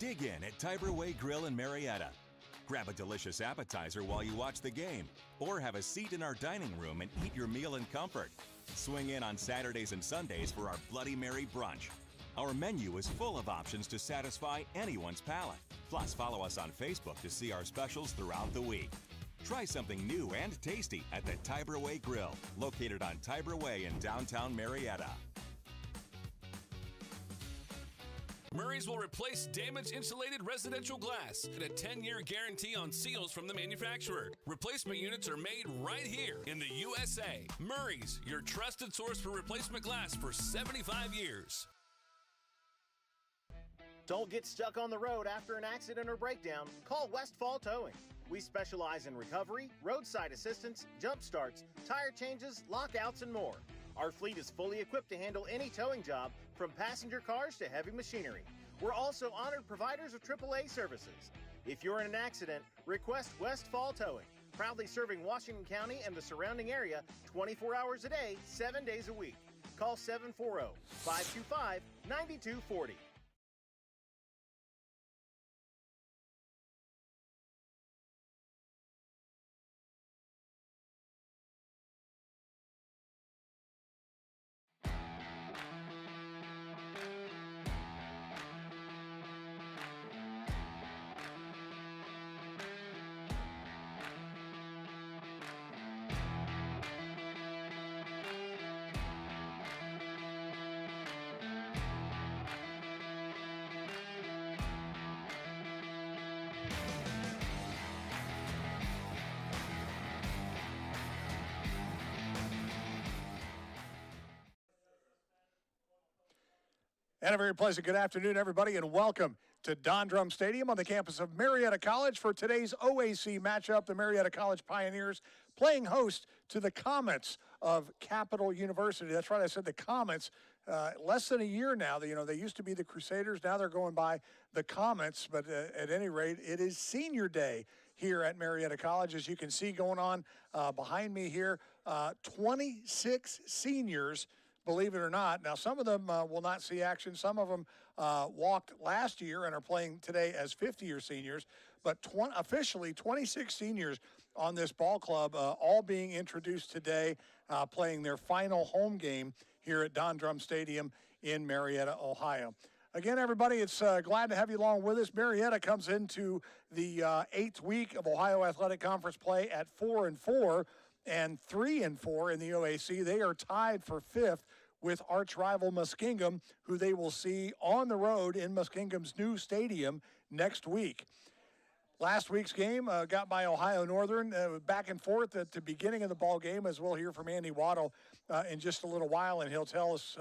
Dig in at Tiber Way Grill in Marietta. Grab a delicious appetizer while you watch the game, or have a seat in our dining room and eat your meal in comfort. Swing in on Saturdays and Sundays for our Bloody Mary brunch. Our menu is full of options to satisfy anyone's palate. Plus, follow us on Facebook to see our specials throughout the week. Try something new and tasty at the Tiber Way Grill, located on Tiber Way in downtown Marietta. Murray's will replace damaged insulated residential glass and a 10-year guarantee on seals from the manufacturer. Replacement units are made right here in the USA. Murray's, your trusted source for replacement glass for 75 years. Don't get stuck on the road after an accident or breakdown. Call Westfall Towing. We specialize in recovery, roadside assistance, jump starts, tire changes, lockouts, and more. Our fleet is fully equipped to handle any towing job, from passenger cars to heavy machinery. We're also honored providers of AAA services. If you're in an accident, request Westfall Towing. Proudly serving Washington County and the surrounding area 24 hours a day, 7 days a week. Call 740-525-9240. And a very pleasant good afternoon, everybody, and welcome to Don Drum Stadium on the campus of Marietta College for today's OAC matchup. The Marietta College Pioneers playing host to the Comets of Capital University. That's right, I said the Comets. Less than a year now. You know, they used to be the Crusaders. Now they're going by the Comets. But at any rate, it is senior day here at Marietta College. As you can see going on behind me here, 26 seniors, believe it or not. Now, some of them will not see action. Some of them walked last year and are playing today as 50-year seniors. But officially, 26 seniors on this ball club, all being introduced today, playing their final home game here at Don Drum Stadium in Marietta, Ohio. Again, everybody, it's glad to have you along with us. Marietta comes into the 8th week of Ohio Athletic Conference play at 4-4 and 3-4 in the OAC. They are tied for 5th with arch rival Muskingum, who they will see on the road in Muskingum's new stadium next week. Last week's game got by Ohio Northern, back and forth at the beginning of the ball game, as we'll hear from Andy Waddle in just a little while, and he'll tell us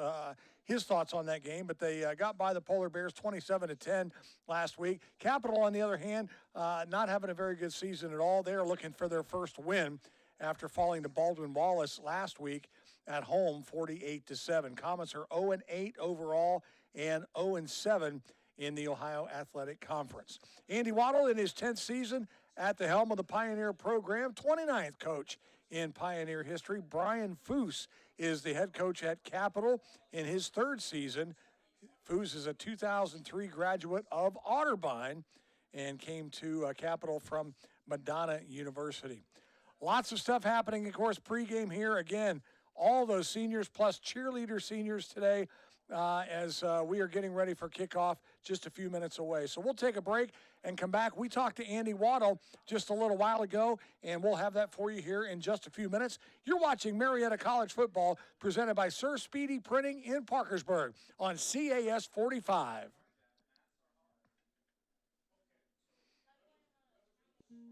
his thoughts on that game. But they got by the Polar Bears 27-10 last week. Capital, on the other hand, not having a very good season at all. They are looking for their first win after falling to Baldwin Wallace last week at home, 48-7. Comets are 0-8 overall and 0-7 in the Ohio Athletic Conference. Andy Waddle in his 10th season at the helm of the Pioneer program, 29th coach in Pioneer history. Brian Foose is the head coach at Capital in his 3rd season. Foose is a 2003 graduate of Otterbein and came to Capital from Madonna University. Lots of stuff happening, of course, pregame here. Again, all those seniors plus cheerleader seniors today as we are getting ready for kickoff just a few minutes away. So we'll take a break and come back. We talked to Andy Waddle just a little while ago, and we'll have that for you here in just a few minutes. You're watching Marietta College football presented by Sir Speedy Printing in Parkersburg on CAS 45.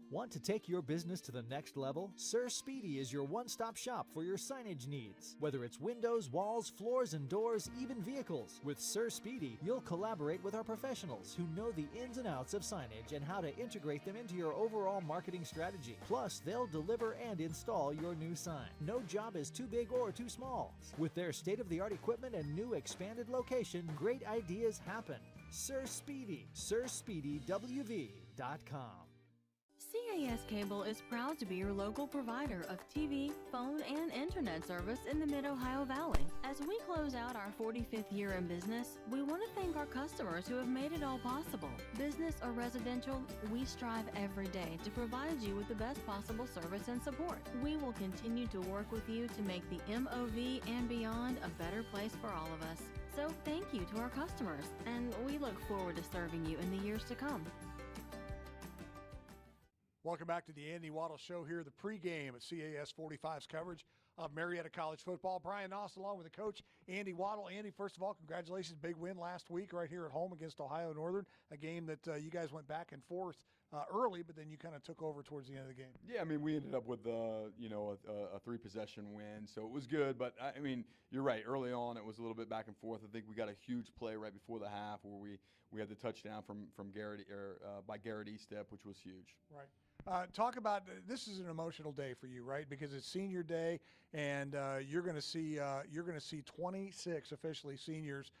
Want to take your business to the next level? Sir Speedy is your one-stop shop for your signage needs. Whether it's windows, walls, floors, and doors, even vehicles. With Sir Speedy, you'll collaborate with our professionals who know the ins and outs of signage and how to integrate them into your overall marketing strategy. Plus, they'll deliver and install your new sign. No job is too big or too small. With their state-of-the-art equipment and new expanded location, great ideas happen. Sir Speedy, SirSpeedyWV.com. CAS Cable is proud to be your local provider of TV, phone, and internet service in the Mid-Ohio Valley. As we close out our 45th year in business, we want to thank our customers who have made it all possible. Business or residential, we strive every day to provide you with the best possible service and support. We will continue to work with you to make the MOV and beyond a better place for all of us. So thank you to our customers, and we look forward to serving you in the years to come. Welcome back to the Andy Waddle Show here, the pregame at CAS 45's coverage of Marietta College football. Brian Noss along with the coach, Andy Waddle. Andy, first of all, congratulations. Big win last week right here at home against Ohio Northern, a game that you guys went back and forth early, but then you kind of took over towards the end of the game. Yeah, I mean, we ended up with, a 3-possession win, so it was good. But, I mean, you're right. Early on, it was a little bit back and forth. I think we got a huge play right before the half where we had the touchdown from Garrett by Garrett Estep, which was huge. Right. Talk about this is an emotional day for you, right? Because it's senior day, and you're going to see 26 officially seniors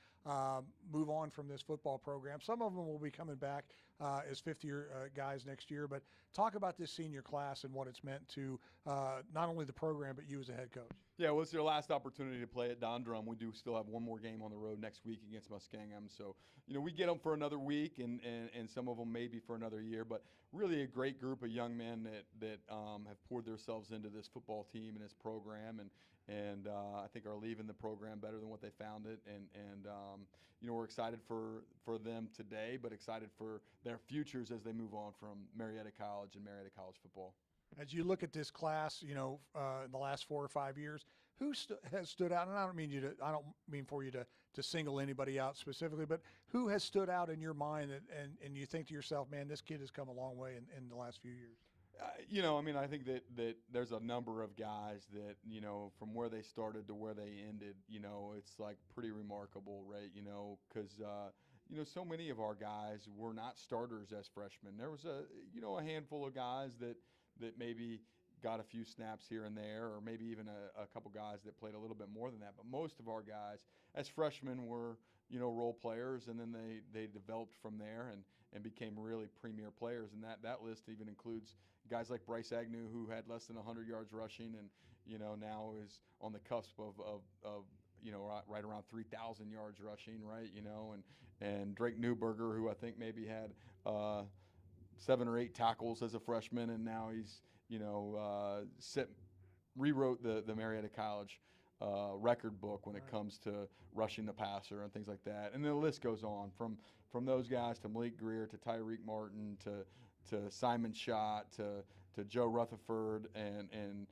move on from this football program. Some of them will be coming back as fifth-year guys next year. But talk about this senior class and what it's meant to not only the program but you as a head coach. Yeah, well, it's their last opportunity to play at Don Drum. We do still have one more game on the road next week against Muskingum. So, we get them for another week, and some of them maybe for another year. But really a great group of young men that have poured themselves into this football team and this program, and I think are leaving the program better than what they found it. And we're excited for them today, but excited for their futures as they move on from Marietta College and Marietta College football. As you look at this class, in the last 4 or 5 years, who has stood out? And I don't mean for you to single anybody out specifically, but who has stood out in your mind and you think to yourself, man, this kid has come a long way in the last few years? I think that there's a number of guys that, from where they started to where they ended, it's like pretty remarkable, right? Because so many of our guys were not starters as freshmen. There was a handful of guys that maybe got a few snaps here and there, or maybe even a couple guys that played a little bit more than that. But most of our guys as freshmen were, role players, and then they developed from there and became really premier players. And that list even includes guys like Bryce Agnew, who had less than 100 yards rushing and, now is on the cusp of right around 3,000 yards rushing, right? And Drake Newberger, who I think maybe had 7 or 8 tackles as a freshman, and now he's rewrote the Marietta College record book when it comes to rushing the passer and things like that. And then the list goes on from those guys to Malik Greer to Tyreek Martin to Simon Schott to Joe Rutherford and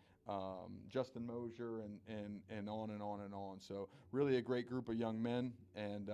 Justin Mosier and on and on and on. So really a great group of young men and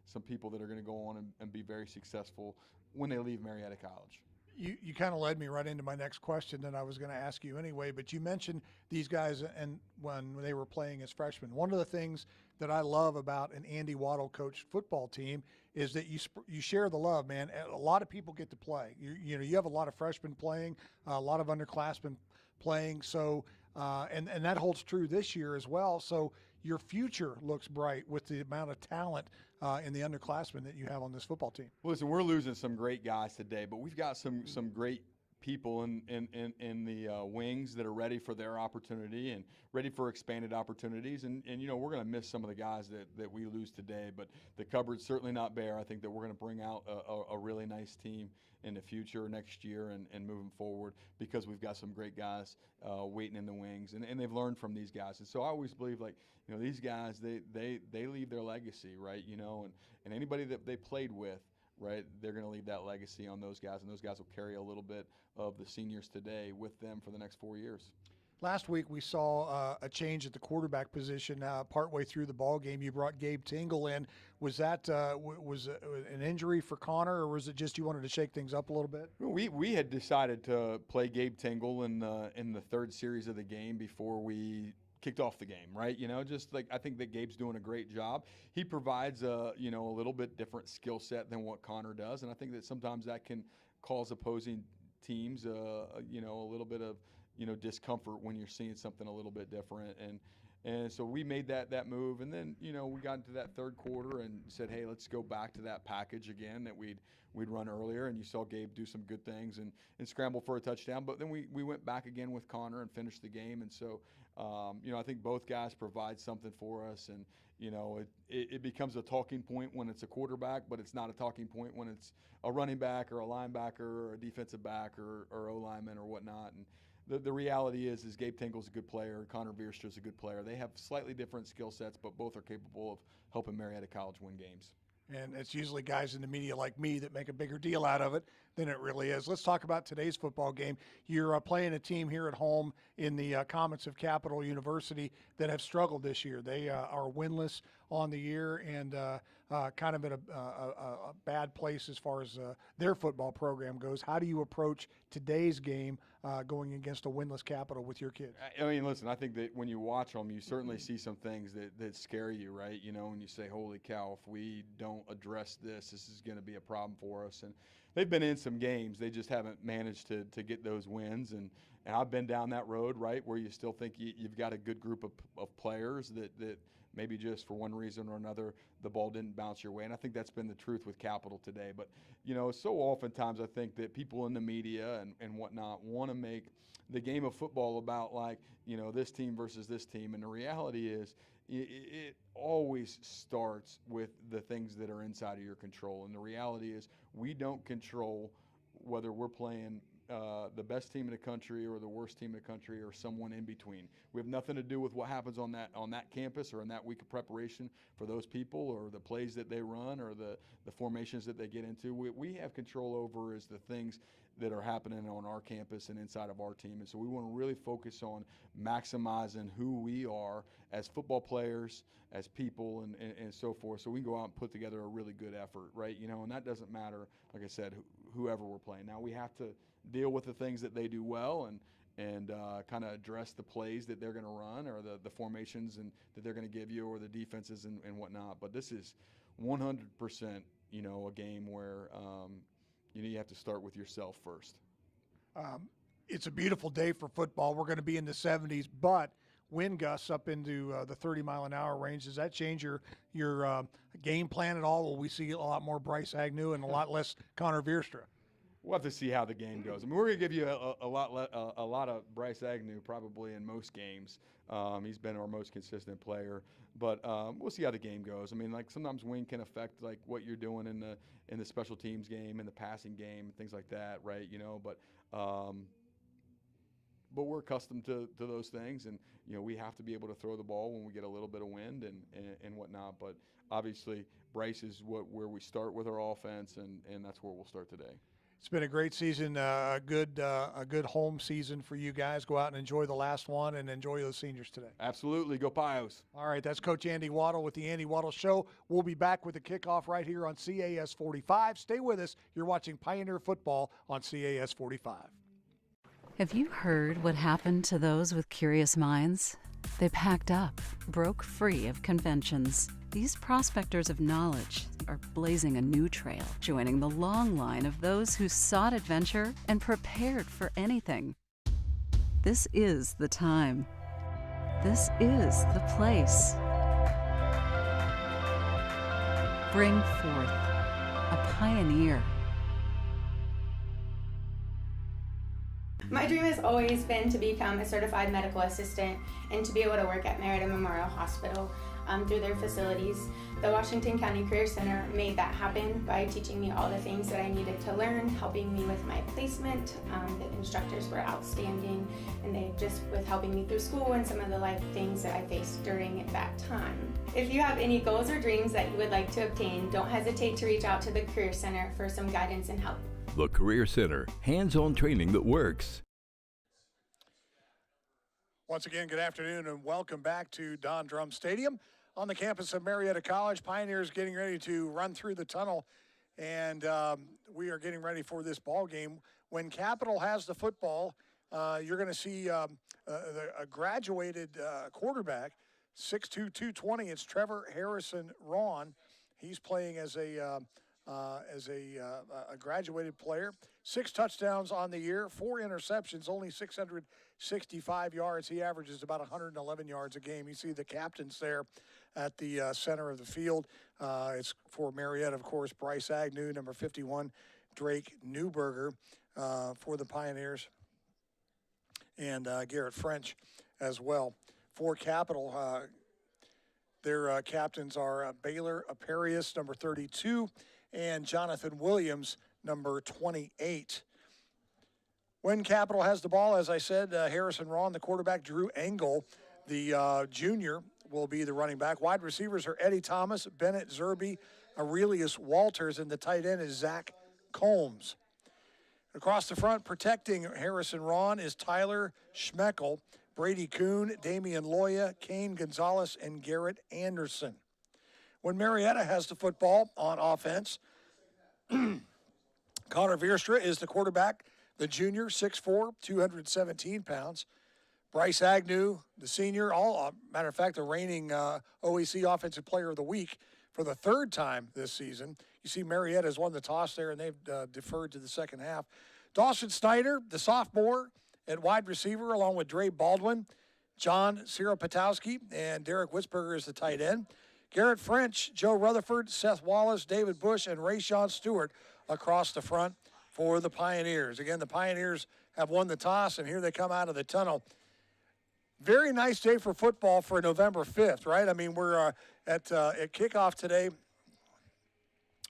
some people that are going to go on and be very successful when they leave Marietta College. You kind of led me right into my next question that I was going to ask you anyway, but you mentioned these guys and when they were playing as freshmen. One of the things that I love about an Andy Waddle coached football team is that you share the love, man. A lot of people get to play. You have a lot of freshmen playing, a lot of underclassmen playing, so and that holds true this year as well. So your future looks bright with the amount of talent in the underclassmen that you have on this football team. Well, listen, we're losing some great guys today, but we've got some great people in the wings that are ready for their opportunity and ready for expanded opportunities. And we're going to miss some of the guys that we lose today, but the cupboard's certainly not bare. I think that we're going to bring out a really nice team in the future next year and moving forward because we've got some great guys waiting in the wings, and they've learned from these guys. And so I always believe, these guys, they leave their legacy, right? And anybody that they played with, right, they're going to leave that legacy on those guys, and those guys will carry a little bit of the seniors today with them for the next 4 years. Last week we saw a change at the quarterback position. Partway through the ball game, you brought Gabe Tingle in. Was that was an injury for Connor, or was it just you wanted to shake things up a little bit? We had decided to play Gabe Tingle in the third series of the game before we kicked off the game, right? I think that Gabe's doing a great job. He provides a little bit different skill set than what Connor does, and I think that sometimes that can cause opposing teams a little bit of discomfort when you're seeing something a little bit different. And so we made that move, and then we got into that third quarter and said, hey, let's go back to that package again that we'd run earlier. And you saw Gabe do some good things and scramble for a touchdown. But then we went back again with Connor and finished the game. And so I think both guys provide something for us, and it becomes a talking point when it's a quarterback, but it's not a talking point when it's a running back or a linebacker or a defensive back or O lineman or whatnot. And the reality is Gabe Tingle's a good player, Connor Vierstra's a good player. They have slightly different skill sets, but both are capable of helping Marietta College win games. And it's usually guys in the media like me that make a bigger deal out of it than it really is. Let's talk about today's football game. You're playing a team here at home in the Comets of Capital University that have struggled this year. They are winless on the year and kind of in a bad place as far as their football program goes. How do you approach today's game going against a winless Capital with your kids? I mean, listen, I think that when you watch them, you certainly see some things that scare you, right? And you say, holy cow, if we don't address this is going to be a problem for us. And they've been in some games. They just haven't managed to get those wins. And I've been down that road, right, where you still think you've got a good group of players that maybe just for one reason or another the ball didn't bounce your way. And I think that's been the truth with Capital today. But, so oftentimes I think that people in the media and whatnot want to make the game of football about this team versus this team. And the reality is it always starts with the things that are inside of your control. And the reality is we don't control whether we're playing the best team in the country or the worst team in the country or someone in between. We have nothing to do with what happens on that campus or in that week of preparation for those people or the plays that they run or the formations that they get into. We have control over is the things that are happening on our campus and inside of our team. And so we want to really focus on maximizing who we are as football players, as people, and so forth. So we can go out and put together a really good effort, right? And that doesn't matter, like I said, whoever we're playing. Now we have to deal with the things that they do well and kind of address the plays that they're going to run or the formations that they're going to give you or the defenses and whatnot. But this is 100%, a game where you have to start with yourself first. It's a beautiful day for football. We're going to be in the 70s, but wind gusts up into the 30-mile-an-hour range. Does that change your game plan at all? Will we see a lot more Bryce Agnew and a lot less Connor Vierstra? We'll have to see how the game goes. I mean, we're going to give you a lot of Bryce Agnew probably in most games. He's been our most consistent player, but we'll see how the game goes. I mean, like sometimes wind can affect like what you're doing in the special teams game, in the passing game, things like that, right? But we're accustomed to those things, and we have to be able to throw the ball when we get a little bit of wind and whatnot. But obviously, Bryce is where we start with our offense, and that's where we'll start today. It's been a great season, a good home season for you guys. Go out and enjoy the last one and enjoy those seniors today. Absolutely. Go Pios. All right, that's Coach Andy Waddle with the Andy Waddle Show. We'll be back with the kickoff right here on CAS 45. Stay with us. You're watching Pioneer Football on CAS 45. Have you heard what happened to those with curious minds? They packed up, broke free of conventions. These prospectors of knowledge are blazing a new trail, joining the long line of those who sought adventure and prepared for anything. This is the time. This is the place. Bring forth a pioneer. My dream has always been to become a certified medical assistant and to be able to work at Marietta Memorial Hospital through their facilities. The Washington County Career Center made that happen by teaching me all the things that I needed to learn, helping me with my placement. The instructors were outstanding, and they just with helping me through school and some of the life things that I faced during that time. If you have any goals or dreams that you would like to obtain, don't hesitate to reach out to the Career Center for some guidance and help. The Career Center, hands-on training that works. Once again, good afternoon and welcome back to Don Drum Stadium on the campus of Marietta College. Pioneers getting ready to run through the tunnel, and we are getting ready for this ball game. When Capital has the football, you're going to see a graduated quarterback, 6'2", 220. It's Trevor Harrison Ron. He's playing as a as a graduated player. 6 touchdowns on the year, 4 interceptions, only 665 yards. He averages about 111 yards a game. You see the captains there at the center of the field. It's for Marietta, of course, Bryce Agnew, number 51, Drake Newberger for the Pioneers, and Garrett French as well. For Capital, their captains are Baylor Aparius, number 32, and Jonathan Williams, number 28. When Capital has the ball, as I said, Harrison Rawn, the quarterback, Drew Engel, the junior, will be the running back. Wide receivers are Eddie Thomas, Bennett Zerby, Aurelius Walters, and the tight end is Zach Combs. Across the front, protecting Harrison Rawn is Tyler Schmeckel, Brady Kuhn, Damian Loya, Kane Gonzalez, and Garrett Anderson. When Marietta has the football on offense, Connor Vierstra is the quarterback, the junior, 6'4", 217 pounds. Bryce Agnew, the senior, matter of fact, the reigning OEC Offensive Player of the Week for the 3rd time this season. You see Marietta has won the toss there, and they've deferred to the second half. Dawson Snyder, the sophomore, at wide receiver, along with Dre Baldwin, John Siropatowski, and Derek Witzberger is the tight end. Garrett French, Joe Rutherford, Seth Wallace, David Bush, and Rayshawn Stewart across the front for the Pioneers. Again, the Pioneers have won the toss, and here they come out of the tunnel. Very nice day for football for November 5th, right? I mean, we're at kickoff today.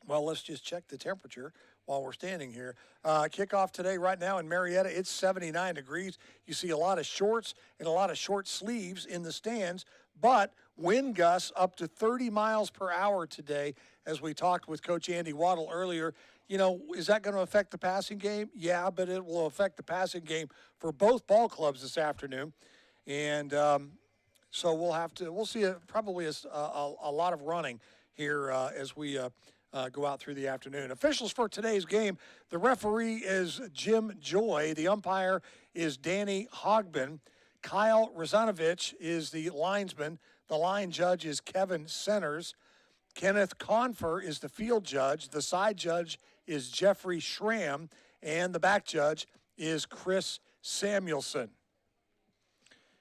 Well, let's just check the temperature while we're standing here. Kickoff today right now in Marietta, it's 79 degrees. You see a lot of shorts and a lot of short sleeves in the stands, but wind gusts up to 30 miles per hour today, as we talked with Coach Andy Waddle earlier. You know, is that going to affect the passing game? Yeah, but it will affect the passing game for both ball clubs this afternoon. And so we'll see probably a lot of running here as we go out through the afternoon. Officials for today's game, the referee is Jim Joy. The umpire is Danny Hogbin. Kyle Rozanovich is the linesman. The line judge is Kevin Centers. Kenneth Confer is the field judge. The side judge is Jeffrey Schramm. And the back judge is Chris Samuelson.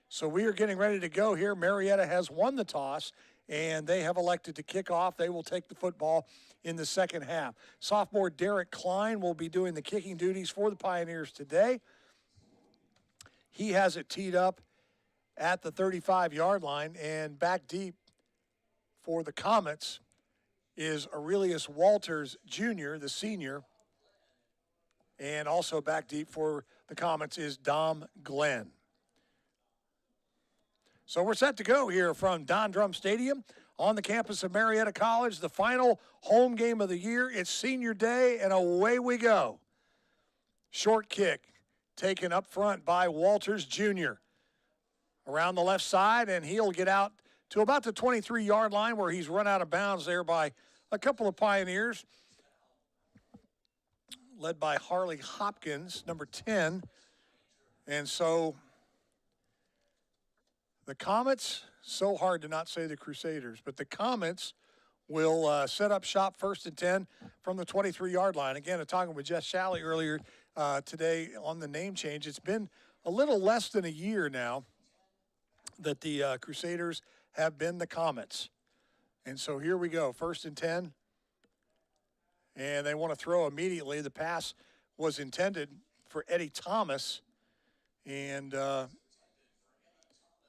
So we are getting ready to go here. Marietta has won the toss, and they have elected to kick off. They will take the football in the second half. Sophomore Derek Klein will be doing the kicking duties for the Pioneers today. He has it teed up at the 35-yard line, and back deep for the Comets is Aurelius Walters Jr., the senior, and also back deep for the Comets is Dom Glenn. So we're set to go here from Don Drum Stadium on the campus of Marietta College, the final home game of the year. It's senior day, and away we go. Short kick taken up front by Walters Jr. around the left side, and he'll get out to about the 23-yard line where he's run out of bounds there by a couple of Pioneers, led by Harley Hopkins, number 10. And so the Comets, so hard to not say the Crusaders, but the Comets will set up shop 1st and 10 from the 23-yard line. Again, I'm talking with Jess Shalley earlier today on the name change. It's been a little less than a year now that the Crusaders have been the Comets. And so here we go, 1st and 10. And they want to throw immediately. The pass was intended for Eddie Thomas, and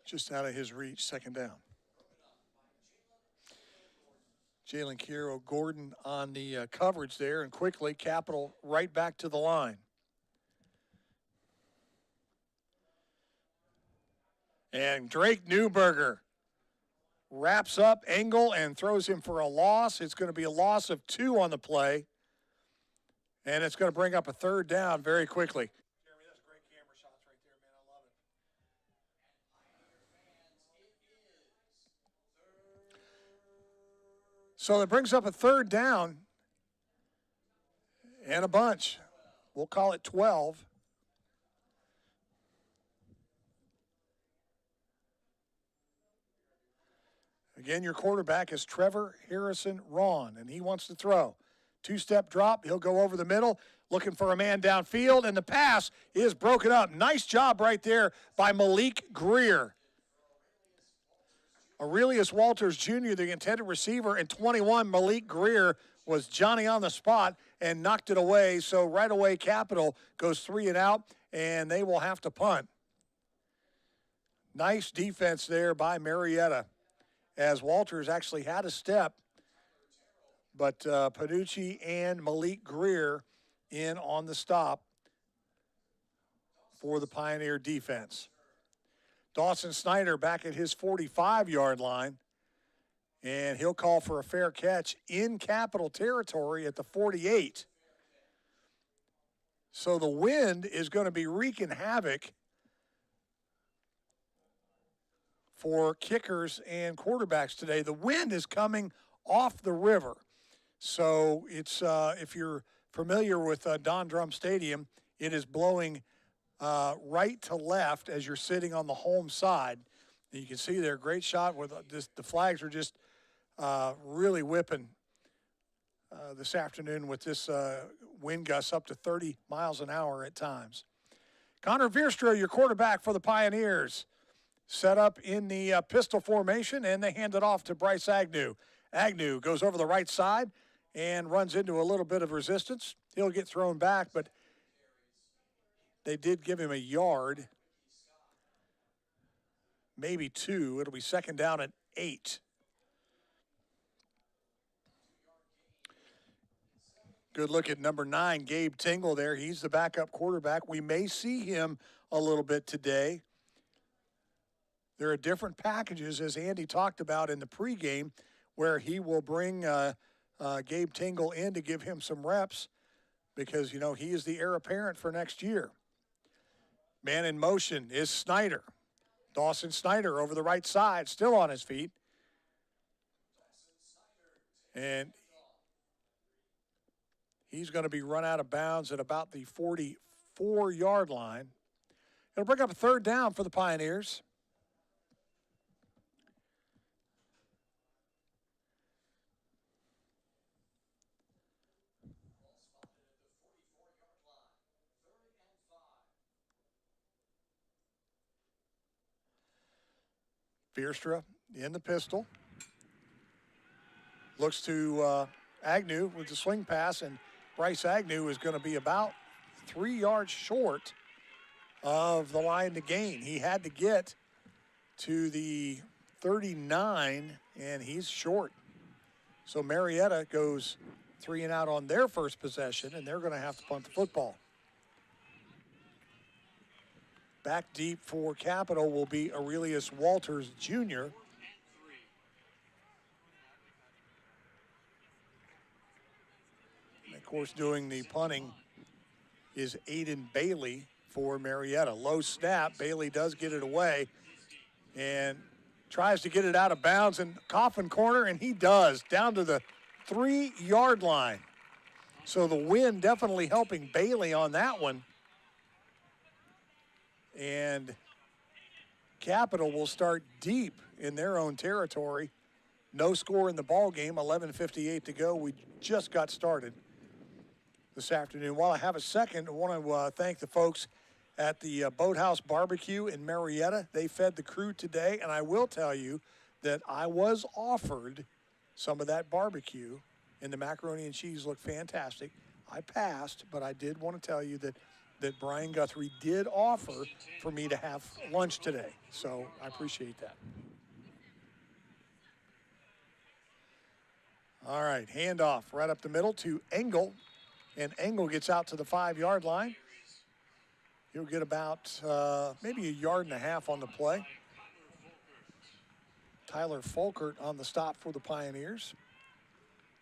just out of his reach, second down. Jalen Kiro Gordon on the coverage there, and quickly Capital right back to the line. And Drake Newberger wraps up Engel and throws him for a loss. It's going to be a loss of 2 on the play, and it's going to bring up a 3rd down very quickly. Jeremy, that's great camera shots right there, man. I love it. So it brings up a 3rd down and a bunch. We'll call it 12. Again, your quarterback is Trevor Harrison Rawn, and he wants to throw. Two-step drop. He'll go over the middle, looking for a man downfield, and the pass is broken up. Nice job right there by Malik Greer. Aurelius Walters Jr., the intended receiver, and 21, Malik Greer, was Johnny on the spot and knocked it away. So right away, Capital goes 3 and out, and they will have to punt. Nice defense there by Marietta, as Walters actually had a step, but Panucci and Malik Greer in on the stop for the Pioneer defense. Dawson Snyder back at his 45-yard line, and he'll call for a fair catch in Capital territory at the 48. So the wind is going to be wreaking havoc for kickers and quarterbacks today. The wind is coming off the river. So it's, if you're familiar with Don Drum Stadium, it is blowing right to left as you're sitting on the home side. And you can see there, great shot with the flags are just really whipping this afternoon with this wind gusts up to 30 miles an hour at times. Connor Veerstra, your quarterback for the Pioneers, set up in the pistol formation, and they hand it off to Bryce Agnew. Agnew goes over the right side and runs into a little bit of resistance. He'll get thrown back, but they did give him a yard, maybe 2. It'll be second down at 8. Good look at number 9, Gabe Tingle there. He's the backup quarterback. We may see him a little bit today. There are different packages, as Andy talked about in the pregame, where he will bring Gabe Tingle in to give him some reps because, you know, he is the heir apparent for next year. Man in motion is Snyder. Dawson Snyder over the right side, still on his feet. And he's going to be run out of bounds at about the 44-yard line. It'll bring up a third down for the Pioneers. Veerstra in the pistol. Looks to Agnew with the swing pass, and Bryce Agnew is going to be about 3 yards short of the line to gain. He had to get to the 39, and he's short. So Marietta goes 3 and out on their first possession, and they're going to have to punt the football. Back deep for Capital will be Aurelius Walters Jr. And of course, doing the punting is Aiden Bailey for Marietta. Low snap. Bailey does get it away and tries to get it out of bounds in coffin corner, and he does, down to the 3-yard line. So the wind definitely helping Bailey on that one. And Capital will start deep in their own territory. No score in the ball game, 11:58 to go. We just got started this afternoon. While I have a second, I want to thank the folks at the Boathouse Barbecue in Marietta. They fed the crew today, and I will tell you that I was offered some of that barbecue, and the macaroni and cheese looked fantastic. I passed, but I did want to tell you that Brian Guthrie did offer for me to have lunch today. So I appreciate that. All right, handoff right up the middle to Engel. And Engel gets out to the 5-yard line. He'll get about maybe 1.5 yards on the play. Tyler Folkert on the stop for the Pioneers.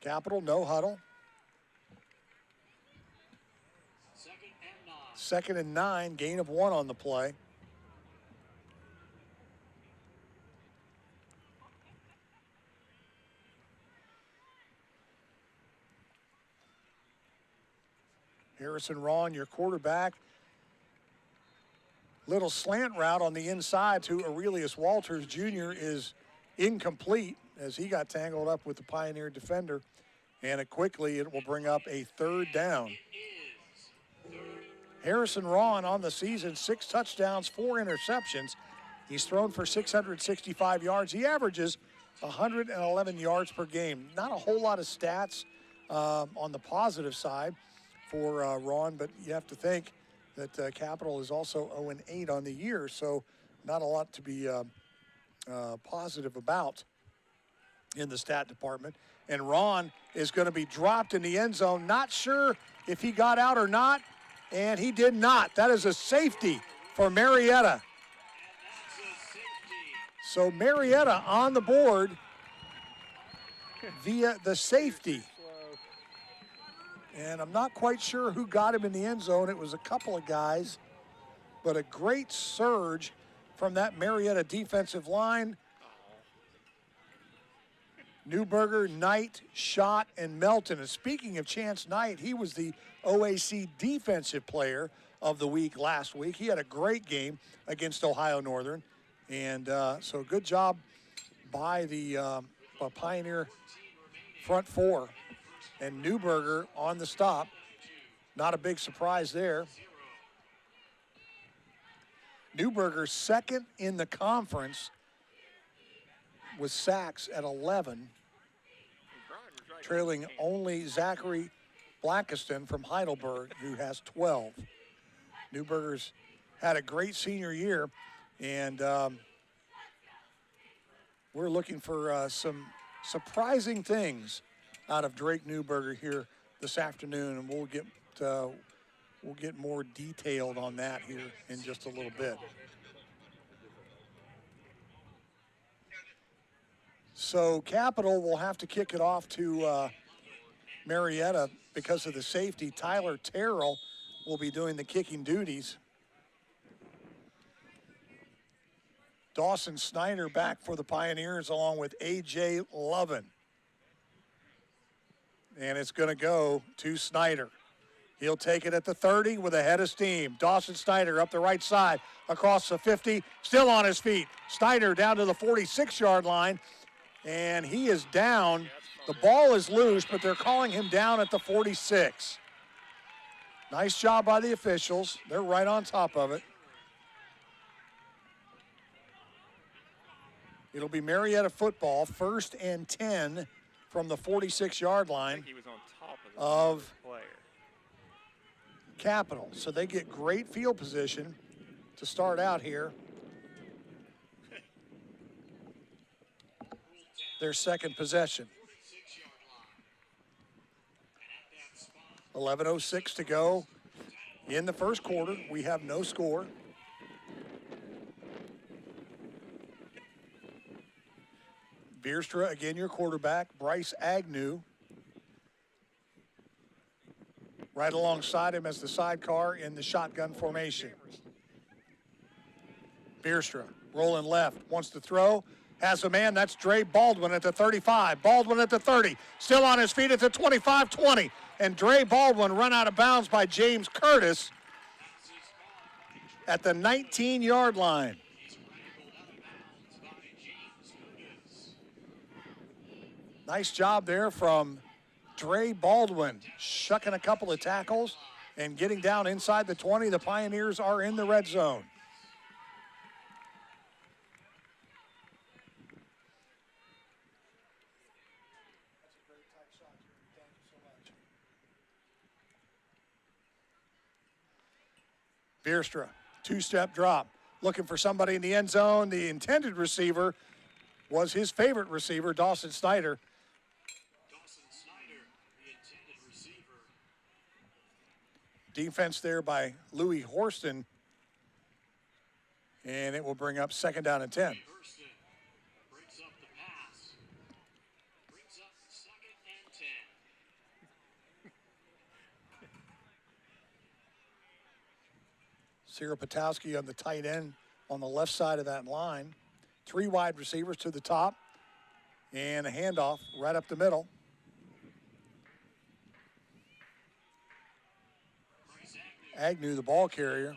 Capital, no huddle. 2nd and 9, gain of 1 on the play. Harrison Rawn, your quarterback. Little slant route on the inside to Aurelius Walters Jr. is incomplete as he got tangled up with the Pioneer defender. and it will bring up a third down. Harrison Ron on the season, 6 touchdowns, 4 interceptions. He's thrown for 665 yards. He averages 111 yards per game. Not a whole lot of stats on the positive side for Ron, but you have to think that Capital is also 0-8 on the year, so not a lot to be positive about in the stat department. And Ron is going to be dropped in the end zone. Not sure if he got out or not, and he did not. That is a safety for Marietta. So Marietta on the board via the safety. And I'm not quite sure who got him in the end zone. It was a couple of guys, but a great surge from that Marietta defensive line. Newberger, Knight, Schott, and Melton. And speaking of Chance Knight, he was the OAC Defensive Player of the Week last week. He had a great game against Ohio Northern. And so good job by the Pioneer front four. And Newberger on the stop. Not a big surprise there. Newberger second in the conference with sacks at 11, trailing only Zachary Blackiston from Heidelberg, who has 12. Newberger's had a great senior year, and we're looking for some surprising things out of Drake Newberger here this afternoon, and we'll get more detailed on that here in just a little bit. So Capital will have to kick it off to Marietta because of the safety. Tyler Terrell will be doing the kicking duties. Dawson Snyder back for the Pioneers along with A.J. Lovin. And it's going to go to Snyder. He'll take it at the 30 with a head of steam. Dawson Snyder up the right side, across the 50, still on his feet. Snyder down to the 46-yard line, and he is down. The ball is loose, but they're calling him down at the 46. Nice job by the officials. They're right on top of it. It'll be Marietta football, 1st and 10 from the 46-yard line he was on top of the player. Capital. So they get great field position to start out here. Their second possession. 11:06 to go in the first quarter. We have no score. Bierstra, again, your quarterback. Bryce Agnew right alongside him as the sidecar in the shotgun formation. Bierstra rolling left, wants to throw, has a man. That's Dre Baldwin at the 35. Baldwin at the 30, still on his feet at the 25-20. And Dre Baldwin run out of bounds by James Curtis at the 19-yard line. Nice job there from Dre Baldwin, shucking a couple of tackles and getting down inside the 20. The Pioneers are in the red zone. Bierstra, two-step drop, looking for somebody in the end zone. The intended receiver was his favorite receiver, Dawson Snyder. Defense there by Louis Horston. And it will bring up 2nd down and 10. Cyril Patowski on the tight end on the left side of that line. 3 wide receivers to the top. And a handoff right up the middle. Agnew, the ball carrier.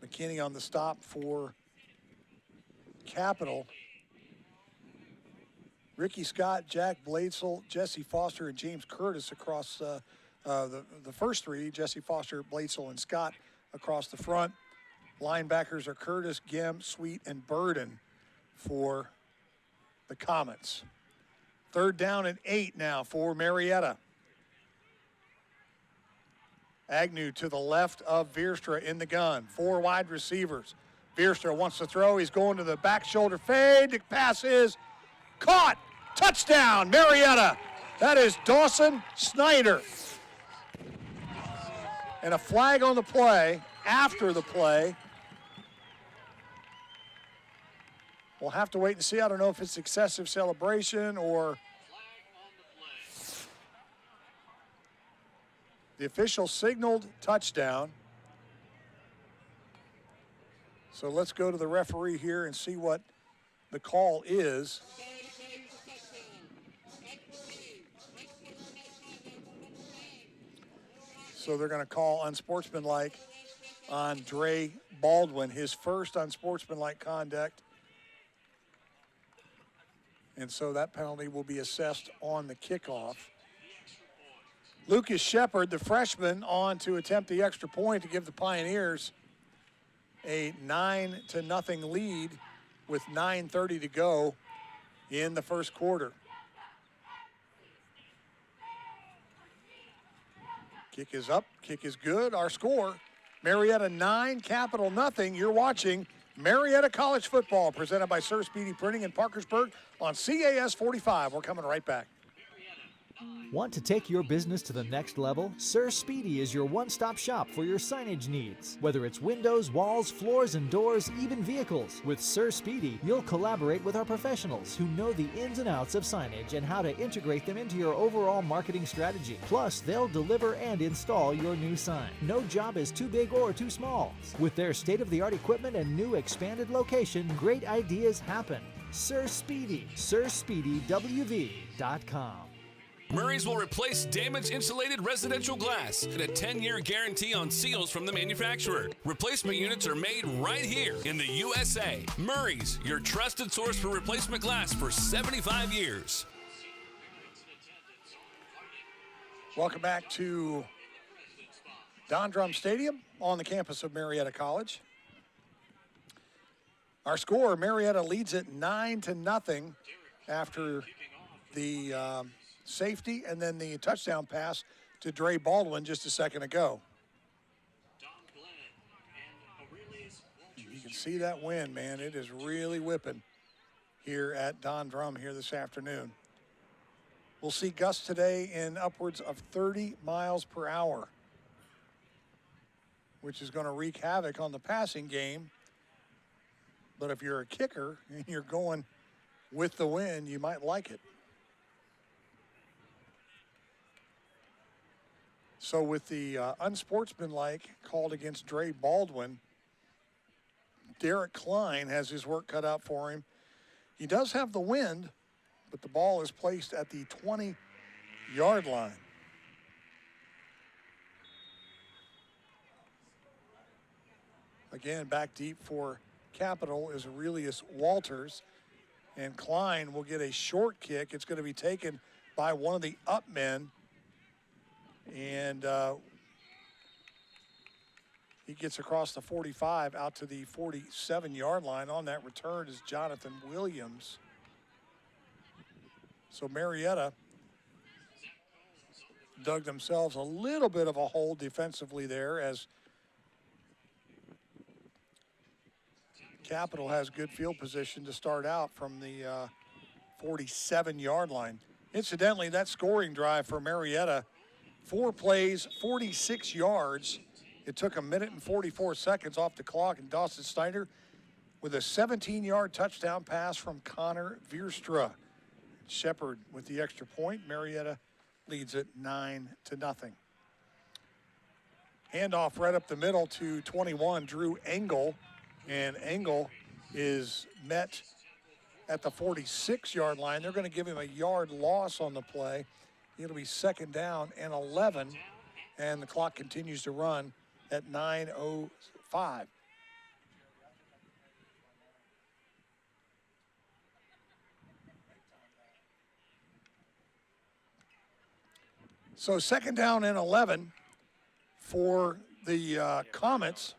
McKinney on the stop for Capital. Ricky Scott, Jack Bladesel, Jesse Foster, and James Curtis across the first three. Jesse Foster, Bladesel, and Scott across the front. Linebackers are Curtis, Gem, Sweet, and Burden for the Comets. 3rd down and 8 now for Marietta. Agnew to the left of Veerstra in the gun. 4 wide receivers. Veerstra wants to throw. He's going to the back shoulder fade. The pass is caught. Touchdown, Marietta. That is Dawson Snyder. And a flag on the play after the play. We'll have to wait and see. I don't know if it's excessive celebration or the official signaled touchdown. So let's go to the referee here and see what the call is. So they're going to call unsportsmanlike on Dre Baldwin, his first unsportsmanlike conduct. And so that penalty will be assessed on the kickoff. Lucas Shepard, the freshman, on to attempt the extra point to give the Pioneers a 9-0 lead with 9:30 to go in the first quarter. Kick is up, kick is good. Our score, Marietta 9, Capital nothing. You're watching Marietta College Football, presented by Sir Speedy Printing in Parkersburg on CAS 45. We're coming right back. Want to take your business to the next level? Sir Speedy is your one-stop shop for your signage needs. Whether it's windows, walls, floors, and doors, even vehicles. With Sir Speedy, you'll collaborate with our professionals who know the ins and outs of signage and how to integrate them into your overall marketing strategy. Plus, they'll deliver and install your new sign. No job is too big or too small. With their state-of-the-art equipment and new expanded location, great ideas happen. Sir Speedy, SirSpeedyWV.com. Murray's will replace damaged insulated residential glass and a 10-year guarantee on seals from the manufacturer. Replacement units are made right here in the USA. Murray's, your trusted source for replacement glass for 75 years. Welcome back to Don Drum Stadium on the campus of Marietta College. Our score, Marietta leads it 9-0 after the safety and then the touchdown pass to Dre Baldwin just a second ago. You can see that wind, man. It is really whipping here at Don Drum here this afternoon. We'll see gusts today in upwards of 30 miles per hour, which is going to wreak havoc on the passing game. But if you're a kicker and you're going with the wind, you might like it. So with the unsportsmanlike called against Dre Baldwin, Derek Klein has his work cut out for him. He does have the wind, but the ball is placed at the 20-yard line. Again, back deep for Capital is Aurelius Walters, and Klein will get a short kick. It's going to be taken by one of the up men. And he gets across the 45 out to the 47-yard line. On that return is Jonathan Williams. So Marietta dug themselves a little bit of a hole defensively there as Capital has good field position to start out from the 47-yard line. Incidentally, that scoring drive for Marietta, 4 plays, 46 yards. It took 1 minute and 44 seconds off the clock, and Dawson Snyder with a 17-yard touchdown pass from Connor Veerstra. Shepard with the extra point. Marietta leads it 9-0. Handoff right up the middle to 21, Drew Engel, and Engel is met at the 46-yard line. They're going to give him a yard loss on the play. It'll be 2nd down and 11, and the clock continues to run at 9:05. So second down and 11 for the Comets.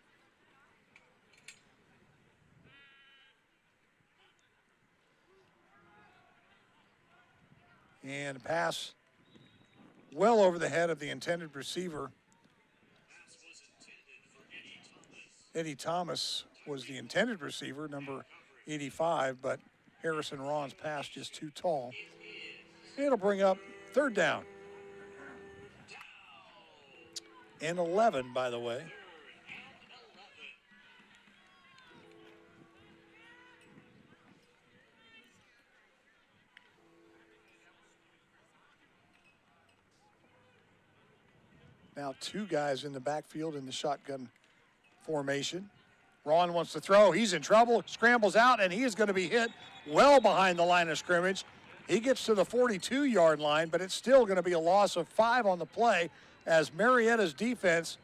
And pass well over the head of the intended receiver. Eddie Thomas was the intended receiver, number 85, but Harrison Ron's pass just too tall. It'll bring up third down. And 11, by the way. Now two guys in the backfield in the shotgun formation. Ron wants to throw. He's in trouble, scrambles out, and he is going to be hit well behind the line of scrimmage. He gets to the 42-yard line, but it's still going to be a loss of 5 on the play as Marietta's defense,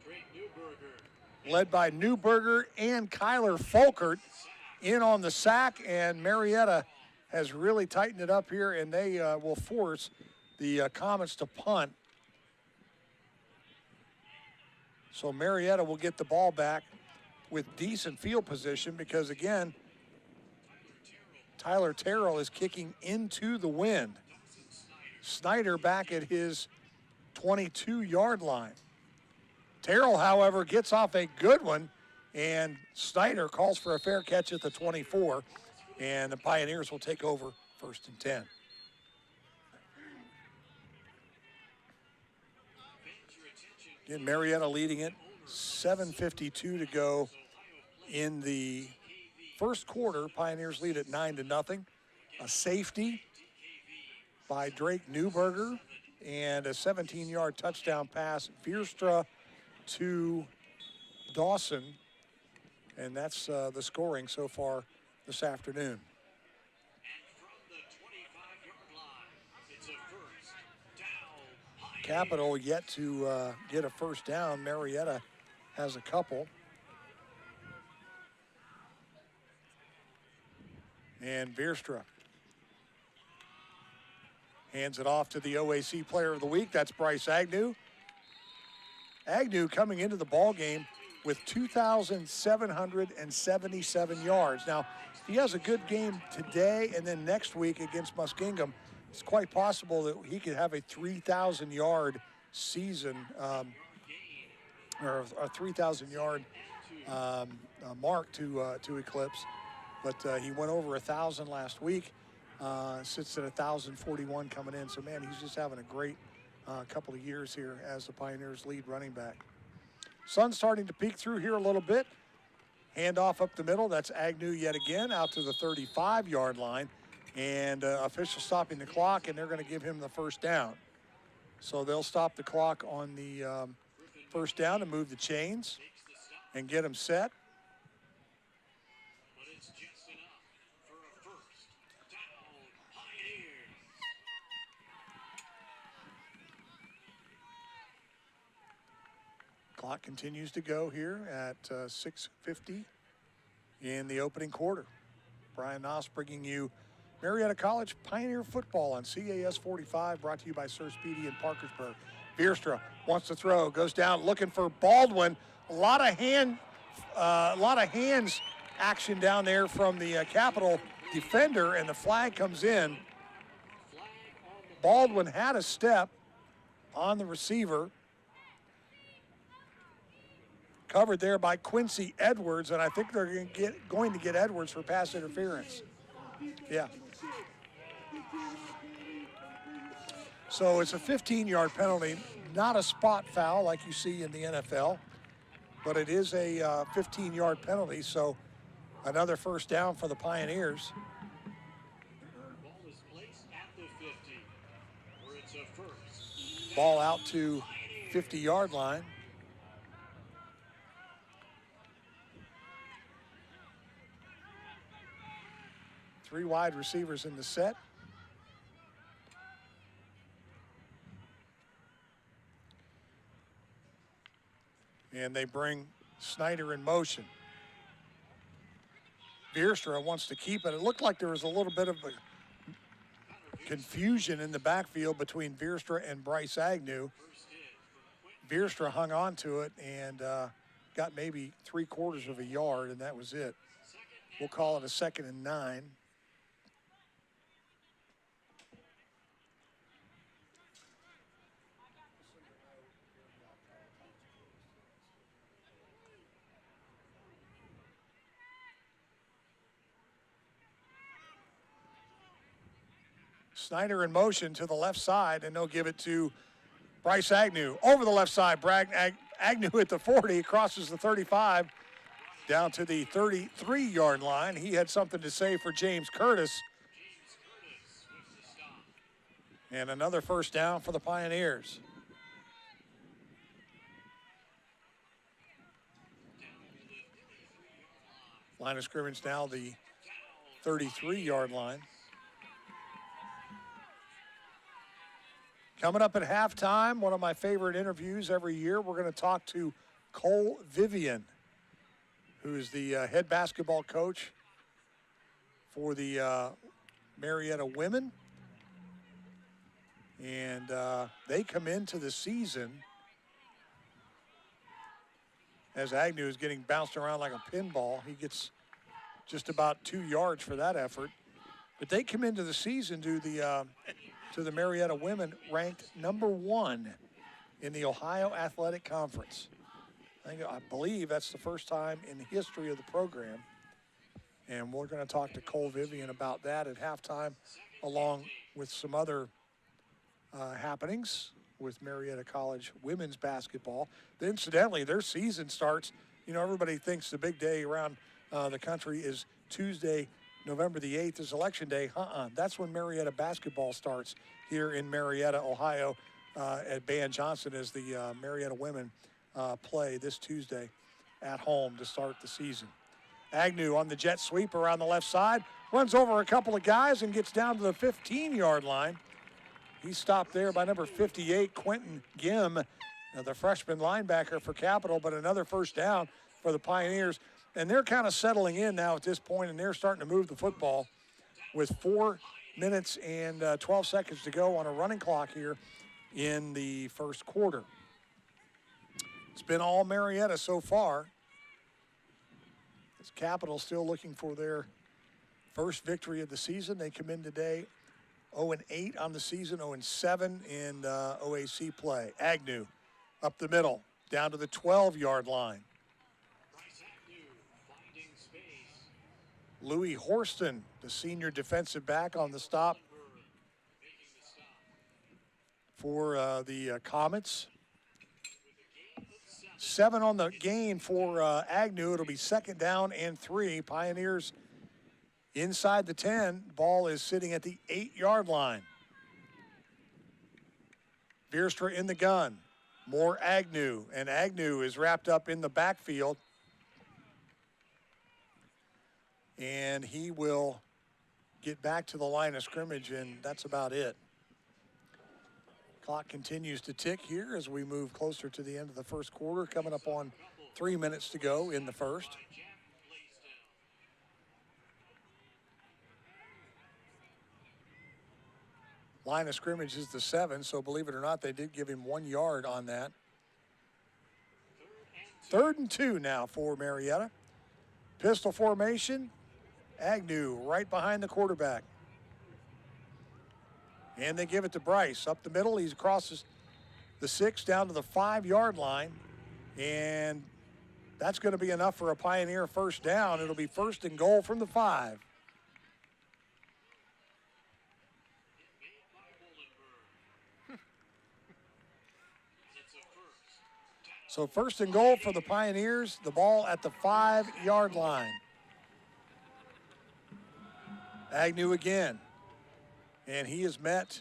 led by Newberger and Kyler Folkert, in on the sack, and Marietta has really tightened it up here, and they will force the Comets to punt. So Marietta will get the ball back with decent field position because, again, Tyler Terrell is kicking into the wind. Snyder back at his 22-yard line. Terrell, however, gets off a good one, and Snyder calls for a fair catch at the 24, and the Pioneers will take over 1st and 10. Again, Marietta leading it, 7:52 to go in the first quarter. Pioneers lead at 9-0. A safety by Drake Newberger and a 17-yard touchdown pass, Vierstra to Dawson. And that's the scoring so far this afternoon. Capital yet to get a first down. Marietta has a couple. And Vierstra hands it off to the OAC Player of the Week. That's Bryce Agnew. Agnew coming into the ball game with 2,777 yards. Now, if he has a good game today and then next week against Muskingum, it's quite possible that he could have a 3,000-yard season, or a 3,000-yard mark to eclipse. But he went over 1,000 last week, sits at 1,041 coming in. So, man, he's just having a great couple of years here as the Pioneers' lead running back. Sun's starting to peek through here a little bit. Handoff up the middle. That's Agnew yet again out to the 35-yard line. And official stopping the clock, and they're going to give him the first down. So they'll stop the clock on the first down and move the chains and get him set. Clock continues to go here at 6:50 in the opening quarter. Brian Noss bringing you Marietta College Pioneer Football on CAS 45, brought to you by Sir Speedy in Parkersburg. Vierstra wants to throw, goes down looking for Baldwin. A lot of hands action down there from the Capital defender, and the flag comes in. Baldwin had a step on the receiver. Covered there by Quincy Edwards, and I think they're going to get Edwards for pass interference. Yeah. So it's a 15-yard penalty, not a spot foul like you see in the NFL, but it is a 15-yard penalty, so another first down for the Pioneers. Ball out to 50-yard line. Three wide receivers in the set. And they bring Snyder in motion. Vierstra wants to keep it. It looked like there was a little bit of a confusion in the backfield between Veerstra and Bryce Agnew. Veerstra hung on to it and got maybe 3/4 of a yard, and that was it. We'll call it a 2nd and 9. Snyder in motion to the left side, and they'll give it to Bryce Agnew. Over the left side, Agnew at the 40, crosses the 35, down to the 33-yard line. He had something to say for James Curtis. And another first down for the Pioneers. Line of scrimmage now the 33-yard line. Coming up at halftime, one of my favorite interviews every year, we're going to talk to Cole Vivian, who is the head basketball coach for the Marietta women. And they come into the season as Agnew is getting bounced around like a pinball. He gets just about 2 yards for that effort. But they come into the season to the Marietta women ranked number 1 in the Ohio Athletic Conference. I believe that's the first time in the history of the program. And we're going to talk to Cole Vivian about that at halftime, along with some other happenings with Marietta College women's basketball. Incidentally, their season starts, everybody thinks the big day around the country is Tuesday, November the 8th is Election Day. That's when Marietta basketball starts here in Marietta, Ohio, at Ban Johnson as the Marietta women play this Tuesday at home to start the season. Agnew on the jet sweep around the left side, runs over a couple of guys and gets down to the 15-yard line. He's stopped there by number 58, Quentin Gim, the freshman linebacker for Capital, but another first down for the Pioneers. And they're kind of settling in now at this point, and they're starting to move the football with 4 minutes and 12 seconds to go on a running clock here in the first quarter. It's been all Marietta so far. As Capital still looking for their first victory of the season. They come in today 0-8 on the season, 0-7 in OAC play. Agnew up the middle, down to the 12-yard line. Louis Horston, the senior defensive back, on the stop for the Comets. 7 on the gain for Agnew. It'll be 2nd down and 3. Pioneers inside the 10. Ball is sitting at the 8-yard line. Veerstra in the gun. More Agnew, and Agnew is wrapped up in the backfield. And he will get back to the line of scrimmage, and that's about it. Clock continues to tick here as we move closer to the end of the first quarter, coming up on 3 minutes to go in the first. Line of scrimmage is the 7, so believe it or not, they did give him 1 yard on that. 3rd and 2 now for Marietta. Pistol formation. Agnew right behind the quarterback. And they give it to Bryce. Up the middle, he crosses the 6 down to the 5-yard line. And that's going to be enough for a Pioneer first down. It'll be 1st and goal from the 5. So 1st and goal for the Pioneers. The ball at the 5-yard line. Agnew again. And he is met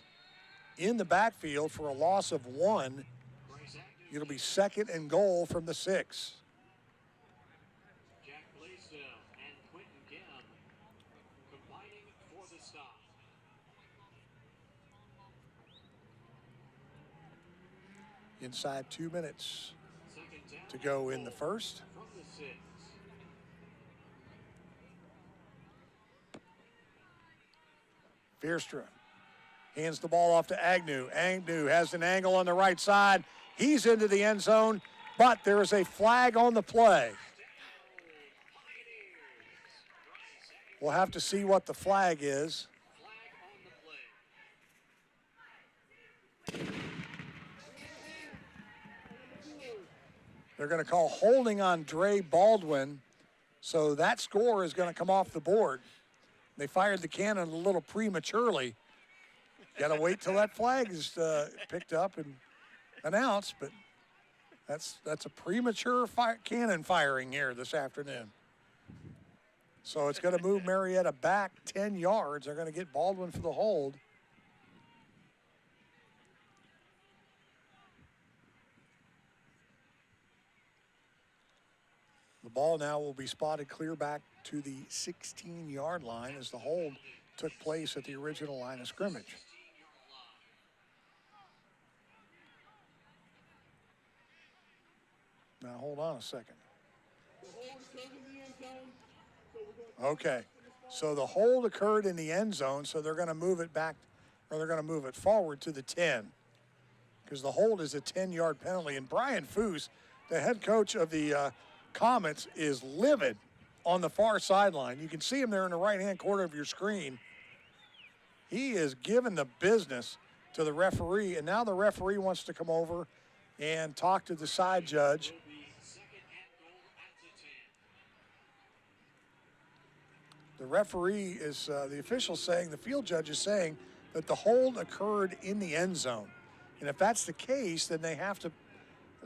in the backfield for a loss of 1. It'll be 2nd and goal from the 6. Inside 2 minutes to go in the first. Veerstra Hands the ball off to Agnew. Agnew has an angle on the right side. He's into the end zone, but there is a flag on the play. We'll have to see what the flag is. They're going to call holding on Dre Baldwin, so that score is going to come off the board. They fired the cannon a little prematurely. Got to wait till that flag is picked up and announced, but that's a premature cannon firing here this afternoon. So it's going to move Marietta back 10 yards. They're going to get Baldwin for the hold. The ball now will be spotted clear back to the 16-yard line as the hold took place at the original line of scrimmage. Now hold on a second. Okay, so the hold occurred in the end zone, so they're going to move it back, or they're going to move it forward to the 10, because the hold is a 10-yard penalty. And Brian Foose, the head coach of the Comets, is livid on the far sideline. You can see him there in the right-hand corner of your screen. He is giving the business to the referee, and now the referee wants to come over and talk to the side judge. The referee is, the official saying, the field judge is saying that the hold occurred in the end zone. And if that's the case, then they have to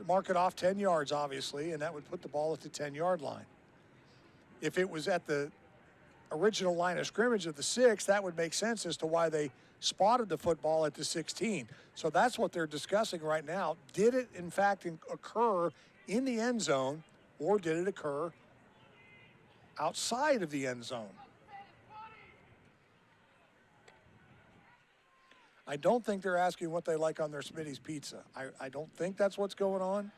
mark it off 10 yards, obviously, and that would put the ball at the 10-yard line. If it was at the original line of scrimmage of the 6, that would make sense as to why they spotted the football at the 16. So that's what they're discussing right now. Did it, in fact, occur in the end zone, or did it occur outside of the end zone? I don't think they're asking what they like on their Smitty's pizza. I don't think that's what's going on.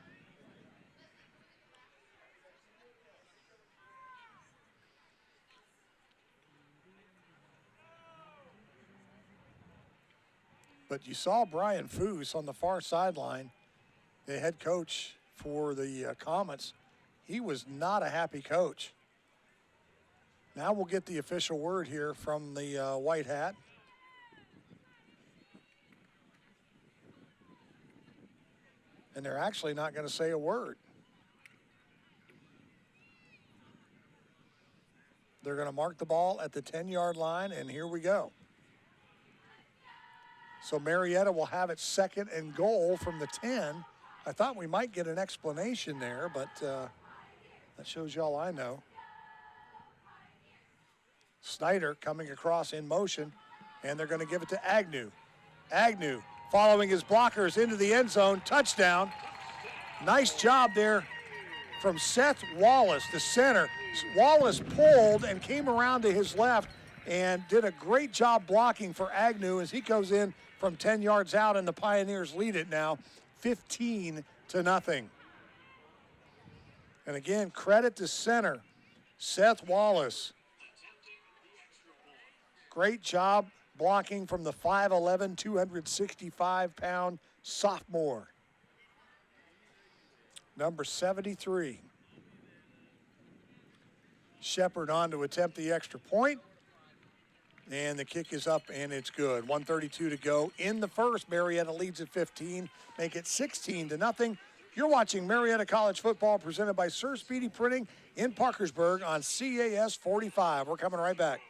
But you saw Brian Foose on the far sideline, the head coach for the Comets. He was not a happy coach. Now we'll get the official word here from the white hat. And they're actually not going to say a word. They're going to mark the ball at the 10-yard line, and here we go. So Marietta will have it 2nd and goal from the 10. I thought we might get an explanation there, but that shows you all I know. Snyder coming across in motion, and they're going to give it to Agnew. Agnew following his blockers into the end zone, touchdown. Nice job there from Seth Wallace, the center. Wallace pulled and came around to his left and did a great job blocking for Agnew as he goes in from 10 yards out, and the Pioneers lead it now 15-0. And again, credit to center, Seth Wallace. Great job blocking from the 5'11", 265-pound sophomore. Number 73. Shepard on to attempt the extra point. And the kick is up, and it's good. 1:32 to go in the first. Marietta leads at 15. Make it 16-0. You're watching Marietta College football presented by Sir Speedy Printing in Parkersburg on CAS 45. We're coming right back.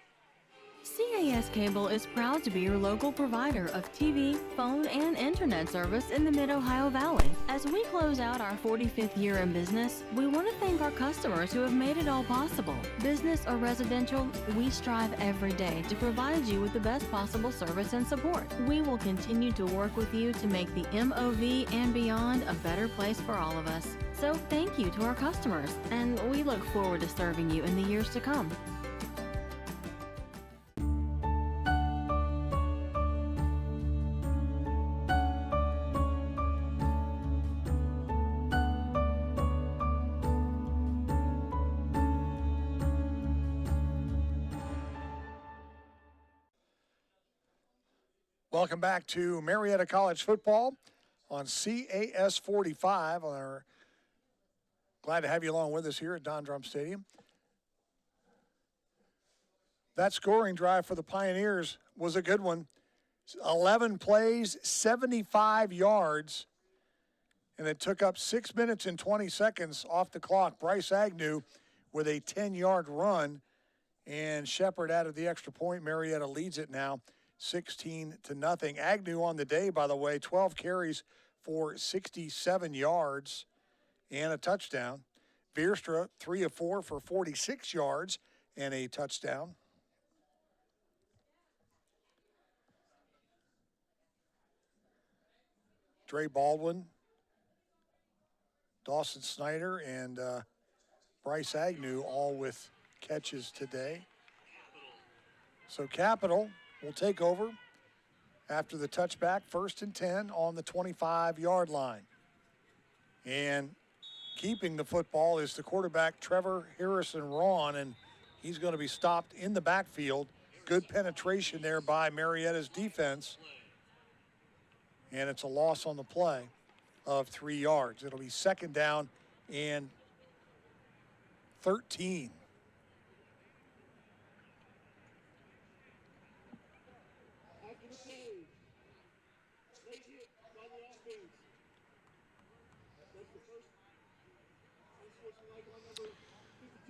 CAS Cable is proud to be your local provider of TV, phone, and internet service in the Mid-Ohio Valley. As we close out our 45th year in business, we want to thank our customers who have made it all possible. Business or residential, we strive every day to provide you with the best possible service and support. We will continue to work with you to make the MOV and beyond a better place for all of us. So thank you to our customers, and we look forward to serving you in the years to come. Welcome back to Marietta College football on CAS 45. Glad to have you along with us here at Don Drum Stadium. That scoring drive for the Pioneers was a good one. 11 plays, 75 yards, and it took up 6 minutes and 20 seconds off the clock. Bryce Agnew with a 10-yard run, and Shepard added the extra point. Marietta leads it now 16-0. Agnew on the day, by the way, 12 carries for 67 yards and a touchdown. Veerstra, 3 of 4 for 46 yards and a touchdown. Dre Baldwin, Dawson Snyder, and Bryce Agnew all with catches today. So Capital will take over after the touchback, 1st and 10 on the 25-yard line. And keeping the football is the quarterback, Trevor Harrison-Ron, and he's going to be stopped in the backfield. Good penetration there by Marietta's defense. And it's a loss on the play of 3 yards. It'll be 2nd down and 13.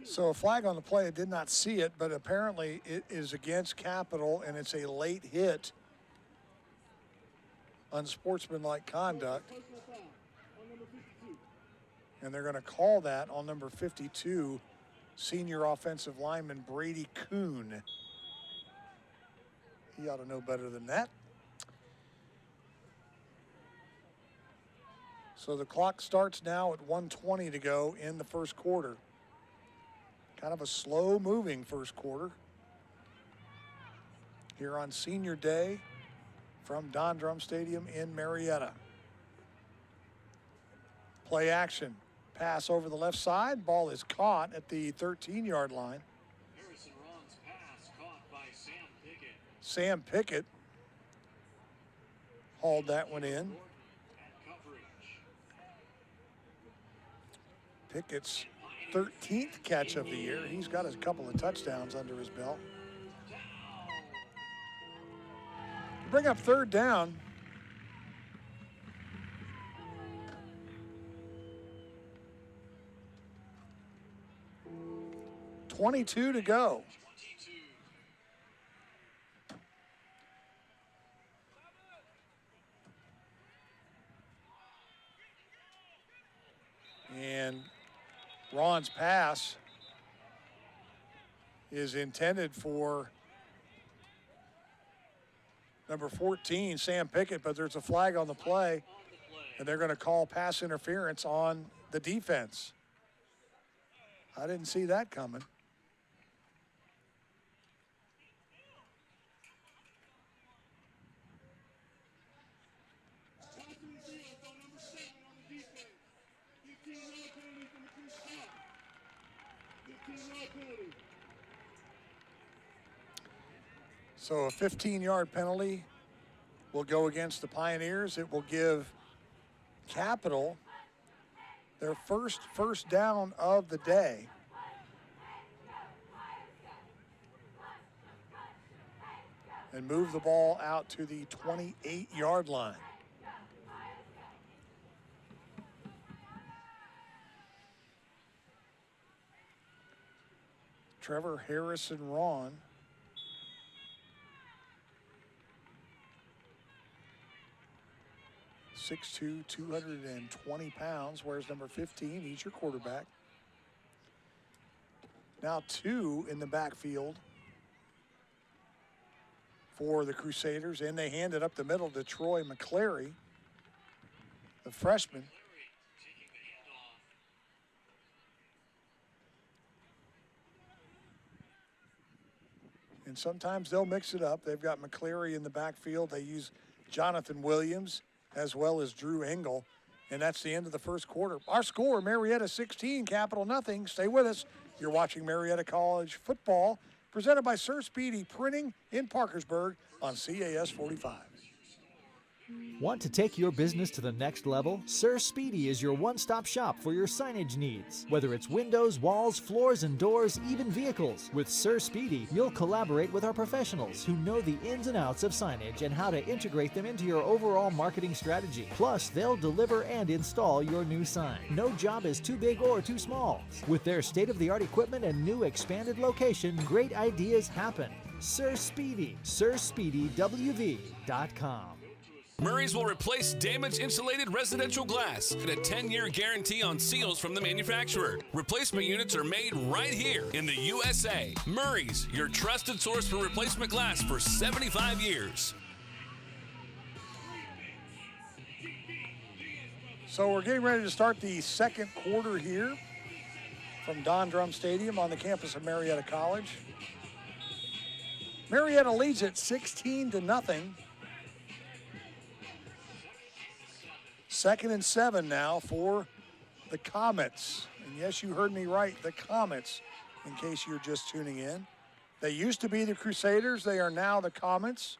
So a flag on the play, I did not see it, but apparently it is against Capital, and it's a late hit. Unsportsmanlike conduct. And they're going to call that on number 52, senior offensive lineman Brady Kuhn. He ought to know better than that. So the clock starts now at 1:20 to go in the first quarter. Kind of a slow-moving first quarter here on Senior Day from Don Drum Stadium in Marietta. Play action. Pass over the left side. Ball is caught at the 13-yard line. Harrison-Ron's pass caught by Sam Pickett. Sam Pickett hauled that one in. Pickett's 13th catch of the year. He's got a couple of touchdowns under his belt. Bring up 3rd down. .22 to go. And Ron's pass is intended for number 14, Sam Pickett, but there's a flag on the play, and they're going to call pass interference on the defense. I didn't see that coming. So a 15-yard penalty will go against the Pioneers. It will give Capital their first down of the day. And move the ball out to the 28-yard line. Trevor Harrison-Ron. .6'2", 220 pounds. Where's number 15? He's your quarterback. Now 2 in the backfield for the Crusaders, and they hand it up the middle to Troy McClary, the freshman. And sometimes they'll mix it up. They've got McClary in the backfield. They use Jonathan Williams as well as Drew Engel. And that's the end of the first quarter. Our score, Marietta 16, Capital nothing. Stay with us. You're watching Marietta College football, presented by Sir Speedy Printing in Parkersburg on CAS 45. Want to take your business to the next level? Sir Speedy is your one-stop shop for your signage needs. Whether it's windows, walls, floors, and doors, even vehicles. With Sir Speedy, you'll collaborate with our professionals who know the ins and outs of signage and how to integrate them into your overall marketing strategy. Plus, they'll deliver and install your new sign. No job is too big or too small. With their state-of-the-art equipment and new expanded location, great ideas happen. Sir Speedy, SirSpeedyWV.com. Murray's will replace damaged insulated residential glass and a 10-year guarantee on seals from the manufacturer. Replacement units are made right here in the USA. Murray's, your trusted source for replacement glass for 75 years. So we're getting ready to start the second quarter here from Don Drum Stadium on the campus of Marietta College. Marietta leads it 16-0. 2nd and 7 now for the Comets. And yes, you heard me right, the Comets, in case you're just tuning in. They used to be the Crusaders. They are now the Comets.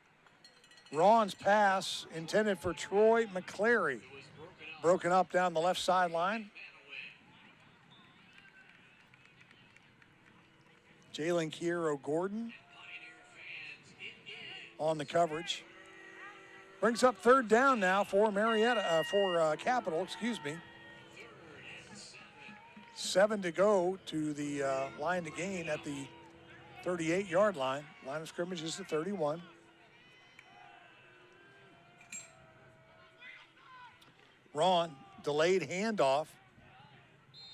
Ron's pass intended for Troy McClary. Broken up down the left sideline. Jalen Kiero-Gordon on the coverage. Brings up 3rd down now for Marietta, Capital, excuse me. 7 to go to the line to gain at the 38-yard line. Line of scrimmage is the 31. Ron, delayed handoff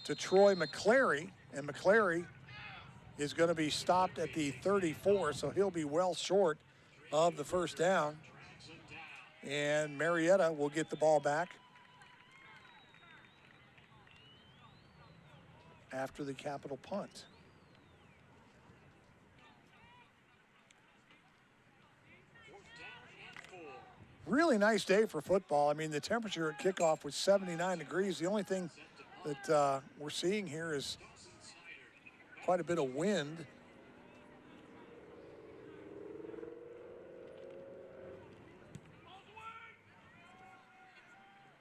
to Troy McClary, and McClary is going to be stopped at the 34, so he'll be well short of the first down. And Marietta will get the ball back after the Capital punt. Really nice day for football. I mean, the temperature at kickoff was 79 degrees. The only thing that we're seeing here is quite a bit of wind.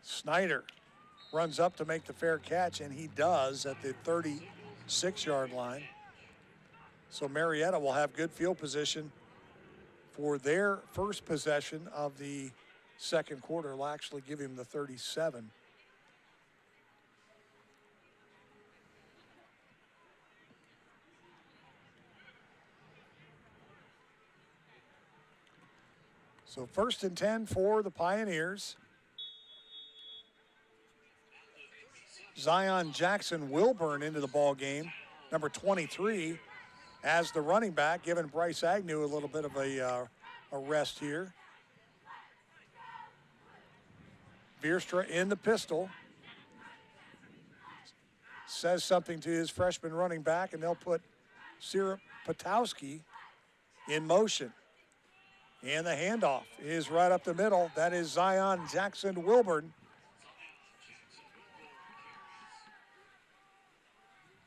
Snyder runs up to make the fair catch, and he does at the 36-yard line. So Marietta will have good field position for their first possession of the second quarter. Will actually give him the 37. So 1st and 10 for the Pioneers. Zion Jackson Wilburn into the ball game, number 23, as the running back, giving Bryce Agnew a little bit of a rest here. Veerstra in the pistol. Says something to his freshman running back, and they'll put Sirip Patowski in motion. And the handoff is right up the middle. That is Zion Jackson Wilburn.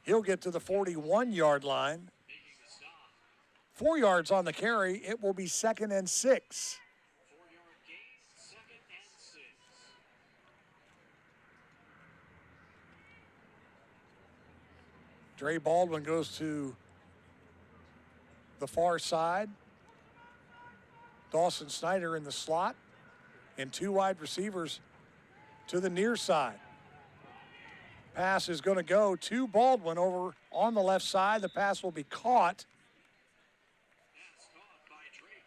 He'll get to the 41-yard line. 4 yards on the carry. It will be 2nd and 6. 4-yard gain, 2nd and 6. Dre Baldwin goes to the far side. Dawson Snyder in the slot. And 2 wide receivers to the near side. Pass is going to go to Baldwin over on the left side. The pass will be caught. That's caught by Trey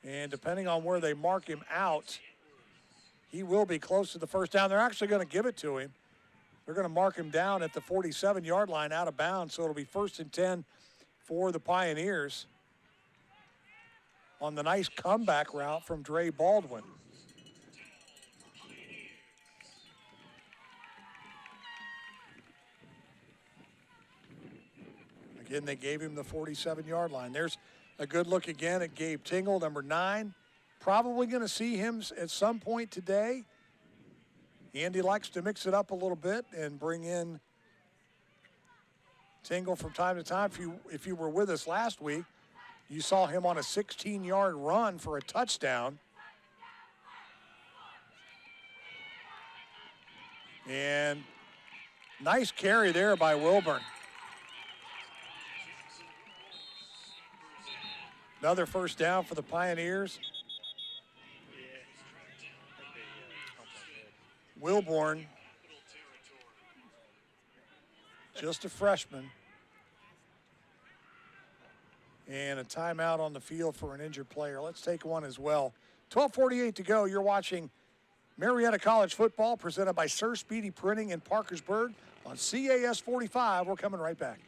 Baldwin. And depending on where they mark him out, he will be close to the first down. They're actually going to give it to him. They're going to mark him down at the 47-yard line out of bounds, so it'll be 1st and 10 for the Pioneers on the nice comeback route from Dre Baldwin. Again, they gave him the 47-yard line. There's a good look again at Gabe Tingle, number 9. Probably going to see him at some point today. Andy likes to mix it up a little bit and bring in Tingle from time to time. If you were with us last week, You saw him on a 16-yard run for a touchdown. And nice carry there by Wilburn. Another first down for the Pioneers. Wilburn, just a freshman. And a timeout on the field for an injured player. Let's take one as well. 12:48 to go. You're watching Marietta College football presented by Sir Speedy Printing in Parkersburg on CAS 45. We're coming right back.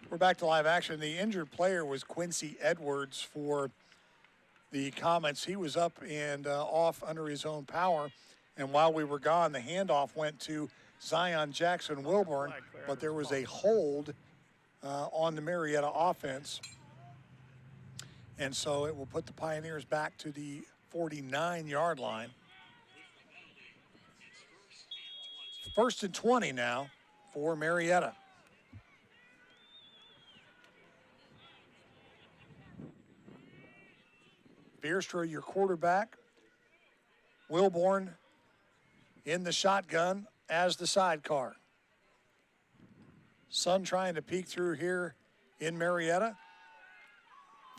We're back to live action. The injured player was Quincy Edwards for the Comets. He was up and off under his own power. And while we were gone, the handoff went to Zion Jackson Wilburn, but there was a hold on the Marietta offense. And so it will put the Pioneers back to the 49-yard line. First and 20 now for Marietta. Bierstra, your quarterback. Wilburn in the shotgun as the sidecar. Sun trying to peek through here in Marietta.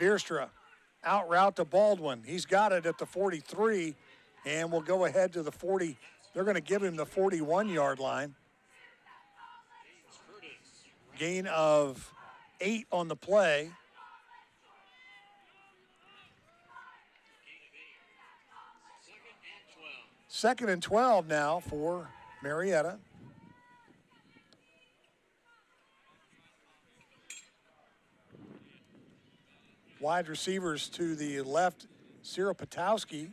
Bierstra out route to Baldwin. He's got it at the 43 and will go ahead to the 40. They're going to give him the 41-yard line. Gain of 8 on the play. Second and 12 now for Marietta. Wide receivers to the left, Cyril Patowski.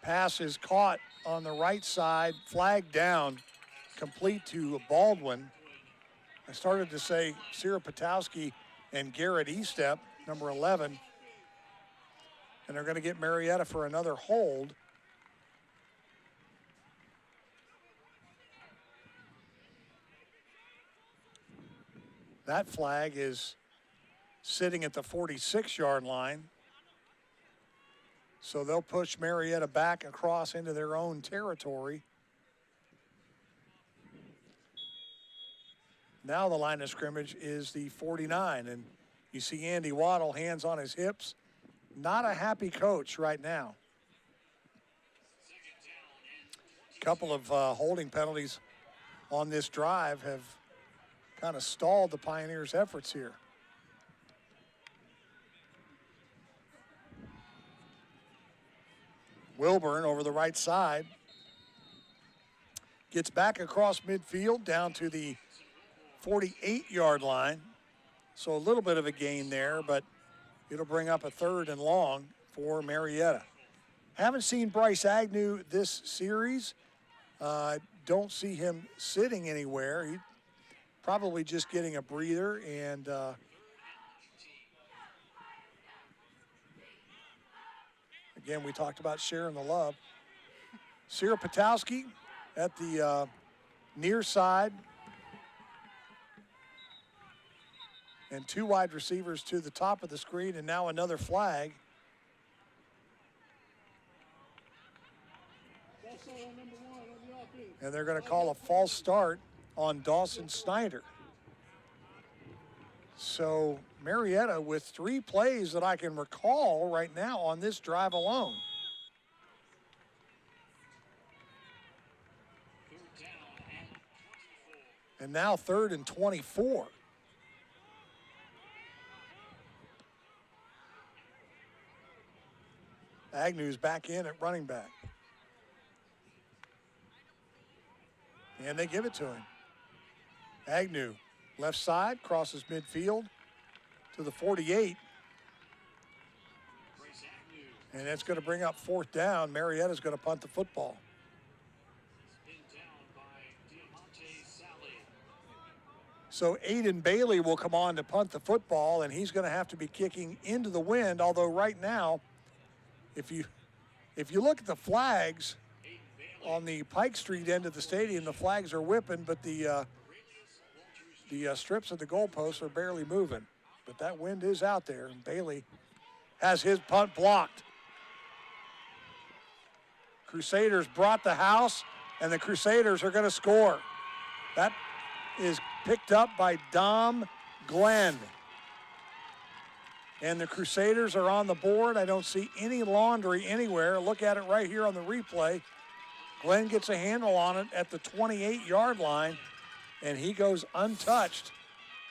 Pass is caught on the right side, flag down, complete to Baldwin. I started to say Cyril Patowski and Garrett Estep, number 11. And they're going to get Marietta for another hold. That flag is sitting at the 46-yard line. So they'll push Marietta back across into their own territory. Now the line of scrimmage is the 49, and you see Andy Waddle, hands on his hips. Not a happy coach right now. A couple of holding penalties on this drive have kind of stalled the Pioneers' efforts here. Wilburn over the right side. Gets back across midfield down to the 48-yard line. So a little bit of a gain there, but it'll bring up a 3rd and long for Marietta. Haven't seen Bryce Agnew this series. Don't see him sitting anywhere. He's probably just getting a breather, and again, we talked about sharing the love. Cyril Patowski at the near side And 2 wide receivers to the top of the screen, and now another flag. And they're going to call a false start on Dawson Snyder. So Marietta with 3 plays that I can recall right now on this drive alone. And now 3rd and 24. Agnew's back in at running back. And they give it to him. Agnew, left side, crosses midfield to the 48. And that's going to bring up 4th down. Marietta's going to punt the football. So Aiden Bailey will come on to punt the football, and he's going to have to be kicking into the wind, although right now, if you look at the flags on the Pike Street end of the stadium, the flags are whipping, but the strips of the goalposts are barely moving. But that wind is out there, and Bailey has his punt blocked. Crusaders brought the house, and the Crusaders are going to score. That is picked up by Dom Glenn. And the Crusaders are on the board. I don't see any laundry anywhere. Look at it right here on the replay. Glenn gets a handle on it at the 28-yard line, and he goes untouched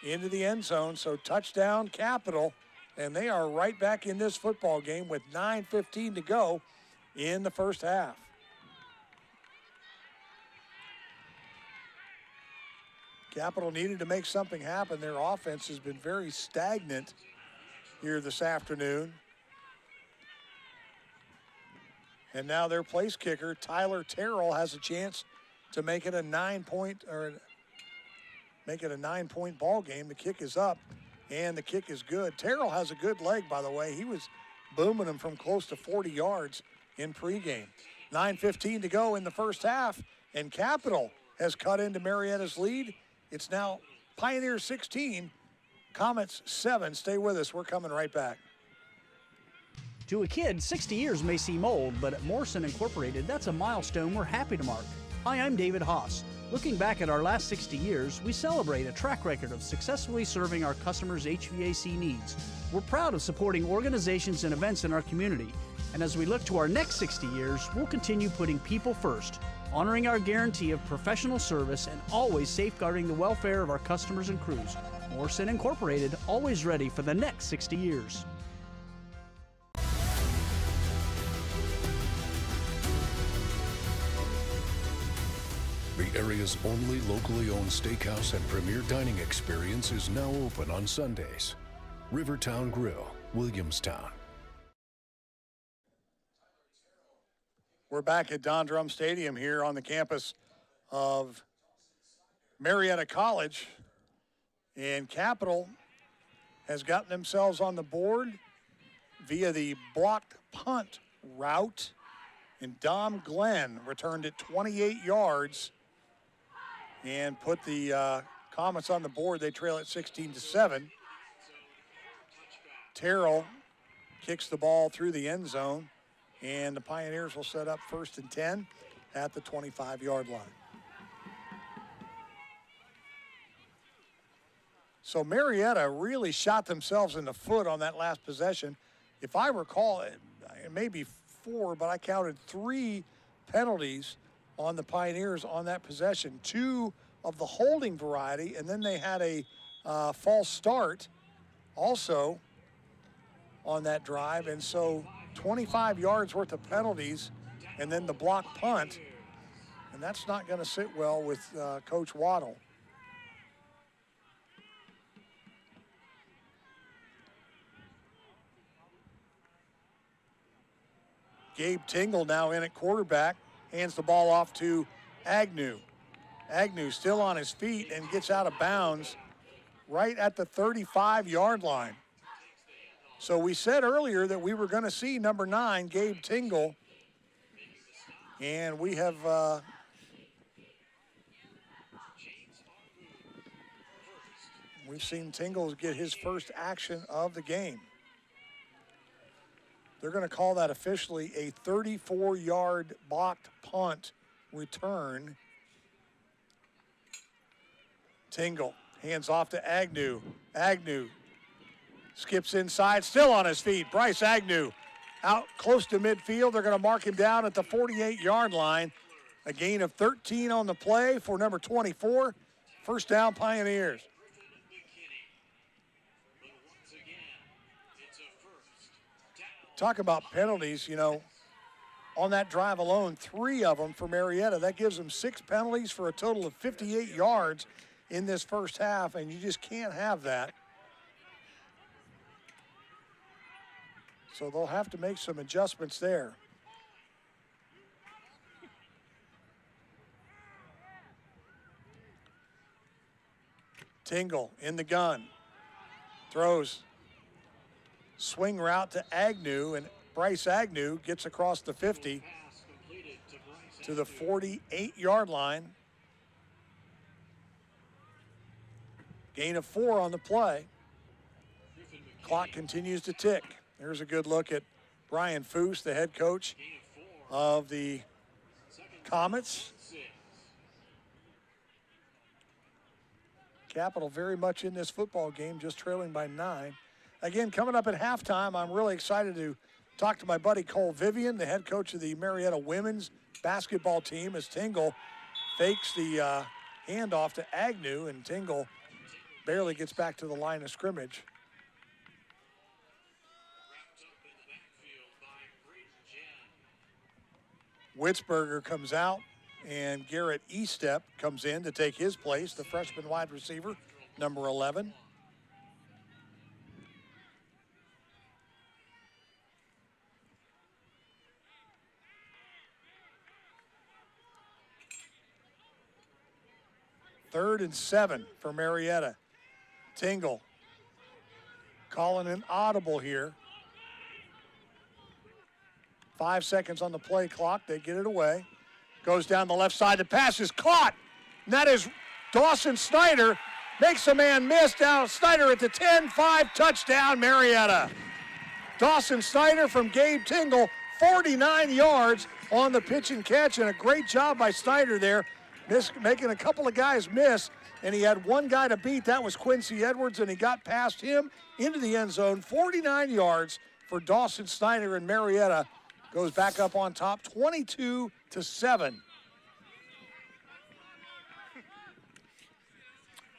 into the end zone. So touchdown, Capital, and they are right back in this football game with 9:15 to go in the first half. Capital needed to make something happen. Their offense has been very stagnant here this afternoon. And now their place kicker, Tyler Terrell, has a chance to make it a 9-point ball game. The kick is up, and the kick is good. Terrell has a good leg, by the way. He was booming them from close to 40 yards in pregame. 9:15 to go in the first half, and Capital has cut into Marietta's lead. It's now Pioneers 16, Comets 7. Stay with us. We're coming right back. To a kid, 60 years may seem old, but at Morrison Incorporated, that's a milestone we're happy to mark. Hi, I'm David Haas. Looking back at our last 60 years, we celebrate a track record of successfully serving our customers' HVAC needs. We're proud of supporting organizations and events in our community. And as we look to our next 60 years, we'll continue putting people first, honoring our guarantee of professional service and always safeguarding the welfare of our customers and crews. Morrison Incorporated, always ready for the next 60 years. The area's only locally owned steakhouse and premier dining experience is now open on Sundays. Rivertown Grill, Williamstown. We're back at Don Drum Stadium here on the campus of Marietta College. And Capital has gotten themselves on the board via the blocked punt route. And Dom Glenn returned it 28 yards and put the Comets on the board. They trail at 16-7. Terrell kicks the ball through the end zone, and the Pioneers will set up 1st and 10 at the 25-yard line. So Marietta really shot themselves in the foot on that last possession. If I recall, it may be 4, but I counted 3 penalties on the Pioneers on that possession. 2 of the holding variety, and then they had a false start also on that drive. And so 25 yards worth of penalties, and then the block punt. And that's not going to sit well with Coach Waddle. Gabe Tingle now in at quarterback, hands the ball off to Agnew. Agnew still on his feet and gets out of bounds right at the 35-yard line. So we said earlier that we were going to see number 9, Gabe Tingle, and we have we've seen Tingle get his first action of the game. They're going to call that officially a 34-yard blocked punt return. Tingle hands off to Agnew. Agnew skips inside, still on his feet. Bryce Agnew out close to midfield. They're going to mark him down at the 48-yard line. A gain of 13 on the play for number 24. First down, Pioneers. Talk about penalties, you know, on that drive alone, 3 of them for Marietta. That gives them 6 penalties for a total of 58 yards in this first half, and you just can't have that. So they'll have to make some adjustments there. Tingle in the gun. Throws. Swing route to Agnew, and Bryce Agnew gets across the 50 to the 48-yard line. Gain of 4 on the play. Clock continues to tick. There's a good look at Brian Foose, the head coach of the Comets. Capital very much in this football game, just trailing by 9. Again, coming up at halftime, I'm really excited to talk to my buddy Cole Vivian, the head coach of the Marietta women's basketball team, as Tingle fakes the handoff to Agnew, and Tingle barely gets back to the line of scrimmage. Witzberger comes out, and Garrett Estep comes in to take his place, the freshman wide receiver, number 11. Third and 7 for Marietta. Tingle calling an audible here. 5 seconds on the play clock. They get it away. Goes down the left side. The pass is caught. And that is Dawson Snyder. Makes a man miss. Down Snyder at the 10-5 touchdown, Marietta. Dawson Snyder from Gabe Tingle, 49 yards on the pitch and catch, and a great job by Snyder there. Making a couple of guys miss, and he had one guy to beat. That was Quincy Edwards, and he got past him into the end zone. 49 yards for Dawson Snyder, and Marietta goes back up on top, 22-7.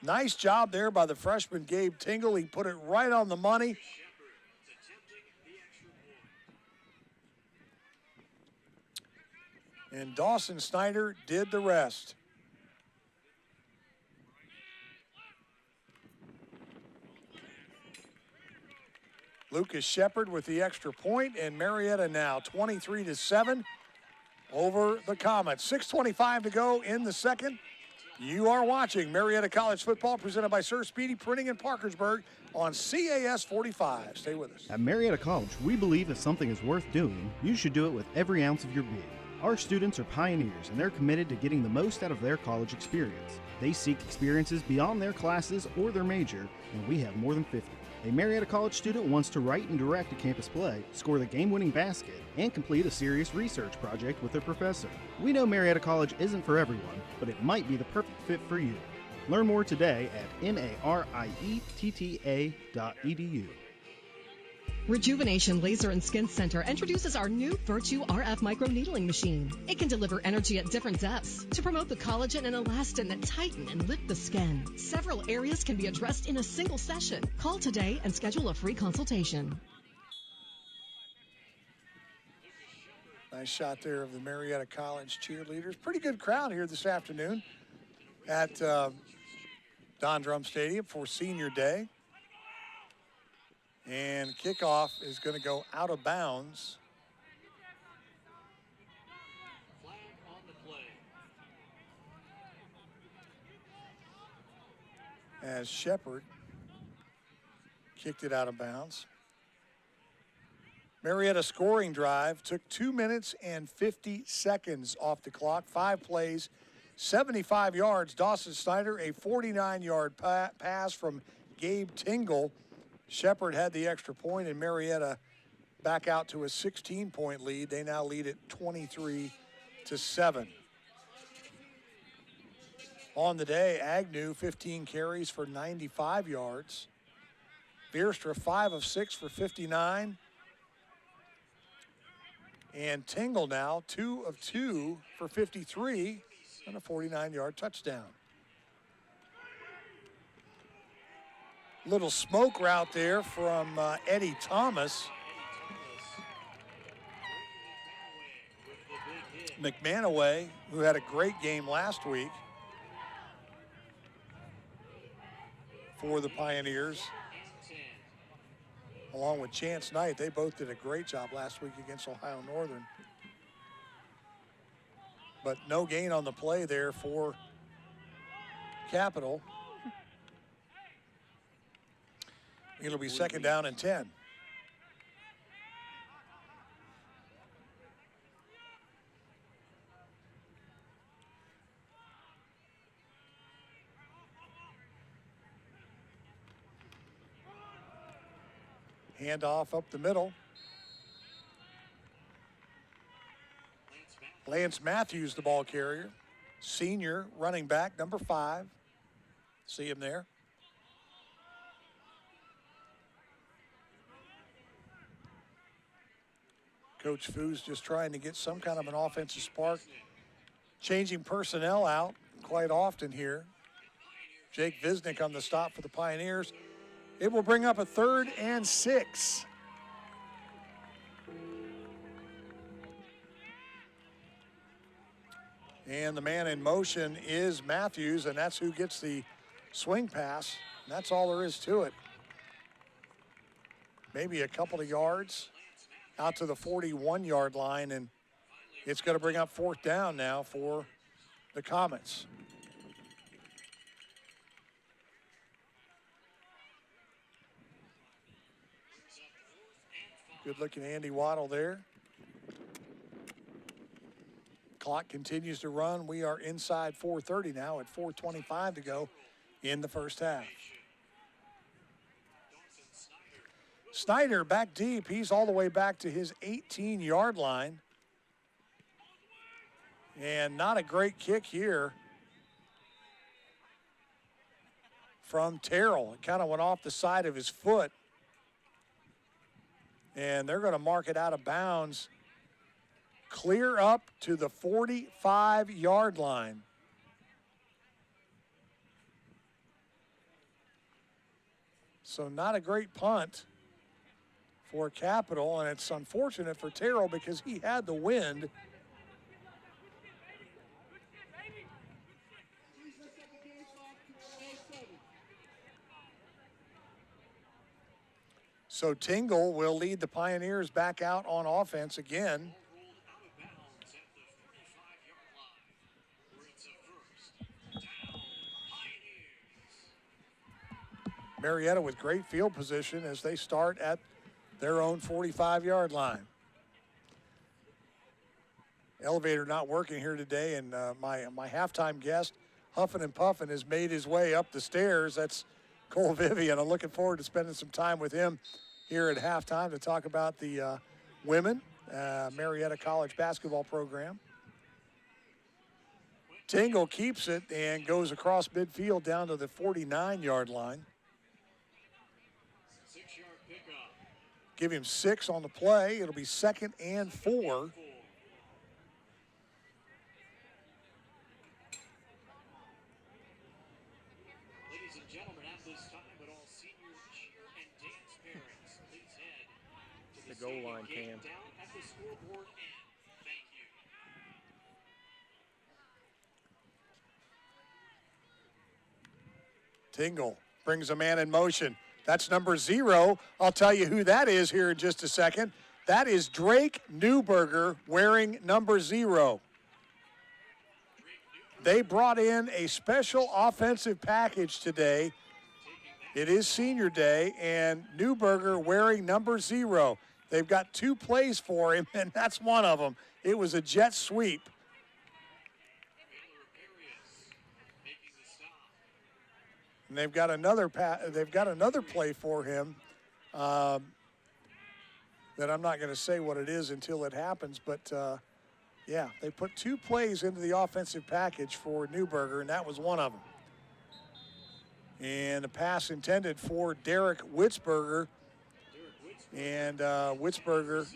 Nice job there by the freshman Gabe Tingle. He put it right on the money. And Dawson Snyder did the rest. Lucas Shepard with the extra point, and Marietta now 23-7 over the Comets. 6:25 to go in the second. You are watching Marietta College football presented by Sir Speedy Printing in Parkersburg on CAS 45. Stay with us. At Marietta College, we believe if something is worth doing, you should do it with every ounce of your being. Our students are pioneers, and they're committed to getting the most out of their college experience. They seek experiences beyond their classes or their major, and we have more than 50. A Marietta College student wants to write and direct a campus play, score the game-winning basket, and complete a serious research project with their professor. We know Marietta College isn't for everyone, but it might be the perfect fit for you. Learn more today at marietta.edu. Rejuvenation Laser and Skin Center introduces our new Virtue RF microneedling machine. It can deliver energy at different depths to promote the collagen and elastin that tighten and lift the skin. Several areas can be addressed in a single session. Call today and schedule a free consultation. Nice shot there of the Marietta College cheerleaders. Pretty good crowd here this afternoon at Don Drum Stadium for Senior Day. And kickoff is going to go out of bounds. Flag on the play. As Shepard kicked it out of bounds. Marietta scoring drive took 2 minutes and 50 seconds off the clock. 5 plays, 75 yards. Dawson Snyder, a 49-yard pass from Gabe Tingle. Shepherd had the extra point, and Marietta back out to a 16-point lead. They now lead at 23-7. On the day, Agnew, 15 carries for 95 yards. Veerstra, 5 of 6 for 59. And Tingle now, 2 of 2 for 53 and a 49-yard touchdown. Little smoke route there from Eddie Thomas. McManaway, who had a great game last week for the Pioneers, along with Chance Knight. They both did a great job last week against Ohio Northern. But no gain on the play there for Capital. It'll be second down and 10. Handoff up the middle. Lance Matthews, the ball carrier. Senior running back, number 5. See him there. Coach Foos just trying to get some kind of an offensive spark. Changing personnel out quite often here. Jake Visnick on the stop for the Pioneers. It will bring up a 3rd and 6. And the man in motion is Matthews, and that's who gets the swing pass. And that's all there is to it. Maybe a couple of yards out to the 41-yard line, and it's going to bring up 4th down now for the Comets. Good looking Andy Waddle there. Clock continues to run. We are inside 4:30 now at 4:25 to go in the first half. Snyder back deep. He's all the way back to his 18-yard line. And not a great kick here from Terrell. It kind of went off the side of his foot. And they're going to mark it out of bounds clear up to the 45-yard line. So not a great punt for Capital, and it's unfortunate for Terrell because he had the wind. So Tingle will lead the Pioneers back out on offense again. Marietta with great field position as they start at their own 45-yard line. Elevator not working here today, and my halftime guest, huffing and puffing, has made his way up the stairs. That's Cole Vivian. I'm looking forward to spending some time with him here at halftime to talk about the women Marietta College basketball program. Tingle keeps it and goes across midfield down to the 49-yard line. Give him 6 on the play. It'll be 2nd and 4. Ladies and gentlemen, at this time, but all senior cheer and dance parents, please head to the goal line gate cam. down at the scoreboard end. Thank you. Tingle brings a man in motion. That's number 0. I'll tell you who that is here in just a second. That is Drake Newberger wearing number 0. They brought in a special offensive package today. It is senior day, and Newberger wearing number 0. They've got 2 plays for him, and that's one of them. It was a jet sweep. And they've got another play for him that I'm not going to say what it is until it happens. But, yeah, they put 2 plays into the offensive package for Newberger, and that was one of them. And a pass intended for Derek Witzberger. And Witzberger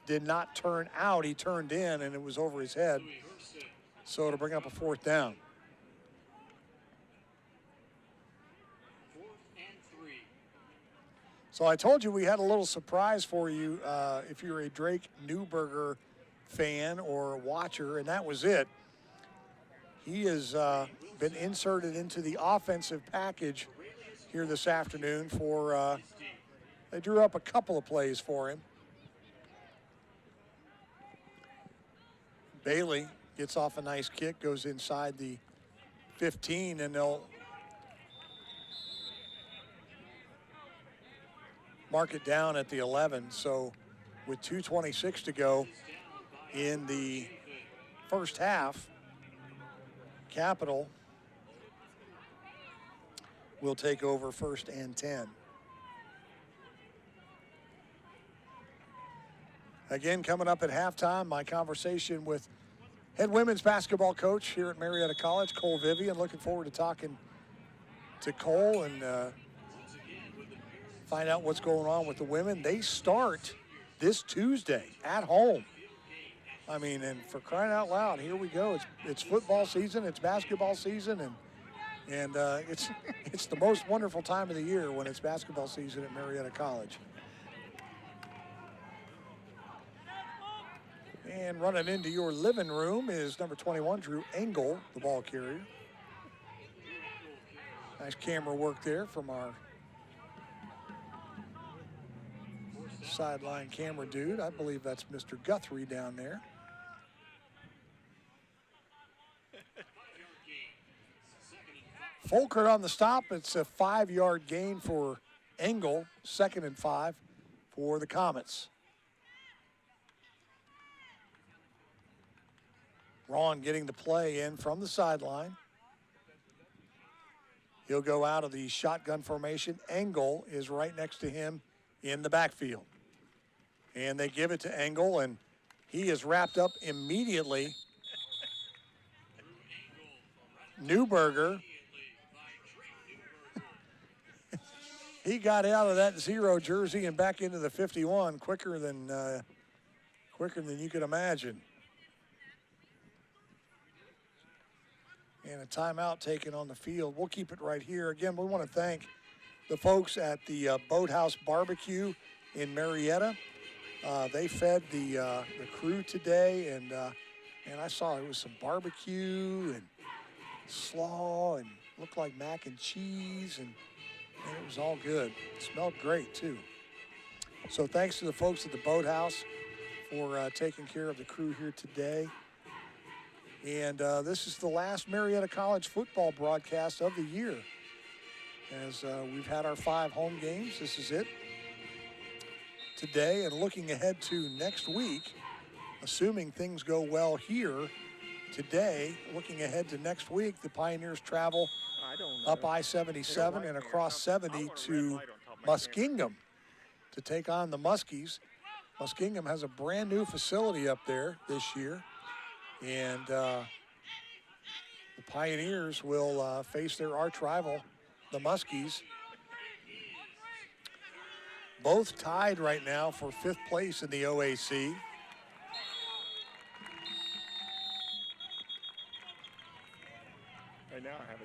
did not turn out. He turned in, and it was over his head. So it'll bring up a 4th down. 4th and 3. So I told you we had a little surprise for you if you're a Drake Newberger fan or watcher, and that was it. He has been inserted into the offensive package here this afternoon for, they drew up a couple of plays for him. Bailey gets off a nice kick, goes inside the 15, and they'll mark it down at the 11. So with 2:26 to go in the first half, Capital will take over 1st and 10. Again, coming up at halftime, my conversation with head women's basketball coach here at Marietta College, Cole Vivian. Looking forward to talking to Cole and find out what's going on with the women. They start this Tuesday at home. I mean, and for crying out loud, here we go. It's football season, it's basketball season, and it's the most wonderful time of the year when it's basketball season at Marietta College. And running into your living room is number 21, Drew Engel, the ball carrier. Nice camera work there from our sideline camera dude. I believe that's Mr. Guthrie down there. Folkert on the stop. It's a 5-yard gain for Engel, 2nd and 5 for the Comets. Ron getting the play in from the sideline. He'll go out of the shotgun formation. Engel is right next to him in the backfield. And they give it to Engel, and he is wrapped up immediately. Newberger. He got out of that 0 jersey and back into the 51 quicker than you could imagine. And a timeout taken on the field. We'll keep it right here. Again, we want to thank the folks at the Boathouse Barbecue in Marietta. They fed the crew today, and I saw it was some barbecue and slaw and looked like mac and cheese, and it was all good. It smelled great, too. So thanks to the folks at the Boathouse for taking care of the crew here today. And this is the last Marietta College football broadcast of the year. As we've had our 5 home games, this is it today. And looking ahead to next week, assuming things go well here today, looking ahead to next week, the Pioneers travel up I-77 and across 70 to Muskingum to take on the Muskies. Muskingum has a brand new facility up there this year. And the Pioneers will face their arch rival, the Muskies. Both tied right now for 5th place in the OAC.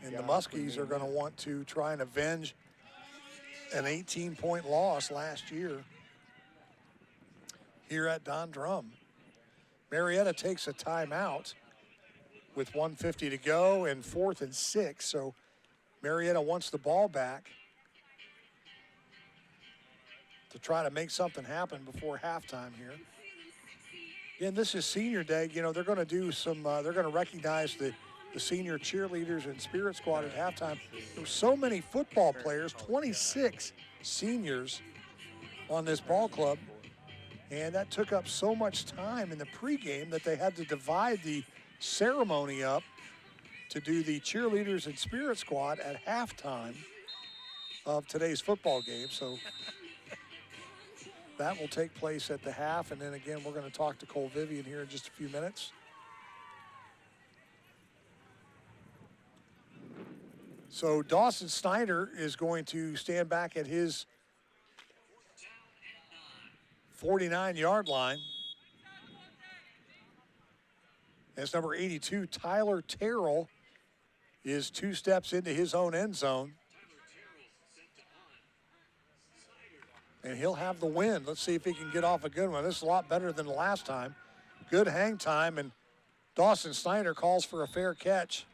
And the Muskies are going to want to try and avenge an 18-point loss last year here at Don Drum. Marietta takes a timeout with 1:50 to go and 4th and 6. So Marietta wants the ball back to try to make something happen before halftime here. Again, this is senior day. You know, they're going to do some, they're going to recognize the senior cheerleaders and spirit squad at halftime. There were so many football players, 26 seniors on this ball club. And that took up so much time in the pregame that they had to divide the ceremony up to do the cheerleaders and spirit squad at halftime. of today's football game. So that will take place at the half. And then again, we're going to talk to Cole Vivian here in just a few minutes. So Dawson Snyder is going to stand back at his 49-yard line. As number 82, Tyler Terrell, is 2 steps into his own end zone. And he'll have the win. Let's see if he can get off a good one. This is a lot better than the last time. Good hang time, and Dawson Snyder calls for a fair catch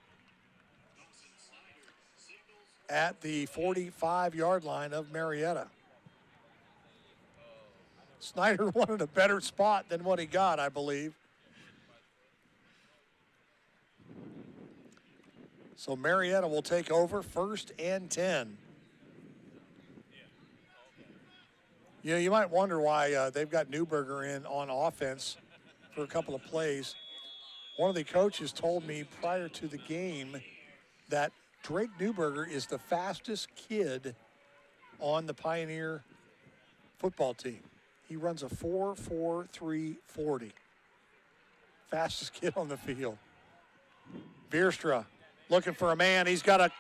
at the 45-yard line of Marietta. Snyder wanted a better spot than what he got, I believe. So Marietta will take over 1st and 10. You know, you might wonder why they've got Newberger in on offense for a couple of plays. One of the coaches told me prior to the game that Drake Newberger is the fastest kid on the Pioneer football team. He runs a 4.43 40. Fastest kid on the field. Bierstra looking for a man. He's got a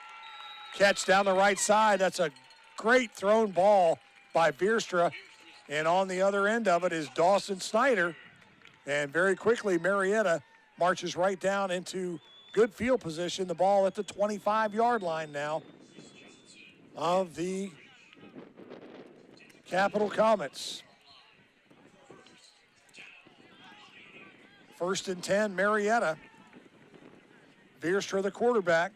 catch down the right side. That's a great thrown ball by Bierstra. And on the other end of it is Dawson Snyder. And very quickly, Marietta marches right down into good field position. The ball at the 25-yard line now of the Capital Comets. 1st and 10, Marietta. Bierstra, the quarterback.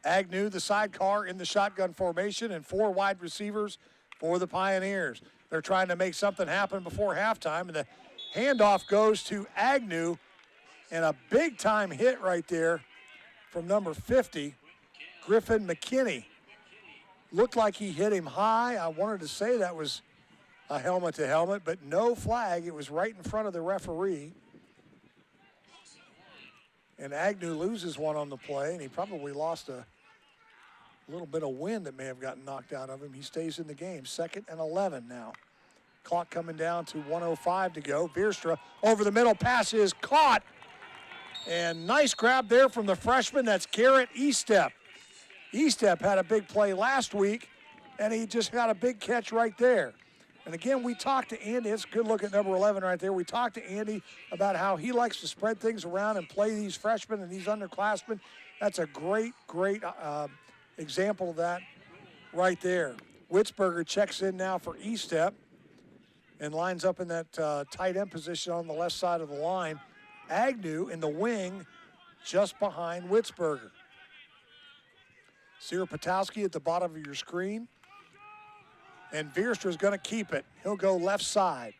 Agnew, the sidecar in the shotgun formation, and 4 wide receivers for the Pioneers. They're trying to make something happen before halftime, and the handoff goes to Agnew, and a big-time hit right there from number 50, Griffin McKinney. Looked like he hit him high. I wanted to say that was a helmet-to-helmet, but no flag. It was right in front of the referee. And Agnew loses one on the play, and he probably lost a little bit of wind that may have gotten knocked out of him. He stays in the game. 2nd and 11 now. Clock coming down to 1:05 to go. Bierstra over the middle, pass is caught. And nice grab there from the freshman. That's Garrett Estep. Estep had a big play last week, and he just got a big catch right there. And again, we talked to Andy. It's a good look at number 11 right there. We talked to Andy about how he likes to spread things around and play these freshmen and these underclassmen. That's a great example of that right there. Witzberger checks in now for Estep and lines up in that tight end position on the left side of the line. Agnew in the wing just behind Witzberger. Sierra Patowski at the bottom of your screen. And Bierstra is going to keep it. He'll go left side,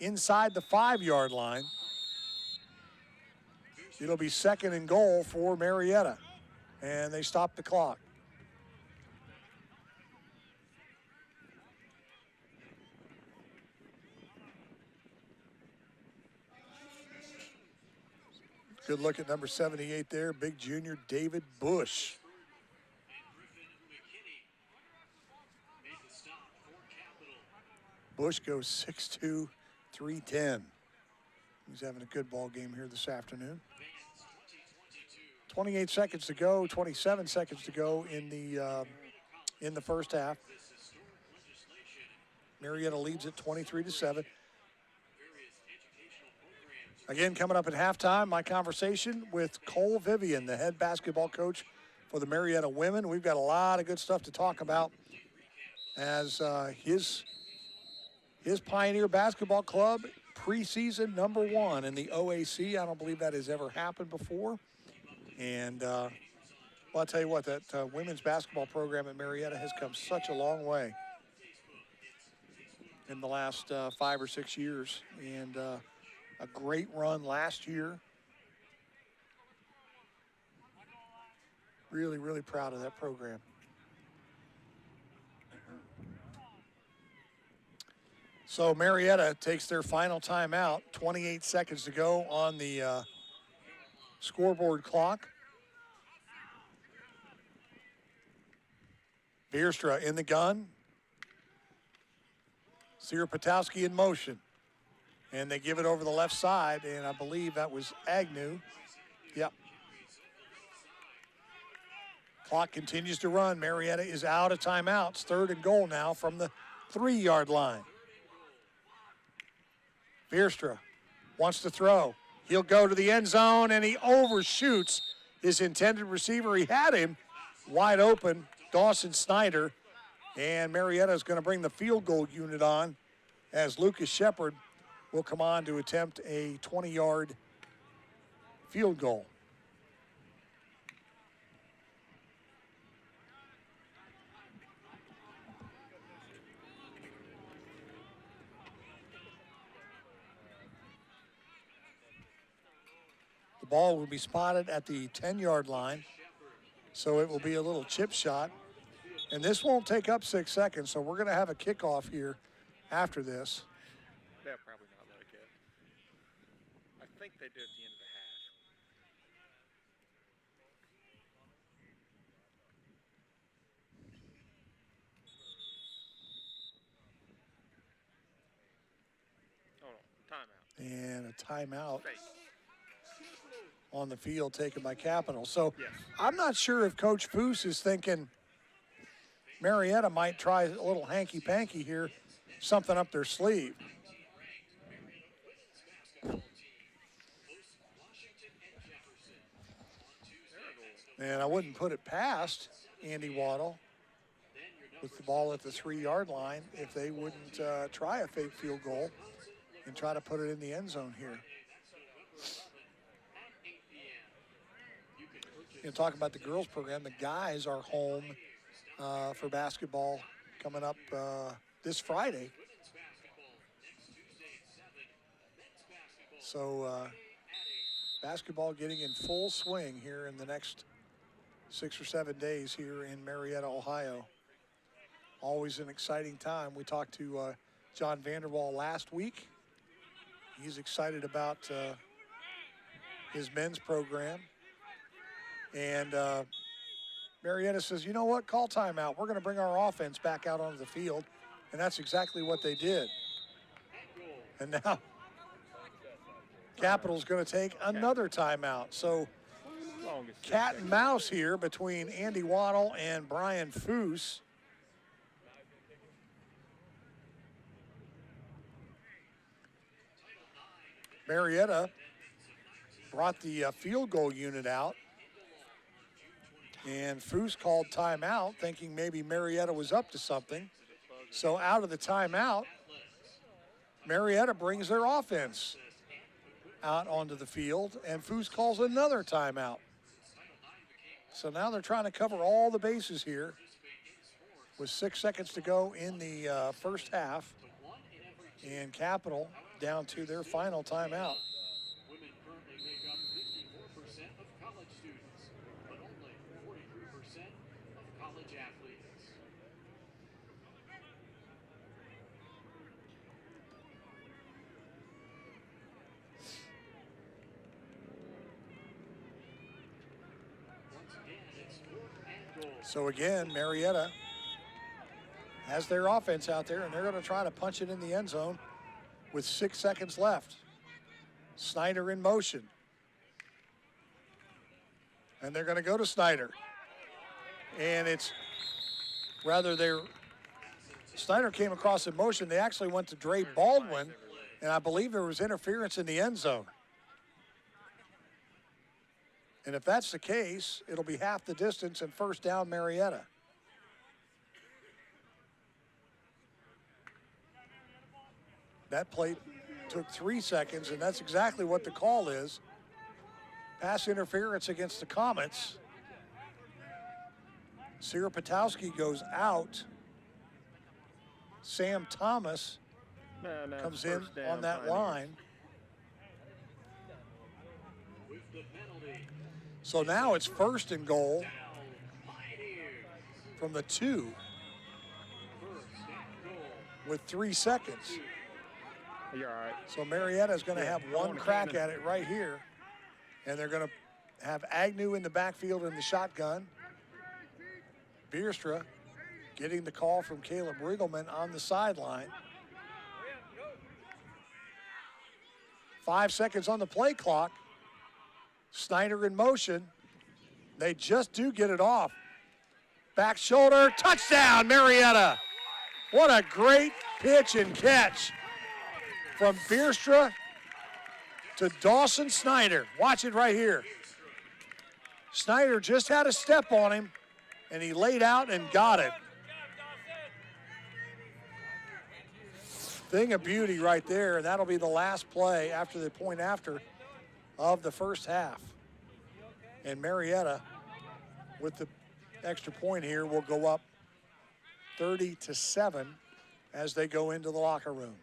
inside the 5-yard line. It'll be 2nd and goal for Marietta. And they stop the clock. Good look at number 78 there, big junior David Bush. Bush goes 6'2", 310. He's having a good ball game here this afternoon. 28 seconds to go, 27 seconds to go in the first half. Marietta leads at 23-7. Again, coming up at halftime, my conversation with Cole Vivian, the head basketball coach for the Marietta women. We've got a lot of good stuff to talk about as his Pioneer Basketball Club preseason #1 in the OAC. I don't believe that has ever happened before. And well, I'll tell you what, that women's basketball program at Marietta has come such a long way in the last 5 or 6 years. And a great run last year. Really, really proud of that program. So Marietta takes their final timeout. 28 seconds to go on the scoreboard clock. Bierstra in the gun. Sierpatowski in motion. And they give it over the left side, and I believe that was Agnew. Yep. Clock continues to run. Marietta is out of timeouts. 3rd and goal now from the 3-yard line. Bierstra wants to throw. He'll go to the end zone, and he overshoots his intended receiver. He had him wide open, Dawson Snyder, and Marietta is going to bring the field goal unit on as Lucas Shepard will come on to attempt a 20-yard field goal. The ball will be spotted at the 10-yard line, so it will be a little chip shot. And this won't take up 6 seconds, so we're going to have a kickoff here after this. They'll probably not let it get. I think they do at the end of the half. Oh, no, timeout. And a timeout on the field taken by Capital. So yes. I'm not sure if Coach Foose is thinking Marietta might try a little hanky-panky here, something up their sleeve. And I wouldn't put it past Andy Waddle with the ball at the 3-yard line if they wouldn't try a fake field goal and try to put it in the end zone here. You know, talk about the girls program. The guys are home for basketball coming up this Friday. So basketball getting in full swing here in the next 6 or 7 days here in Marietta, Ohio. Always an exciting time. We talked to John Vanderwall last week. He's excited about his men's program. And Marietta says, you know what, call timeout. We're going to bring our offense back out onto the field. And that's exactly what they did. And now Capital's going to take another timeout. So cat and mouse here between Andy Waddle and Brian Foose. Marietta brought the field goal unit out. And Foose called timeout, thinking maybe Marietta was up to something. So out of the timeout, Marietta brings their offense out onto the field, and Foose calls another timeout. So now they're trying to cover all the bases here with 6 seconds to go in the first half. And Capital down to their final timeout. Women currently make up 54% of college students, but only 43% of college athletes. Once again, it's 4th and goal. So again, Marietta has their offense out there, and they're going to try to punch it in the end zone with 6 seconds left. Snyder in motion. And they're going to go to Snyder. And it's rather Snyder came across in motion. They actually went to Dre Baldwin, and I believe there was interference in the end zone. And if that's the case, it'll be half the distance and first down Marietta. That play took 3 seconds, and that's exactly what the call is. Pass interference against the Comets. Sierpatowski goes out. Sam Thomas comes in on that line. So now it's 1st and goal from the 2 with 3 seconds. You're all right. So Marietta's going to have one crack at it right here. And they're going to have Agnew in the backfield in the shotgun. Bierstra getting the call from Caleb Riggleman on the sideline. 5 seconds on the play clock. Snyder in motion. They just do get it off. Back shoulder, touchdown, Marietta. What a great pitch and catch from Bierstra to Dawson Snyder. Watch it right here. Snyder just had a step on him, and he laid out and got it. Thing of beauty right there, and that'll be the last play after the point after of the first half. And Marietta, with the extra point here, will go up 30-7 as they go into the locker room.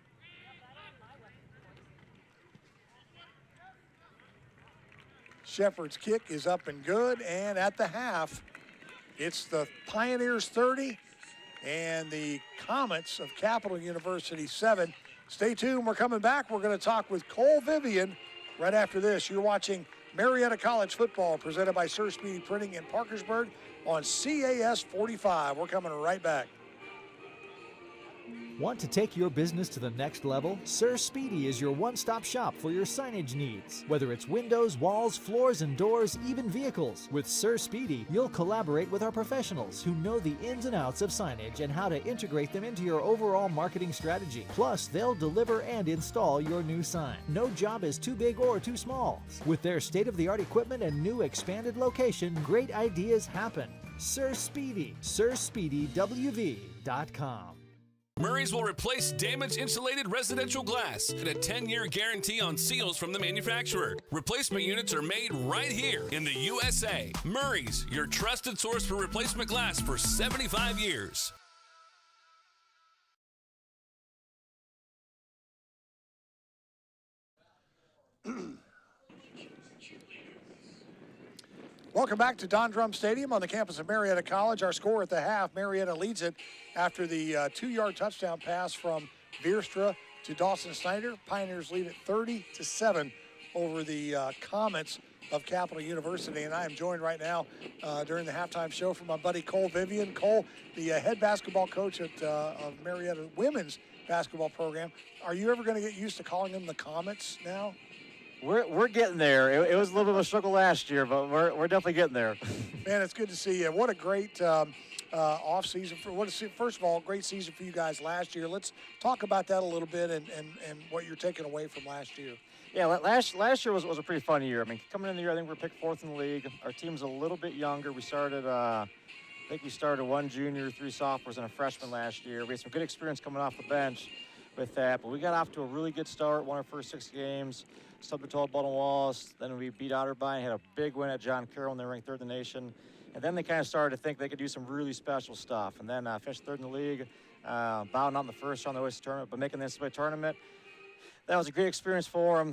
Shepard's kick is up and good, and at the half, it's the Pioneers 30 and the Comets of Capital University 7. Stay tuned, we're coming back. We're going to talk with Cole Vivian right after this. You're watching Marietta College football presented by Sir Speedy Printing in Parkersburg on CAS 45. We're coming right back. Want to take your business to the next level? Sir Speedy is your one-stop shop for your signage needs. Whether it's windows, walls, floors, and doors, even vehicles. With Sir Speedy, you'll collaborate with our professionals who know the ins and outs of signage and how to integrate them into your overall marketing strategy. Plus, they'll deliver and install your new sign. No job is too big or too small. With their state-of-the-art equipment and new expanded location, great ideas happen. Sir Speedy, SirSpeedyWV.com. Murray's will replace damaged insulated residential glass and a 10-year guarantee on seals from the manufacturer. Replacement units are made right here in the USA. Murray's, your trusted source for replacement glass for 75 years. Welcome back to Don Drum Stadium on the campus of Marietta College. Our score at the half, Marietta leads it after the 2-yard touchdown pass from Bierstra to Dawson Snyder. Pioneers lead it 30-7 over the Comets of Capital University. And I am joined right now during the halftime show from my buddy Cole Vivian. Cole, the head basketball coach at of Marietta women's basketball program. Are you ever going to get used to calling them the Comets now? We're getting there. It was a little bit of a struggle last year, but we're definitely getting there. Man, it's good to see you. What a great off season first of all, great season for you guys last year. Let's talk about that a little bit and what you're taking away from last year. Yeah, last year was a pretty fun year. I mean, coming in the year, I think we were picked 4th in the league. Our team's a little bit younger. We started, I think we started 1 junior, 3 sophomores, and a freshman last year. We had some good experience coming off the bench with that, but we got off to a really good start. Won our first 6 games. Subbed to Toll Baldwin Wallace. Then we beat Otterbein, had a big win at John Carroll, and they ranked 3rd in the nation. And then they kind of started to think they could do some really special stuff. And then finished 3rd in the league, bowing out in the first round of the OAC tournament, but making the NCAA tournament. That was a great experience for them.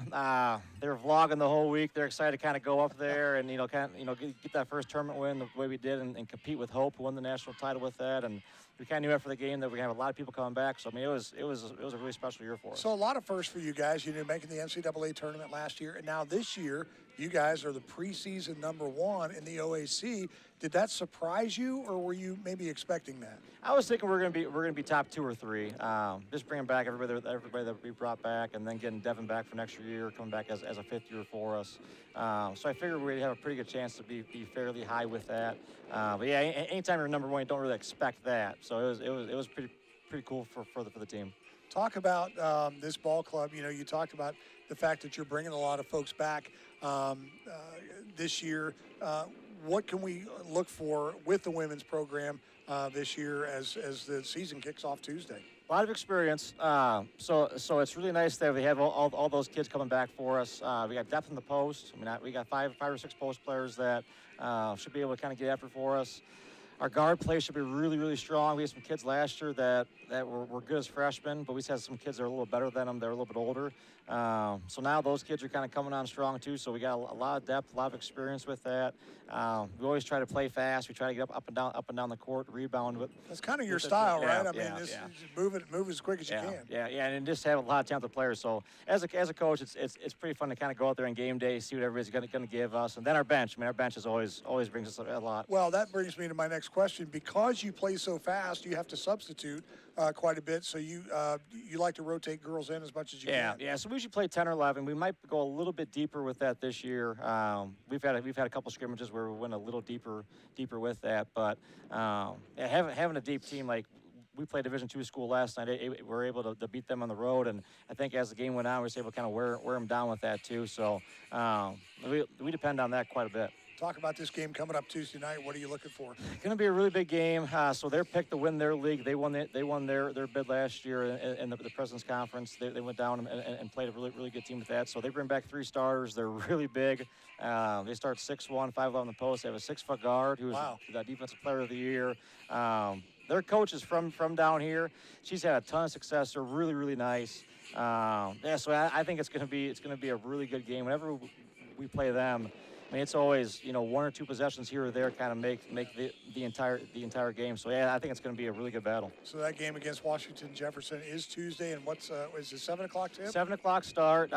They were vlogging the whole week. They're excited to kind of go up there and get that first tournament win the way we did and compete with Hope, who won the national title with that. And we kind of knew after the game that we have a lot of people coming back. So I mean, it was a really special year for us. So a lot of firsts for you guys. You making the NCAA tournament last year, and now this year you guys are the preseason #1 in the OAC. Did that surprise you, or were you maybe expecting that? I was thinking we're gonna be top 2 or 3. Just bringing back everybody that we brought back, and then getting Devin back for an extra year, coming back as a 5th year for us. So I figured we'd have a pretty good chance to be fairly high with that. But yeah, anytime you're #1, you don't really expect that. So it was pretty cool for the team. Talk about this ball club. You talked about the fact that you're bringing a lot of folks back this year. What can we look for with the women's program this year as the season kicks off Tuesday? A lot of experience. So it's really nice that we have all those kids coming back for us. We got depth in the post. I mean, we got five or six post players that should be able to kind of get after for us. Our guard play should be really, really strong. We had some kids last year that were good as freshmen, but we just had some kids that are a little better than them. They're a little bit older. So now those kids are kind of coming on strong too. So we got a lot of depth, a lot of experience with that. We always try to play fast. We try to get up and down the court, rebound. That's kind of your style, right? Yeah, I mean, just move as quick as you can. Yeah, and just have a lot of talented players. So as a coach, it's pretty fun to kind of go out there on game day, see what everybody's going to give us, and then our bench. I mean, our bench is always brings us a lot. Well, that brings me to my next question. Because you play so fast, you have to substitute quite a bit. So you like to rotate girls in as much as you can. Yeah. So we usually play 10 or 11. We might go a little bit deeper with that this year. We've had a couple scrimmages where we went a little deeper with that. But having a deep team, like we played Division II school last night, we were able to beat them on the road. And I think as the game went on, we were able to kind of wear them down with that too. So we depend on that quite a bit. Talk about this game coming up Tuesday night. What are you looking for? It's going to be a really big game. So they're picked to win their league. They won their bid last year in the President's Conference. They went down and played a really good team with that. So they bring back 3 starters. They're really big. They start 6'1", 5'11" on the post. They have a 6-foot guard who's the Defensive Player of the Year. Their coach is from down here. She's had a ton of success. They're really nice. So I think it's going to be a really good game. Whenever we play them, I mean, it's always, 1 or 2 possessions here or there kind of make the entire game. So, yeah, I think it's going to be a really good battle. So that game against Washington Jefferson is Tuesday, and is it 7 o'clock tip? 7 o'clock start.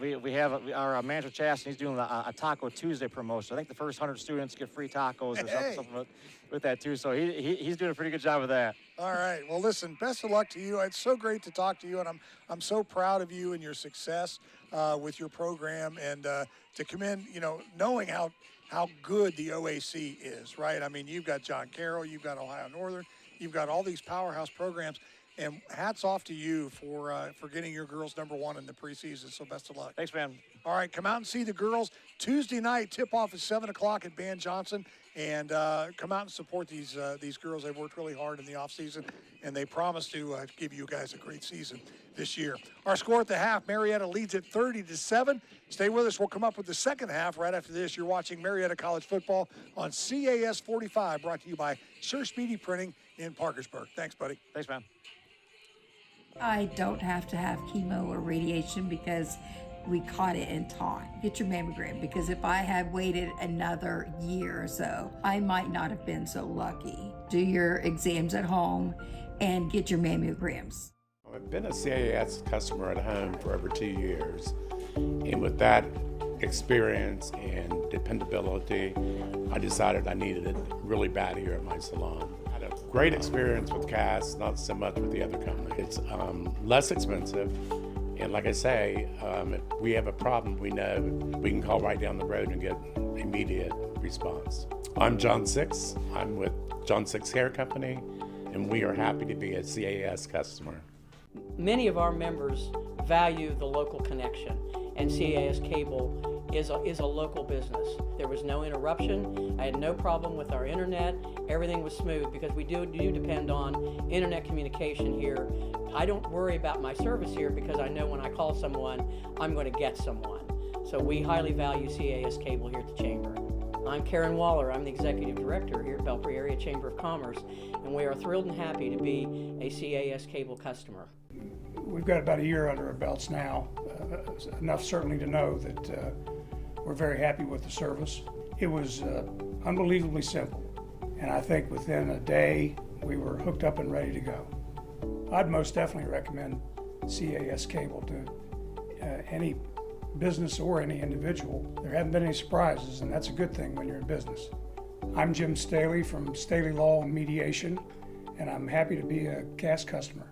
We have our manager, Chaston, he's doing a Taco Tuesday promotion. I think the first 100 students get free tacos or something with that, too. So he's doing a pretty good job of that. All right. Well, listen, best of luck to you. It's so great to talk to you, and I'm so proud of you and your success with your program, and to come in, knowing how good the OAC is, right? I mean, you've got John Carroll, you've got Ohio Northern, you've got all these powerhouse programs, and hats off to you for getting your girls #1 in the preseason. So best of luck. Thanks, man. All right, come out and see the girls Tuesday night. Tip-off is 7 o'clock at Van Johnson, and come out and support these girls. They've worked really hard in the offseason, and they promise to give you guys a great season this year. Our score at the half, Marietta leads at 30-7. Stay with us. We'll come up with the second half right after this. You're watching Marietta College Football on CAS 45, brought to you by Sir Speedy Printing in Parkersburg. Thanks, buddy. Thanks, man. I don't have to have chemo or radiation because we caught it in time. Get your mammogram, because if I had waited another year or so, I might not have been so lucky. Do your exams at home and get your mammograms. I've been a CAS customer at home for over 2 years, and with that experience and dependability, I decided I needed it really bad here at my salon. I had a great experience with CAS, not so much with the other company. It's less expensive, and like I say, if we have a problem, we know we can call right down the road and get immediate response. I'm John Six. I'm with John Six Hair Company, and we are happy to be a CAS customer. Many of our members value the local connection, and CAS Cable is a local business. There was no interruption. I had no problem with our internet. Everything was smooth because we do depend on internet communication here. I don't worry about my service here because I know when I call someone, I'm going to get someone. So we highly value CAS Cable here at the Chamber. I'm Karen Waller. I'm the Executive Director here at Belpre Area Chamber of Commerce, and we are thrilled and happy to be a CAS Cable customer. We've got about a year under our belts now, enough certainly to know that we're very happy with the service. It was unbelievably simple, and I think within a day we were hooked up and ready to go. I'd most definitely recommend CAS Cable to any business or any individual. There haven't been any surprises, and that's a good thing when you're in business. I'm Jim Staley from Staley Law and Mediation, and I'm happy to be a CAS customer.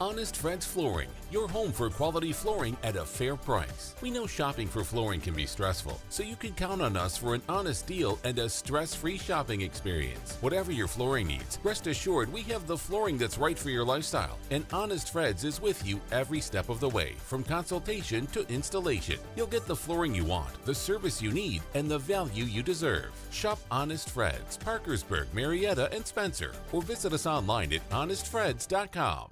Honest Fred's Flooring, your home for quality flooring at a fair price. We know shopping for flooring can be stressful, so you can count on us for an honest deal and a stress-free shopping experience. Whatever your flooring needs, rest assured we have the flooring that's right for your lifestyle. And Honest Fred's is with you every step of the way, from consultation to installation. You'll get the flooring you want, the service you need, and the value you deserve. Shop Honest Fred's, Parkersburg, Marietta, and Spencer, or visit us online at honestfreds.com.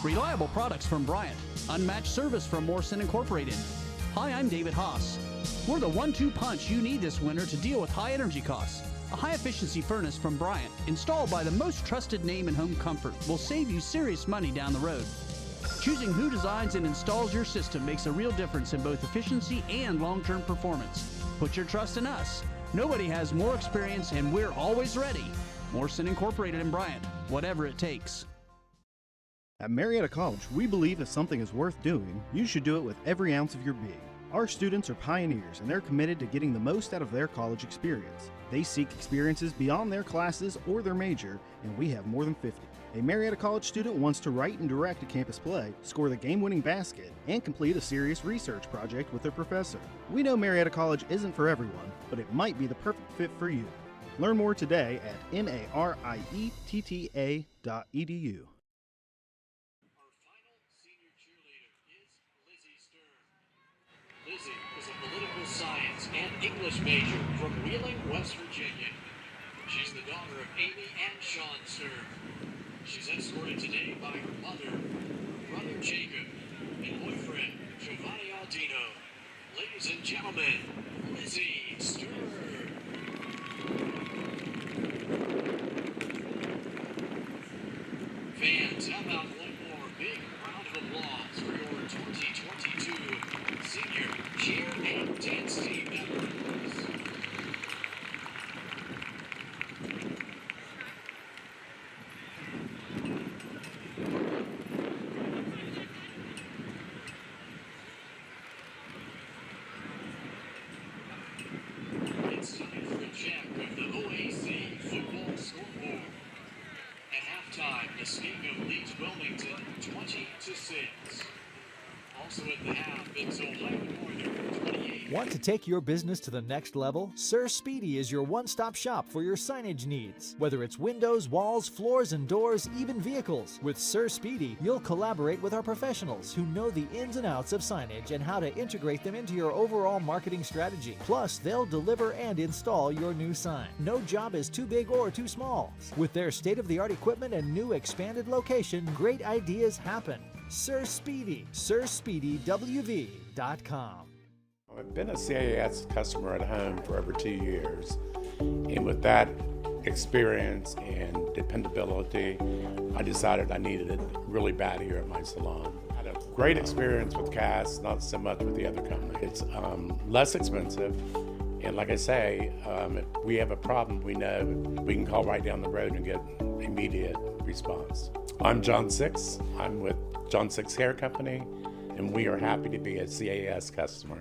Reliable products from Bryant. Unmatched service from Morrison Incorporated. Hi, I'm David Haas. We're the 1-2 punch you need this winter to deal with high energy costs. A high-efficiency furnace from Bryant, installed by the most trusted name in home comfort, will save you serious money down the road. Choosing who designs and installs your system makes a real difference in both efficiency and long-term performance. Put your trust in us. Nobody has more experience, and we're always ready. Morrison Incorporated in Bryant, whatever it takes. At Marietta College, we believe if something is worth doing, you should do it with every ounce of your being. Our students are pioneers, and they're committed to getting the most out of their college experience. They seek experiences beyond their classes or their major, and we have more than 50. A Marietta College student wants to write and direct a campus play, score the game-winning basket, and complete a serious research project with their professor. We know Marietta College isn't for everyone, but it might be the perfect fit for you. Learn more today at marietta.edu. Lizzie is a political science and English major from Wheeling, West Virginia. She's the daughter of Amy and Sean Sturm. She's escorted today by her mother, her brother Jacob, and boyfriend Giovanni Aldino. Ladies and gentlemen, Lizzie Sturm. Fans, how about one more big round of applause for your 2022 senior cheer and dance team members. It's time for a check of the OAC football scoreboard. At halftime, the Muskego leads Wilmington 20-6. Also at the half, it's Ohio Northern 28. Want to take your business to the next level? Sir Speedy is your one-stop shop for your signage needs. Whether it's windows, walls, floors and doors, even vehicles. With Sir Speedy, you'll collaborate with our professionals who know the ins and outs of signage and how to integrate them into your overall marketing strategy. Plus, they'll deliver and install your new sign. No job is too big or too small. With their state-of-the-art equipment and new expanded location, great ideas happen. Sir Speedy, SirSpeedyWV.com. I've been a CAS customer at home for over 2 years, and with that experience and dependability, I decided I needed it really bad here at my salon. I had a great experience with CAS, not so much with the other company. It's less expensive, and like I say, if we have a problem, we know we can call right down the road and get immediate response. I'm John Six. I'm with John Six Hair Company, and we are happy to be a CAS customer.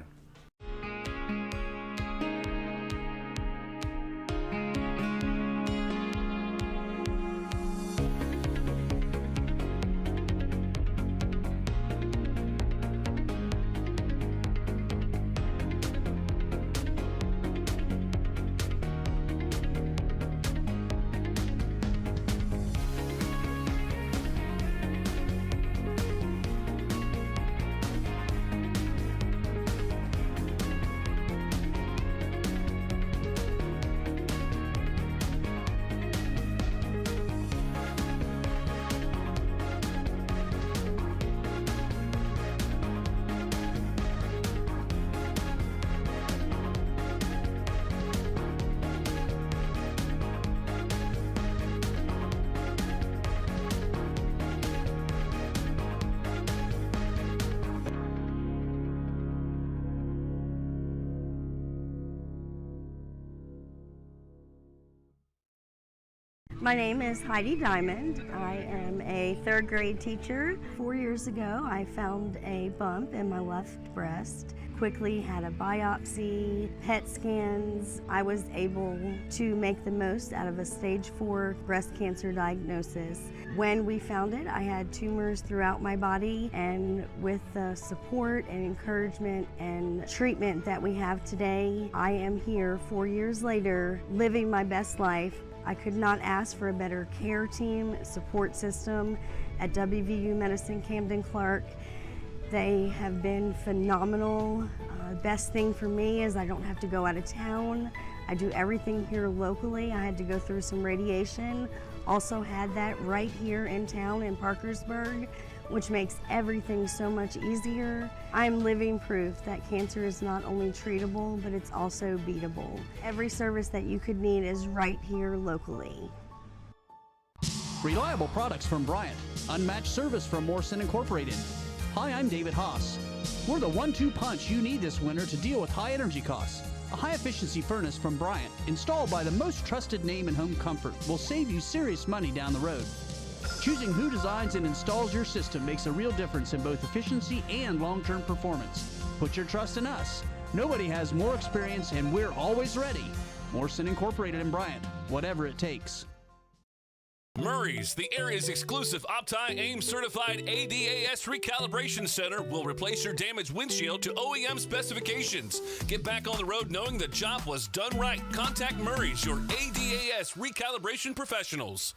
My name is Heidi Diamond. I am a third grade teacher. 4 years ago, I found a bump in my left breast. Quickly had a biopsy, PET scans. I was able to make the most out of a stage 4 breast cancer diagnosis. When we found it, I had tumors throughout my body, and with the support and encouragement and treatment that we have today, I am here 4 years later, living my best life. I could not ask for a better care team, support system at WVU Medicine Camden Clark. They have been phenomenal. Best thing for me is I don't have to go out of town. I do everything here locally. I had to go through some radiation. Also had that right here in town in Parkersburg. which makes everything so much easier. I'm living proof that cancer is not only treatable, but it's also beatable. Every service that you could need is right here locally. Reliable products from Bryant. Unmatched service from Morrison Incorporated. Hi, I'm David Haas. We're the 1-2 punch you need this winter to deal with high energy costs. A high-efficiency furnace from Bryant, installed by the most trusted name in home comfort, will save you serious money down the road. Choosing who designs and installs your system makes a real difference in both efficiency and long-term performance. Put your trust in us. Nobody has more experience, and we're always ready. Morrison Incorporated in Bryant, whatever it takes. Murray's, the area's exclusive Opti-AIM certified ADAS recalibration center, will replace your damaged windshield to OEM specifications. Get back on the road knowing the job was done right. Contact Murray's, your ADAS recalibration professionals.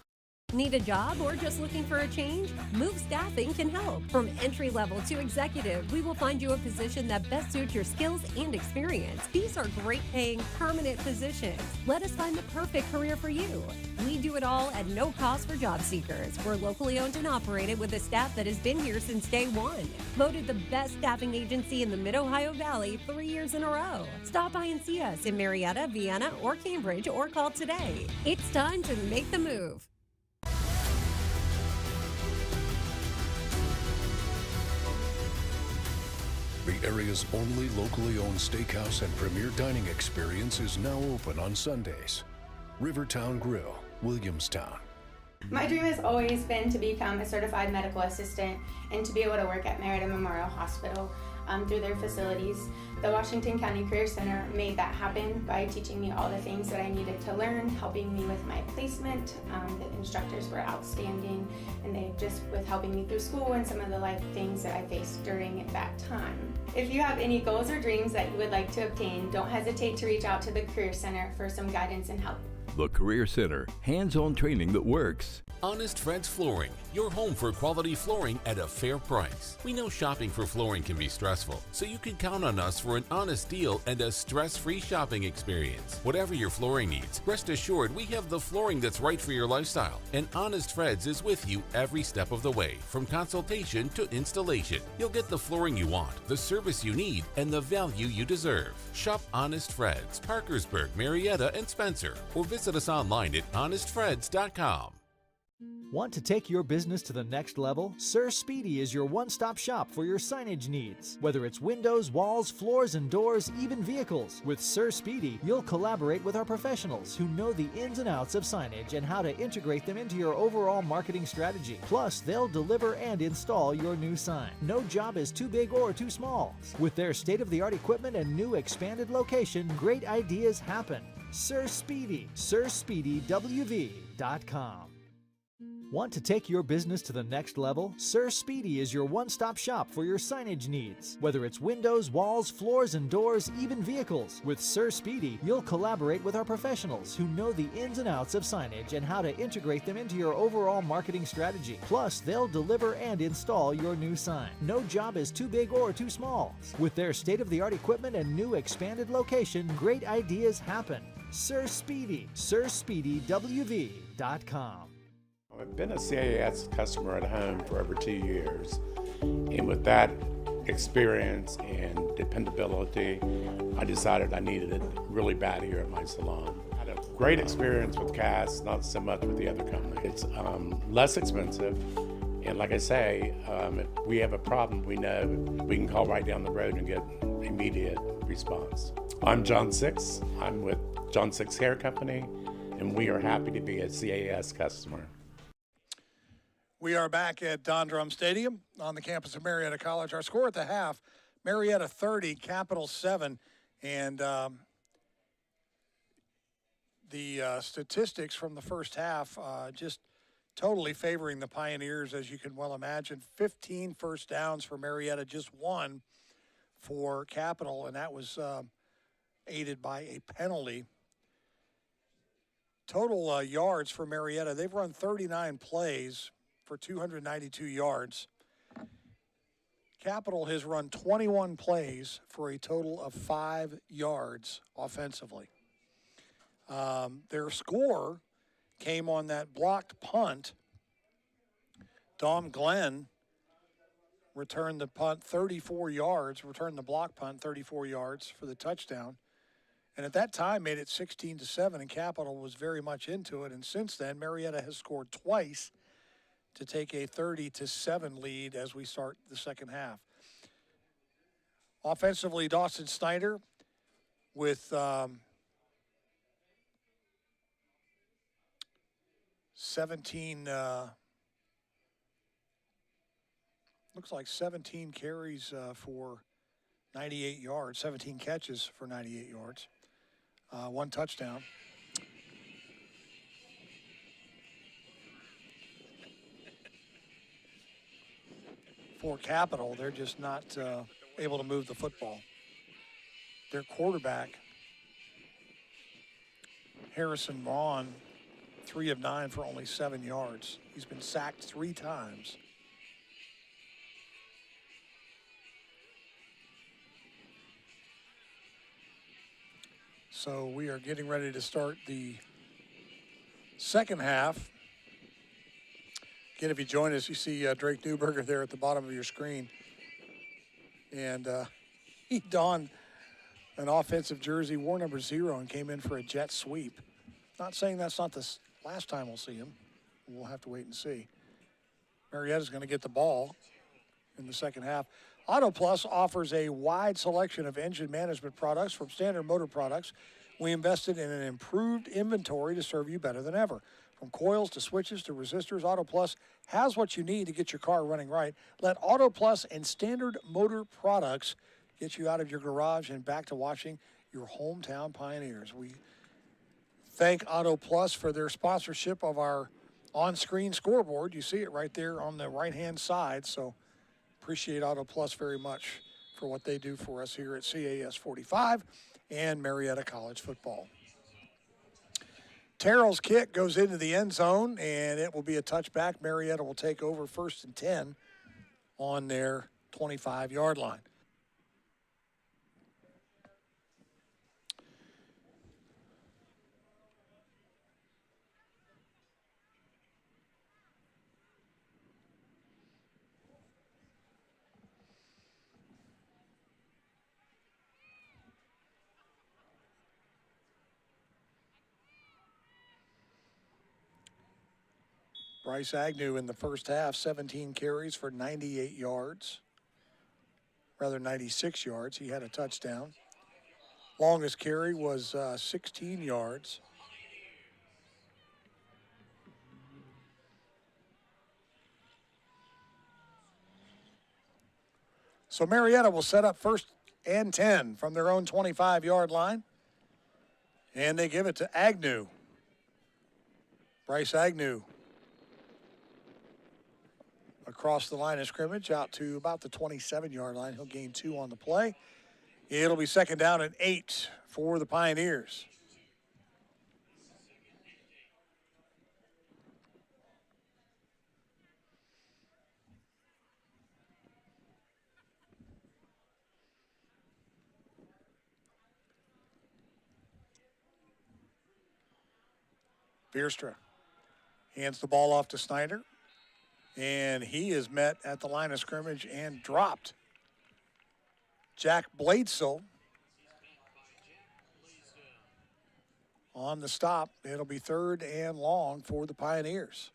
Need a job or just looking for a change? Move Staffing can help. From entry level to executive, we will find you a position that best suits your skills and experience. These are great paying, permanent positions. Let us find the perfect career for you. We do it all at no cost for job seekers. We're locally owned and operated with a staff that has been here since day one. Voted the best staffing agency in the Mid-Ohio Valley 3 years in a row. Stop by and see us in Marietta, Vienna, or Cambridge, or call today. It's time to make the move. The area's only locally owned steakhouse and premier dining experience is now open on Sundays. Rivertown Grill, Williamstown. My dream has always been to become a certified medical assistant and to be able to work at Marietta Memorial Hospital through their facilities. The Washington County Career Center made that happen by teaching me all the things that I needed to learn, helping me with my placement. The instructors were outstanding, and they just with helping me through school and some of the life things that I faced during that time. If you have any goals or dreams that you would like to obtain, don't hesitate to reach out to the Career Center for some guidance and help. The Career Center, hands-on training that works. Honest Fred's Flooring, your home for quality flooring at a fair price. We know shopping for flooring can be stressful, so you can count on us for an honest deal and a stress-free shopping experience. Whatever your flooring needs, rest assured we have the flooring that's right for your lifestyle. And Honest Fred's is with you every step of the way, from consultation to installation. You'll get the flooring you want, the service you need, and the value you deserve. Shop Honest Fred's, Parkersburg, Marietta, and Spencer, or visit us online at honestfreds.com. Want to take your business to the next level? Sir Speedy is your one-stop shop for your signage needs. Whether it's windows, walls, floors, and doors, even vehicles. With Sir Speedy, you'll collaborate with our professionals who know the ins and outs of signage and how to integrate them into your overall marketing strategy. Plus, they'll deliver and install your new sign. No job is too big or too small. With their state-of-the-art equipment and new expanded location, great ideas happen. Sir Speedy, SirSpeedyWV.com. Want to take your business to the next level? Sir Speedy is your one-stop shop for your signage needs. Whether it's windows, walls, floors, and doors, even vehicles. With Sir Speedy, you'll collaborate with our professionals who know the ins and outs of signage and how to integrate them into your overall marketing strategy. Plus, they'll deliver and install your new sign. No job is too big or too small. With their state-of-the-art equipment and new expanded location, great ideas happen. Sir Speedy, SirSpeedyWV.com. I've been a CAS customer at home for over 2 years, and with that experience and dependability, I decided I needed it really bad here at my salon. I had a great experience with CAS, not so much with the other company. It's less expensive, and like I say, if we have a problem, we know we can call right down the road and get immediate response. I'm John Six. I'm with John Six Hair Company, and we are happy to be a CAS customer. We are back at Don Drum Stadium on the campus of Marietta College. Our score at the half, Marietta 30, Capital 7. And the statistics from the first half just totally favoring the Pioneers, as you can well imagine. 15 first downs for Marietta, just one for Capital, and that was aided by a penalty. Total yards for Marietta, they've run 39 plays for 292 yards. Capital has run 21 plays for a total of 5 yards offensively. Their score came on that blocked punt. Dom Glenn returned the punt 34 yards, returned the block punt 34 yards for the touchdown. And at that time made it 16-7, and Capital was very much into it. And since then, Marietta has scored twice to take a 30-7 lead as we start the second half. Offensively, Dawson Snyder with 17, looks like 17 carries for 98 yards, 17 catches for 98 yards, one touchdown. For Capital, they're just not able to move the football. Their quarterback, Harrison Vaughn, 3 of 9 for only 7 yards. He's been sacked 3 times. So we are getting ready to start the second half. Again, if you join us, you see Drake Newberger there at the bottom of your screen. And he donned an offensive jersey, wore number 0, and came in for a jet sweep. Not saying that's not the last time we'll see him. We'll have to wait and see. Marietta's going to get the ball in the second half. Auto Plus offers a wide selection of engine management products from Standard Motor Products. We invested in an improved inventory to serve you better than ever. From coils to switches to resistors, Auto Plus has what you need to get your car running right. Let Auto Plus and Standard Motor Products get you out of your garage and back to watching your hometown Pioneers. We thank Auto Plus for their sponsorship of our on-screen scoreboard. You see it right there on the right-hand side, so appreciate Auto Plus very much for what they do for us here at CAS 45 and Marietta College football. Terrell's kick goes into the end zone, and it will be a touchback. Marietta will take over 1st and 10 on their 25-yard line. Bryce Agnew in the first half, 17 carries for 98 yards. Rather 96 yards. He had a touchdown. Longest carry was 16 yards. So Marietta will set up 1st and 10 from their own 25-yard line. And they give it to Agnew. Bryce Agnew across the line of scrimmage out to about the 27-yard line. He'll gain 2 on the play. It'll be 2nd down and 8 for the Pioneers. Veerstra hands the ball off to Snyder. And he is met at the line of scrimmage and dropped. Jack Bladesell on the stop. It'll be 3rd and long for the Pioneers.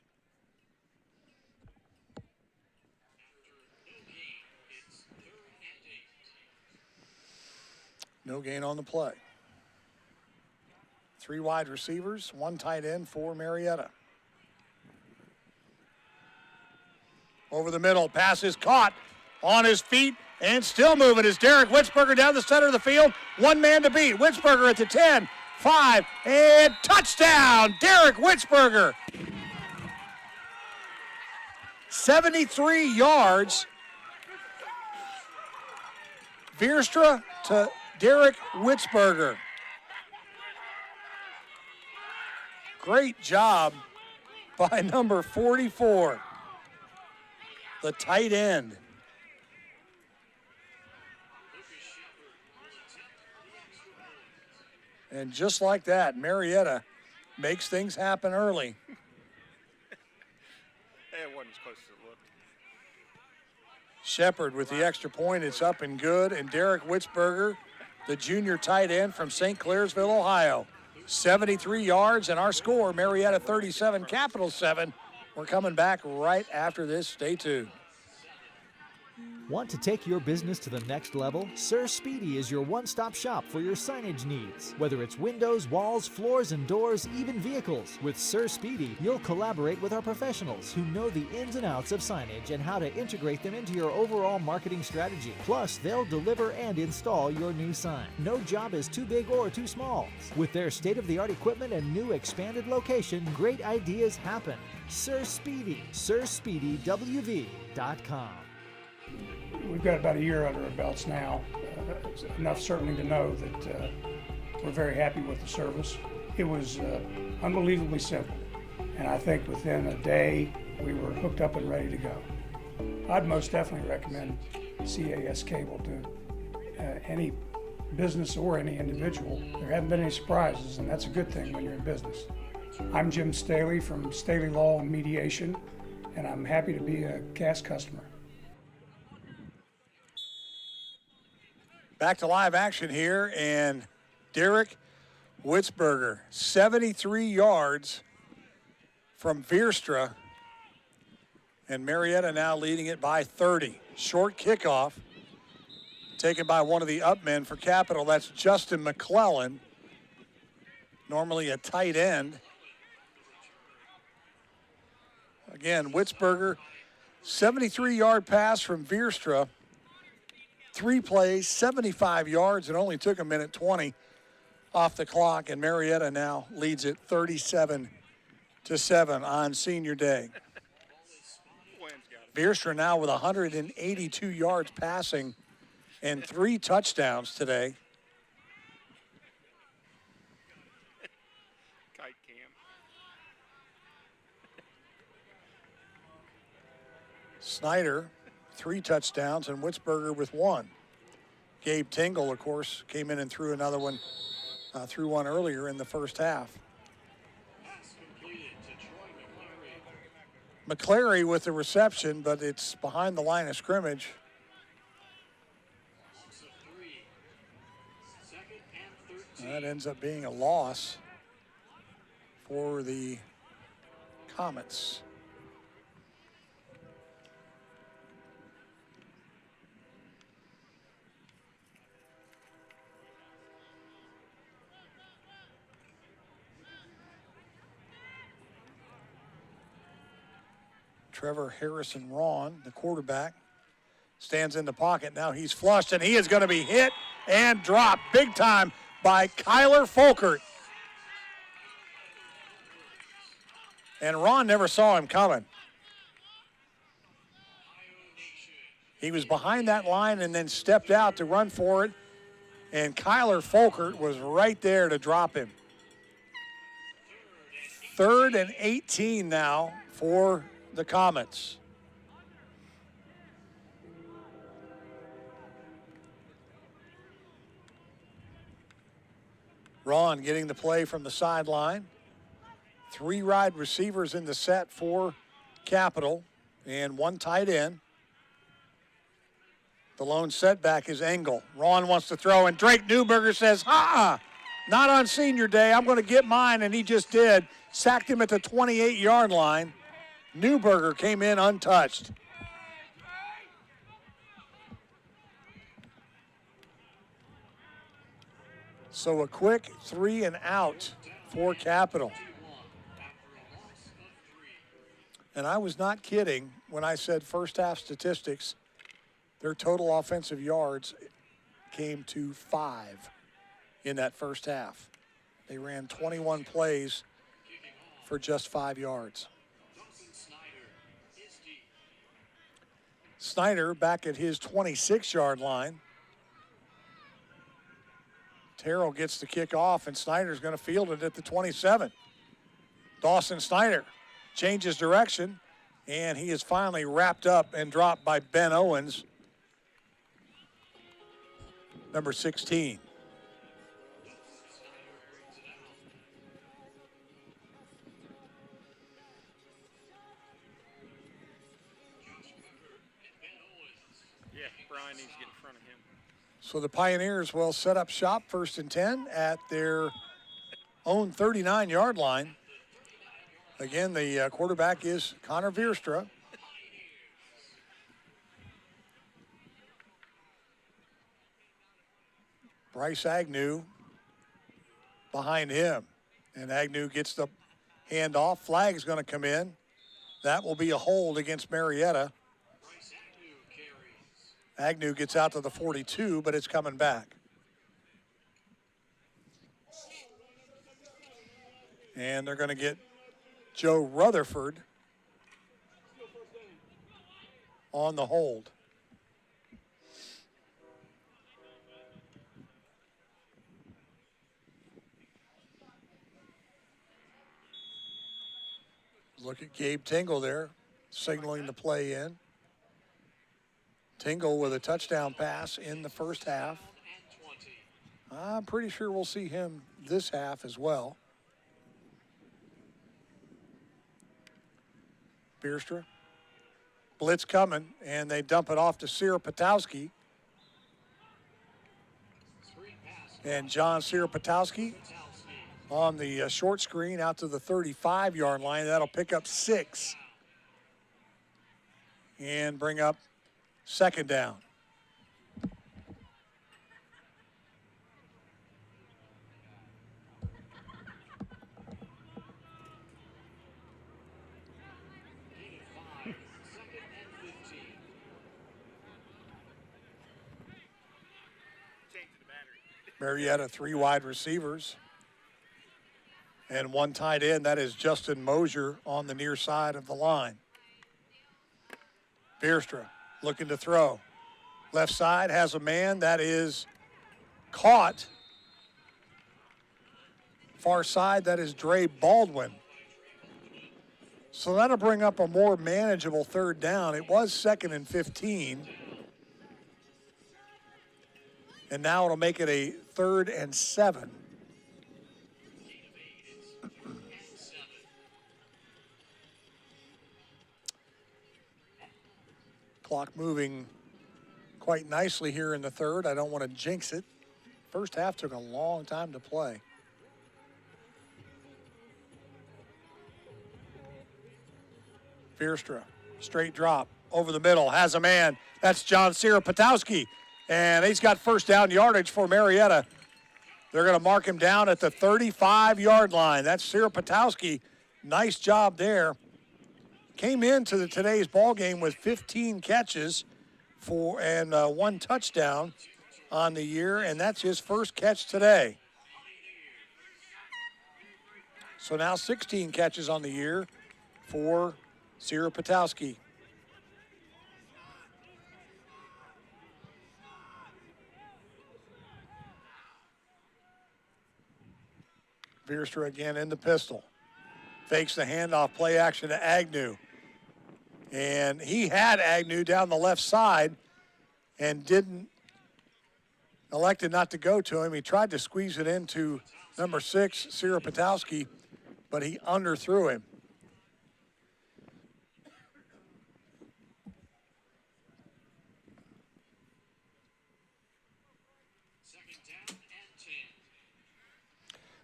No gain on the play. 3 wide receivers, 1 tight end for Marietta. Over the middle, pass is caught on his feet and still moving is Derek Witzberger down the center of the field. 1 man to beat. Witzberger at the 10, 5, and touchdown, Derek Witzberger. 73 yards. Veerstra to Derek Witzberger. Great job by number 44. The tight end. And just like that, Marietta makes things happen early. It wasn't as close as it looked. Shepard with the extra point. It's up and good. And Derek Witzberger, the junior tight end from St. Clairsville, Ohio. 73 yards, and our score, Marietta 37, Capital 7. We're coming back right after this. Stay tuned. Want to take your business to the next level? Sir Speedy is your one-stop shop for your signage needs. Whether it's windows, walls, floors, and doors, even vehicles. With Sir Speedy, you'll collaborate with our professionals who know the ins and outs of signage and how to integrate them into your overall marketing strategy. Plus, they'll deliver and install your new sign. No job is too big or too small. With their state-of-the-art equipment and new expanded location, great ideas happen. Sir Speedy, SirSpeedyWV.com. We've got about a year under our belts now, enough certainly to know that we're very happy with the service. It was unbelievably simple, and I think within a day we were hooked up and ready to go. I'd most definitely recommend CAS Cable to any business or any individual. There haven't been any surprises, and that's a good thing when you're in business. I'm Jim Staley from Staley Law and Mediation, and I'm happy to be a CAS customer. Back to live action here, and Derek Witzberger, 73 yards from Veerstra, and Marietta now leading it by 30. Short kickoff taken by one of the up men for Capital. That's Justin McClellan, normally a tight end. Again, Witzberger, 73-yard pass from Veerstra. 3 plays, 75 yards. It only took a minute 20 off the clock, and Marietta now leads it 37-7 on senior day. Veerstra now with 182 yards passing and 3 touchdowns today. Kite cam. Snyder, 3 touchdowns, and Witzberger with 1. Gabe Tingle, of course, came in and threw another one, threw one earlier in the first half. McClary with the reception, but it's behind the line of scrimmage. That ends up being a loss for the Comets. Trevor Harrison-Ron, the quarterback, stands in the pocket. Now he's flushed, and he is going to be hit and dropped big time by Kyler Folkert. And Ron never saw him coming. He was behind that line and then stepped out to run for it, and Kyler Folkert was right there to drop him. 3rd and 18 now for the Comets. Ron getting the play from the sideline. 3 wide receivers in the set for Capital and 1 tight end. The lone setback is Engel. Ron wants to throw, and Drake Newberger says, not on senior day. I'm going to get mine, and he just did. Sacked him at the 28-yard line. Newberger came in untouched. So a quick 3 and out for Capital. And I was not kidding when I said first half statistics. Their total offensive yards came to 5 in that first half. They ran 21 plays for just 5 yards. Snyder back at his 26-yard line. Terrell gets the kick off, and Snyder's going to field it at the 27. Dawson Snyder changes direction, and he is finally wrapped up and dropped by Ben Owens, number 16. Yeah, Brian needs to get in front of him. So the Pioneers will set up shop 1st and 10 at their own 39-yard line. Again, the quarterback is Connor Veerstra. Bryce Agnew behind him. And Agnew gets the handoff. Flag's going to come in. That will be a hold against Marietta. Agnew gets out to the 42, but it's coming back. And they're going to get Joe Rutherford on the hold. Look at Gabe Tingle there, signaling the play in. Tingle with a touchdown pass in the first half. I'm pretty sure we'll see him this half as well. Veerstra. Blitz coming, and they dump it off to Sierra-Patowski. And John Sierra-Patowski on the short screen out to the 35-yard line. That'll pick up 6 and bring up 2nd down. Marietta 3 wide receivers and 1 tight end. That is Justin Mosier on the near side of the line. Veerstra looking to throw. Left side has a man that is caught. Far side, that is Dre Baldwin. So that'll bring up a more manageable 3rd down. It was 2nd and 15. And now it'll make it a 3rd and 7. Clock moving quite nicely here in the 3rd. I don't want to jinx it. First half took a long time to play. Veerstra, straight drop over the middle, has a man. That's John Sierra-Patowski. And he's got 1st down yardage for Marietta. They're going to mark him down at the 35-yard line. That's Sierra-Patowski. Nice job there. Came into today's ball game with 15 catches and 1 touchdown on the year, and that's his first catch today. So now 16 catches on the year for Sierra-Patowski. Veerstra again in the pistol. Fakes the handoff, play action to Agnew. And he had Agnew down the left side and elected not to go to him. He tried to squeeze it into number 6, Sierra-Patowski, but he underthrew him.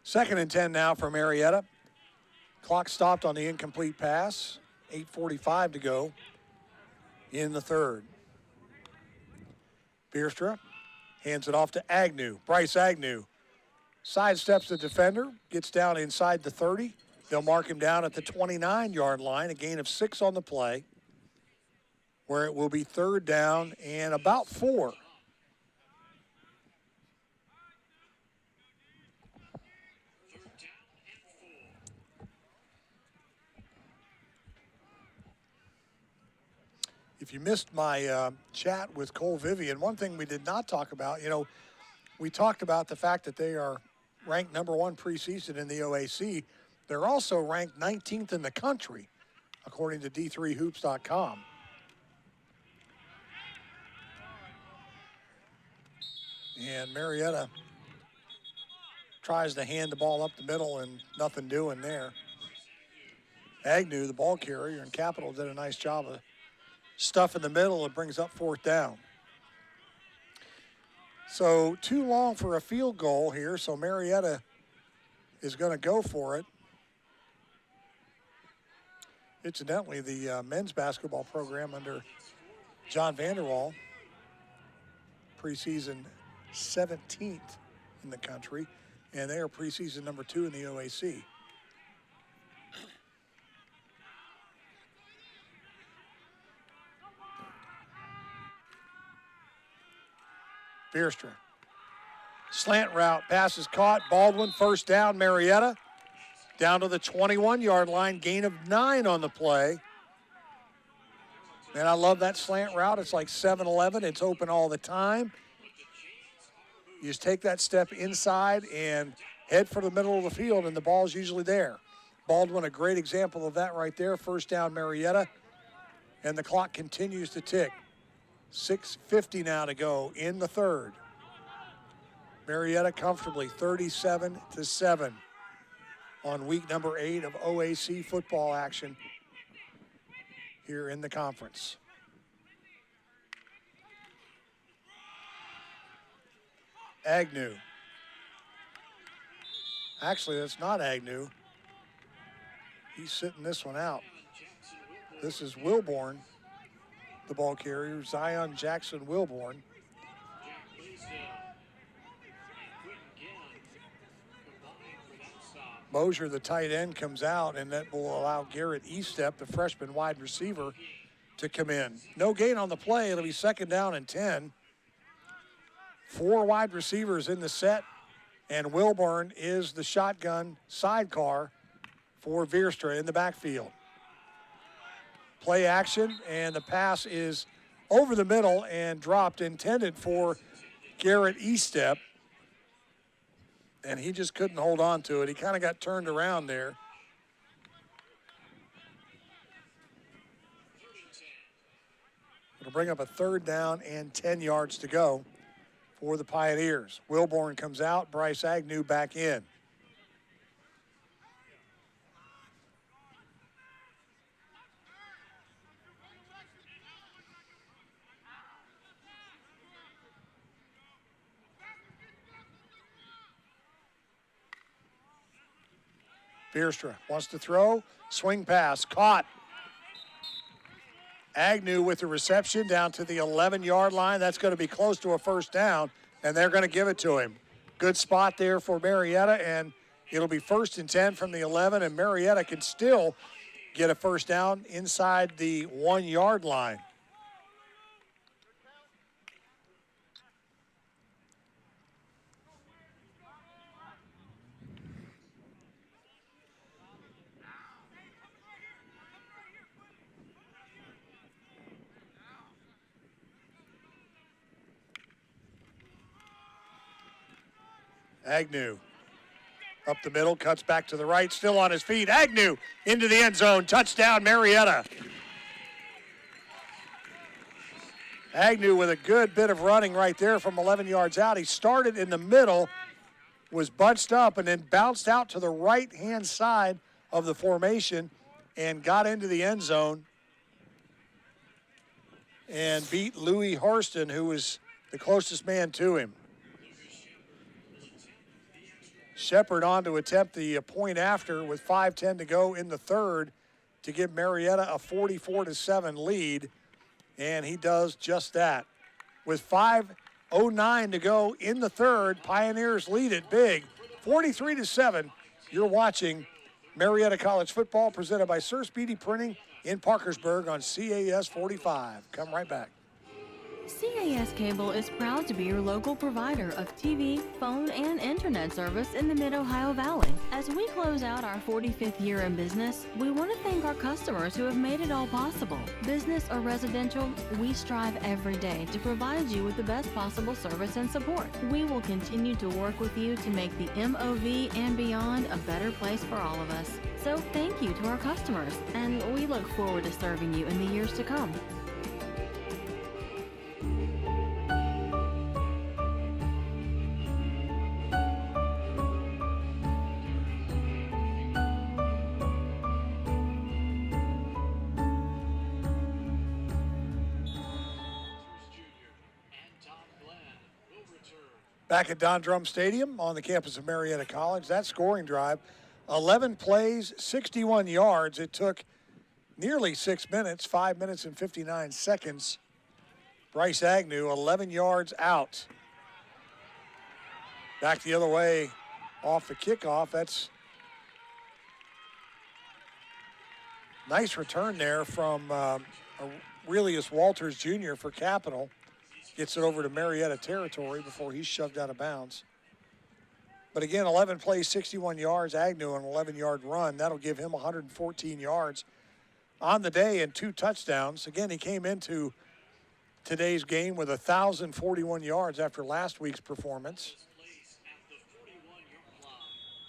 Second and 10 now for Marietta. Clock stopped on the incomplete pass. 8:45 to go in the 3rd. Veerstra hands it off to Agnew. Bryce Agnew sidesteps the defender, gets down inside the 30. They'll mark him down at the 29-yard line, a gain of 6 on the play, where it will be 3rd down and about 4. If you missed my chat with Cole Vivian, one thing we did not talk about, we talked about the fact that they are ranked number 1 preseason in the OAC. They're also ranked 19th in the country, according to D3Hoops.com. And Marietta tries to hand the ball up the middle and nothing doing there. Agnew, the ball carrier, and Capital did a nice job of stuff in the middle. It brings up 4th down. So too long for a field goal here, so Marietta is going to go for it. Incidentally, the men's basketball program under John Vanderwall, preseason 17th in the country, and they are preseason number 2 in the OAC. Bierstra. Slant route, pass is caught. Baldwin, first down, Marietta. Down to the 21-yard line, gain of 9 on the play. And I love that slant route. It's like 7-11. It's open all the time. You just take that step inside and head for the middle of the field, and the ball's usually there. Baldwin, a great example of that right there. First down, Marietta. And the clock continues to tick. 6:50 now to go in the third. Marietta comfortably 37-7 on week number 8 of OAC football action here in the conference. Agnew. Actually, that's not Agnew. He's sitting this one out. This is Wilborn, the ball carrier, Zion Jackson Wilborn. Mosier, the tight end, comes out, and that will allow Garrett Estep, the freshman wide receiver, to come in. No gain on the play. It'll be second down and 10. 4 wide receivers in the set, and Wilborn is the shotgun sidecar for Veerstra in the backfield. Play action, and the pass is over the middle and dropped, intended for Garrett Estep. And he just couldn't hold on to it. He kind of got turned around there. It'll bring up a third down and 10 yards to go for the Pioneers. Wilborn comes out, Bryce Agnew back in. Bierstra wants to throw, swing pass, caught. Agnew with the reception down to the 11-yard line. That's going to be close to a first down, and they're going to give it to him. Good spot there for Marietta, and it'll be 1st and 10 from the 11, and Marietta can still get a first down inside the 1-yard line. Agnew up the middle, cuts back to the right, still on his feet. Agnew into the end zone, touchdown Marietta. Agnew with a good bit of running right there from 11 yards out. He started in the middle, was bunched up, and then bounced out to the right-hand side of the formation and got into the end zone and beat Louis Harston, who was the closest man to him. Shepard on to attempt the point after with 5:10 to go in the third to give Marietta a 44-7 lead, and he does just that. With 5:09 to go in the third, Pioneers lead it big, 43-7. You're watching Marietta College football presented by Sir Speedy Printing in Parkersburg on CAS 45. Come right back. CAS Cable is proud to be your local provider of TV, phone, and internet service in the Mid-Ohio Valley. As we close out our 45th year in business, we want to thank our customers who have made it all possible. Business or residential, we strive every day to provide you with the best possible service and support. We will continue to work with you to make the MOV and beyond a better place for all of us. So thank you to our customers, and we look forward to serving you in the years to come. Tom Glenn will return. Back at Don Drum Stadium on the campus of Marietta College, that scoring drive, 11 plays, 61 yards. It took nearly 6 minutes, 5 minutes and 59 seconds. Bryce Agnew, 11 yards out. Back the other way off the kickoff. That's nice return there from Aurelius Walters Jr. for Capital. Gets it over to Marietta territory before he's shoved out of bounds. But again, 11 plays, 61 yards. Agnew an 11-yard run. That'll give him 114 yards on the day and 2 touchdowns. Again, he came into today's game with 1,041 yards after last week's performance.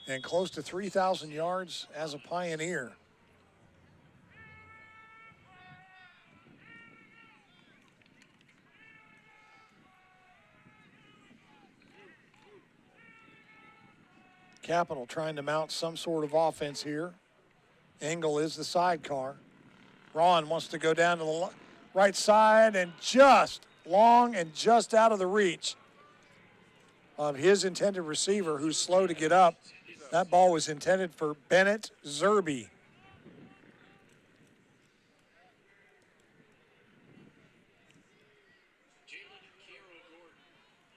And close to 3,000 yards as a Pioneer. Capital trying to mount some sort of offense here. Engel is the sidecar. Ron wants to go down to the right side and just long and just out of the reach of his intended receiver, who's slow to get up. That ball was intended for Bennett Zerby.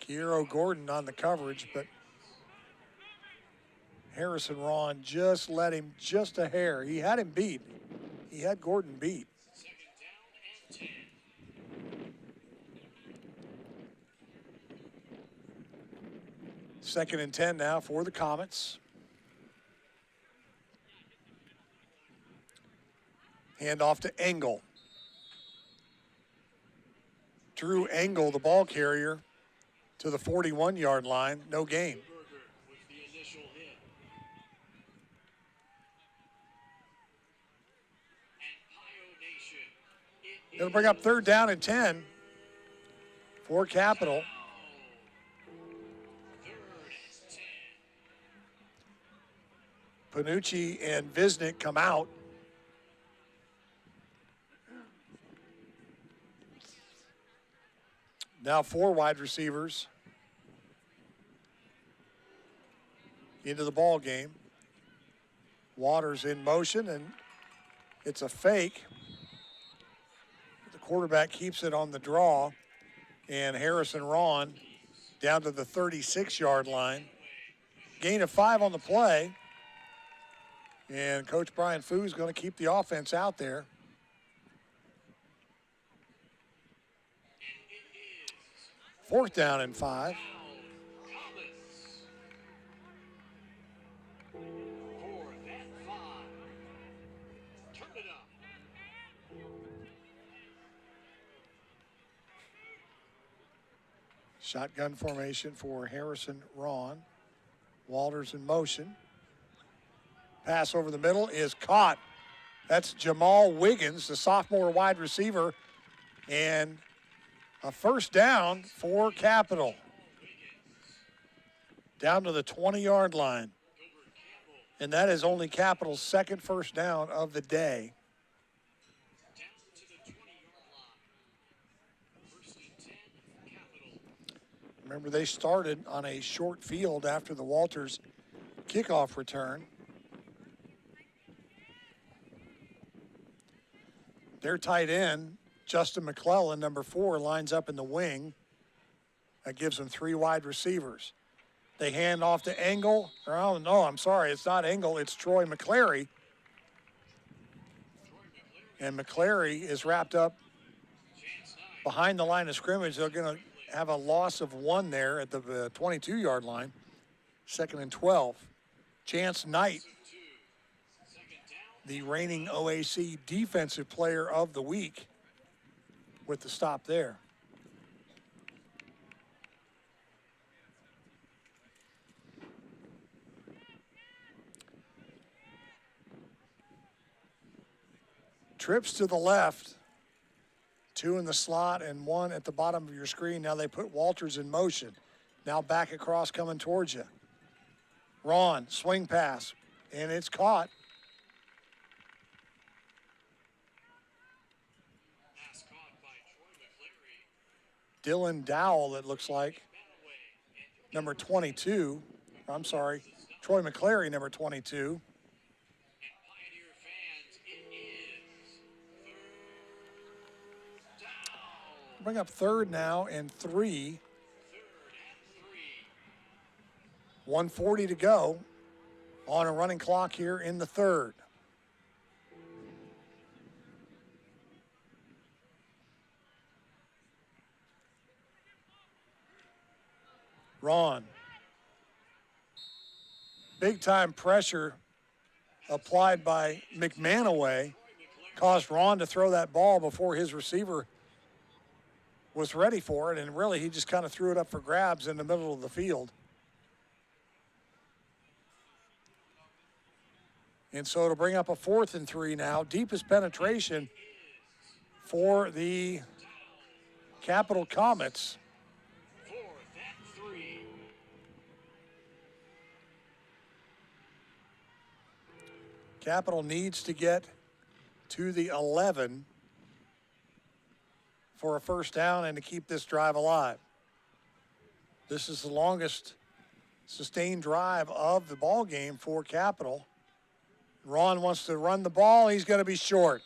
Kiero Gordon on the coverage, but Harrison Ron just let him just a hair. He had him beat. He had Gordon beat. Second and 10 now for the Comets. Hand off to Engel. Drew Engel, the ball carrier, to the 41-yard line. No gain. It'll bring up 3rd down and 10 for Capital. Panucci and Visnick come out. Now 4 wide receivers into the ball game. Waters in motion, and it's a fake. The quarterback keeps it on the draw, and Harrison Ron down to the 36-yard line. Gain of 5 on the play, and Coach Brian Foo is going to keep the offense out there. Fourth down and 5. Shotgun formation for Harrison Ron. Walters in motion. Pass over the middle is caught. That's Jamal Wiggins, the sophomore wide receiver, and a first down for Capital. Down to the 20-yard line. And that is only Capital's second first down of the day. Remember, they started on a short field after the Walters kickoff return. Their tight end, Justin McClellan, number 4, lines up in the wing. That gives them 3 wide receivers. They hand off to Engel. Oh, no, I'm sorry, it's not Engel, it's Troy McClary. And McClary is wrapped up behind the line of scrimmage. They're going to have a loss of 1 there at the 22-yard line. 2nd and 12. Chance Knight, the reigning OAC Defensive Player of the Week, with the stop there. Trips to the left. 2 in the slot and 1 at the bottom of your screen. Now they put Walters in motion. Now back across coming towards you. Ron, swing pass, and it's caught. Dylan Dowell, it looks like. number 22. I'm sorry, Troy McClary, number 22. Bring up third now and 3. 1:40 to go on a running clock here in the third. Ron. Big time pressure applied by McManaway caused Ron to throw that ball before his receiver was ready for it, and really he just kind of threw it up for grabs in the middle of the field. And so it'll bring up a 4th and 3 now. Deepest penetration for the Capital Comets. Capital needs to get to the 11 for a first down and to keep this drive alive. This is the longest sustained drive of the ball game for Capital. Ron wants to run the ball. He's going to be short.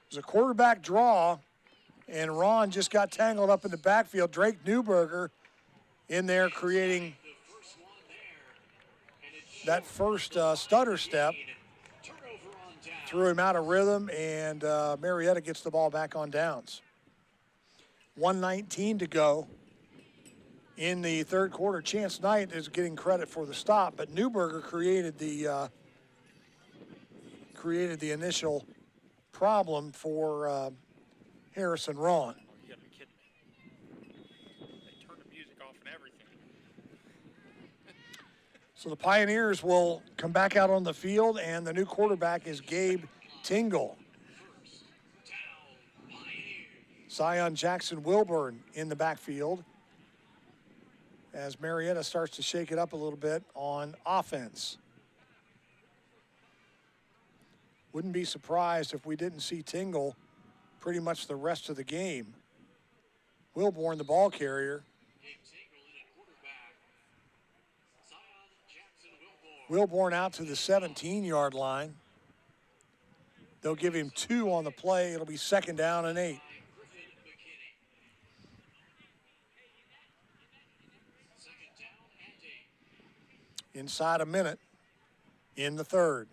There's a quarterback draw, and Ron just got tangled up in the backfield. Drake Newberger in there creating that first stutter step. Threw him out of rhythm, and Marietta gets the ball back on downs. 1:19 to go in the third quarter. Chance Knight is getting credit for the stop, but Newberger created the initial problem for Harrison Ron. You gotta be kidding me. They turned the music off and everything. So the Pioneers will come back out on the field, and the new quarterback is Gabe Tingle. Zion Jackson Wilburn in the backfield as Marietta starts to shake it up a little bit on offense. Wouldn't be surprised if we didn't see Tingle pretty much the rest of the game. Wilburn, the ball carrier. Wilburn out to the 17-yard line. They'll give him 2 on the play. It'll be 2nd down and 8. Inside a minute in the third.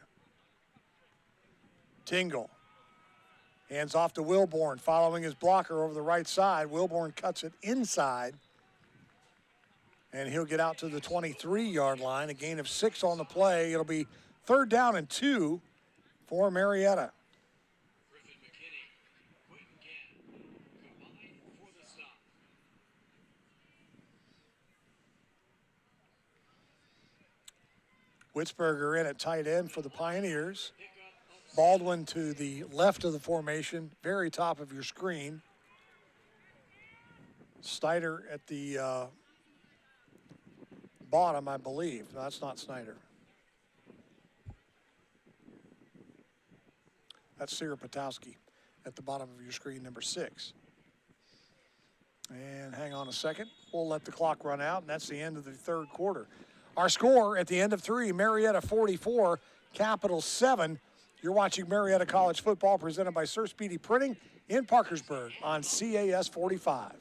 Tingle hands off to Wilburn, following his blocker over the right side. Wilburn cuts it inside, and he'll get out to the 23-yard line. A gain of 6 on the play. It'll be 3rd down and 2 for Marietta. Witzberger in at tight end for the Pioneers. Baldwin to the left of the formation, very top of your screen. Snyder at the bottom, I believe. No, that's not Snyder. That's Sarah Potowski at the bottom of your screen, number 6. And hang on a second. We'll let the clock run out, and that's the end of the third quarter. Our score at the end of 3, Marietta 44, Capital 7. You're watching Marietta College football presented by Sir Speedy Printing in Parkersburg on CAS 45.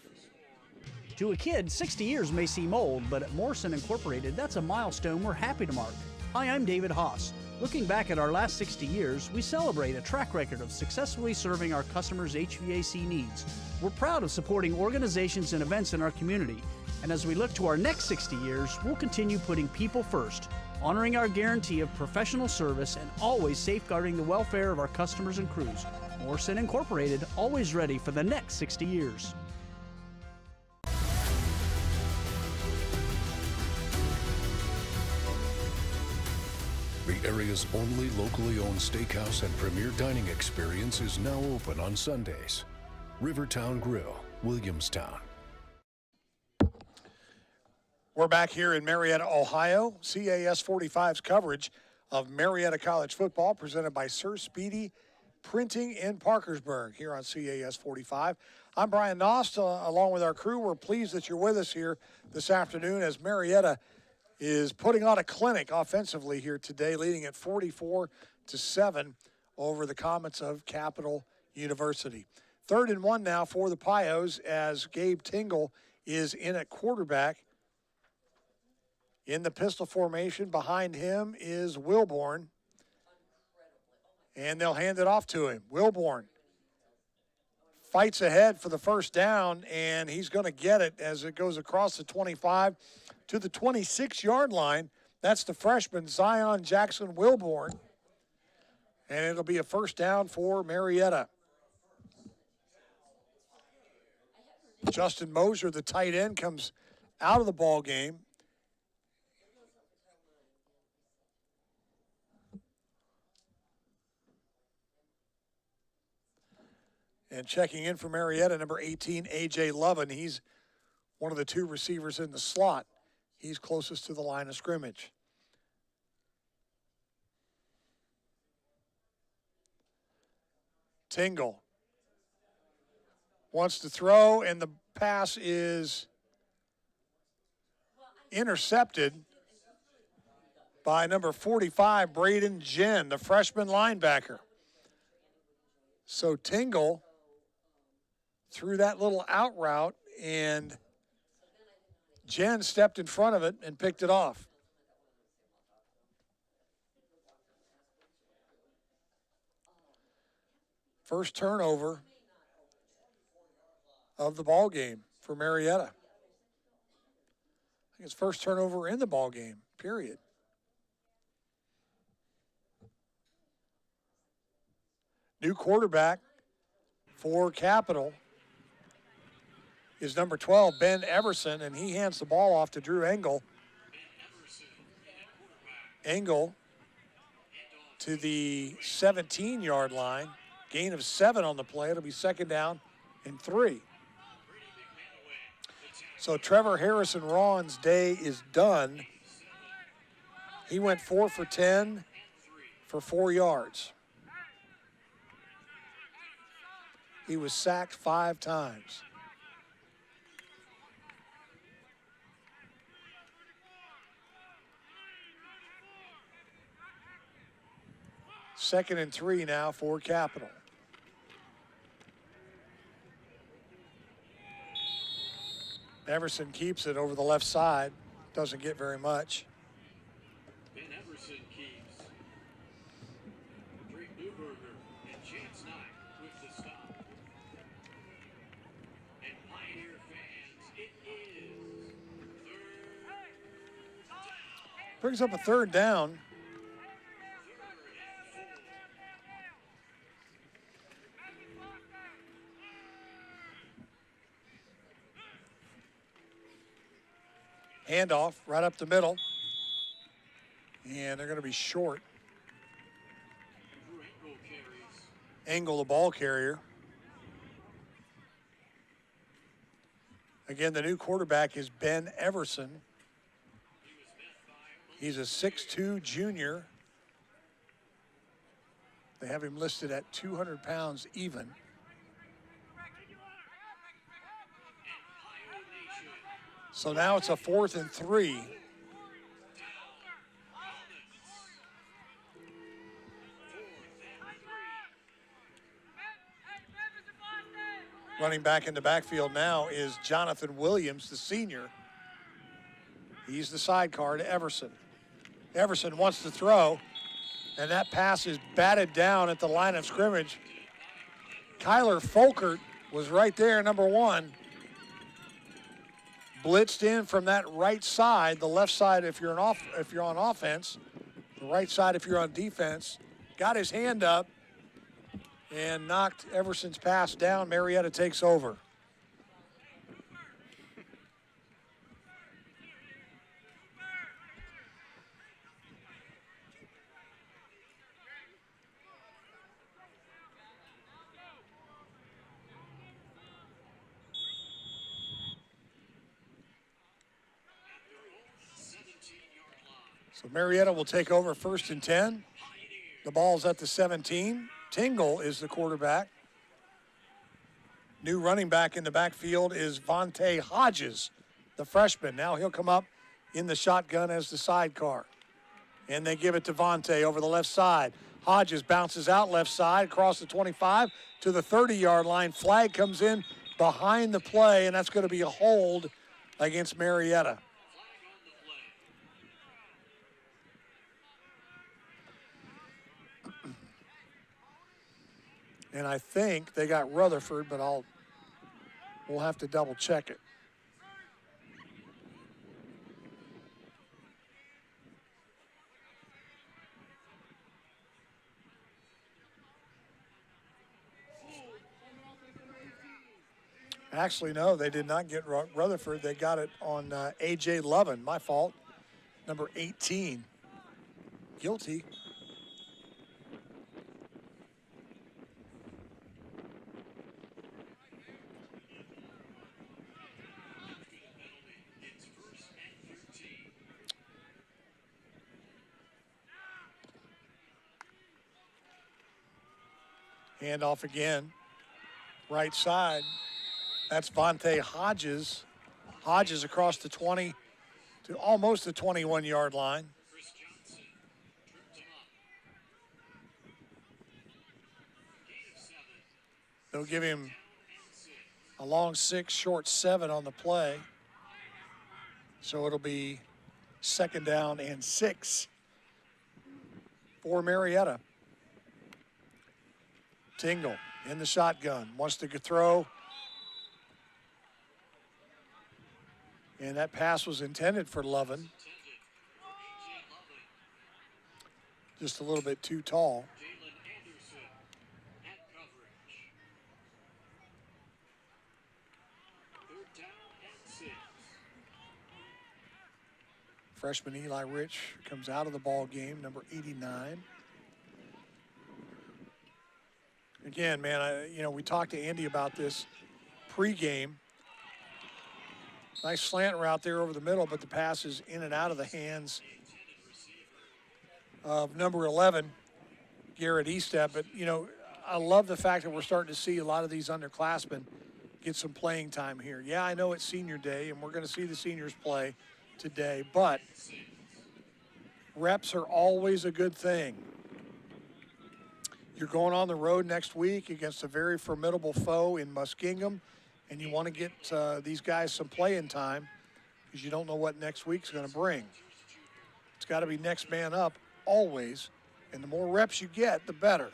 To a kid, 60 years may seem old, but at Morrison Incorporated, that's a milestone we're happy to mark. Hi, I'm David Haas. Looking back at our last 60 years, we celebrate a track record of successfully serving our customers' HVAC needs. We're proud of supporting organizations and events in our community. And as we look to our next 60 years, we'll continue putting people first, honoring our guarantee of professional service and always safeguarding the welfare of our customers and crews. Morrison Incorporated, always ready for the next 60 years. The area's only locally owned steakhouse and premier dining experience is now open on Sundays. Rivertown Grill, Williamstown. We're back here in Marietta, Ohio. CAS 45's coverage of Marietta College football presented by Sir Speedy Printing in Parkersburg here on CAS 45. I'm Brian Nost, along with our crew. We're pleased that you're with us here this afternoon as Marietta is putting on a clinic offensively here today, leading at 44-7 over the Comets of Capital University. 3rd and 1 now for the Pios as Gabe Tingle is in at quarterback. In the pistol formation behind him is Wilborn. And they'll hand it off to him. Wilborn fights ahead for the first down, and he's going to get it as it goes across the 25 to the 26-yard line. That's the freshman, Zion Jackson Wilborn. And it'll be a first down for Marietta. Justin Moser, the tight end, comes out of the ball game. And checking in for Marietta, number 18, A.J. Lovin. He's one of the 2 receivers in the slot. He's closest to the line of scrimmage. Tingle wants to throw, and the pass is intercepted by number 45, Braden Jen, the freshman linebacker. So Tingle threw that little out route, and Jen stepped in front of it and picked it off. First turnover of the ball game for Marietta. I think it's first turnover in the ball game, period. New quarterback for Capital is number 12, Ben Everson, and he hands the ball off to Drew Engel. Engel to the 17-yard line. Gain of 7 on the play. It'll be second down and 3. So Trevor Harrison Rawn's day is done. He went 4 for 10 for 4 yards. He was sacked 5 times. Second and 3 now for Capital. Everson keeps it over the left side. Doesn't get very much. Ben Everson keeps. Drake Newberger and Chance Knight with the stop. And Pioneer fans, it is third down. Brings up a third down. Handoff right up the middle. And they're going to be short. Engel, the ball carrier. Again, the new quarterback is Ben Everson. He's a 6'2" junior. They have him listed at 200 pounds even. So now it's a 4th and 3. Running back in the backfield now is Jonathan Williams, the senior. He's the sidecar to Everson. Everson wants to throw, and that pass is batted down at the line of scrimmage. Kyler Folkert was right there, number 1. Blitzed in from that right side, the left side if you're on offense, the right side if you're on defense. Got his hand up and knocked Everson's pass down. Marietta takes over. So Marietta will take over 1st and 10. The ball's at the 17. Tingle is the quarterback. New running back in the backfield is Vontae Hodges, the freshman. Now he'll come up in the shotgun as the sidecar. And they give it to Vontae over the left side. Hodges bounces out left side across the 25 to the 30-yard line. Flag comes in behind the play, and that's going to be a hold against Marietta. And I think they got Rutherford, but we'll have to double check it. Actually, no, they did not get Rutherford. They got it on A.J. Lovin. My fault. Number 18. Guilty. Handoff again. Right side. That's Vontae Hodges. Hodges across the 20 to almost the 21-yard line. They'll give him a long 6, short 7 on the play. So it'll be 2nd down and 6 for Marietta. Tingle in the shotgun, wants to throw. And that pass was intended for Lovin. Just a little bit too tall. Freshman Eli Rich comes out of the ball game, number 89. Again, man, we talked to Andy about this pregame. Nice slant route there over the middle, but the pass is in and out of the hands of number 11, Garrett Estep. But, I love the fact that we're starting to see a lot of these underclassmen get some playing time here. Yeah, I know it's senior day, and we're going to see the seniors play today, but reps are always a good thing. You're going on the road next week against a very formidable foe in Muskingum, and you want to get these guys some playing time because you don't know what next week's going to bring. It's got to be next man up always, and the more reps you get, the better.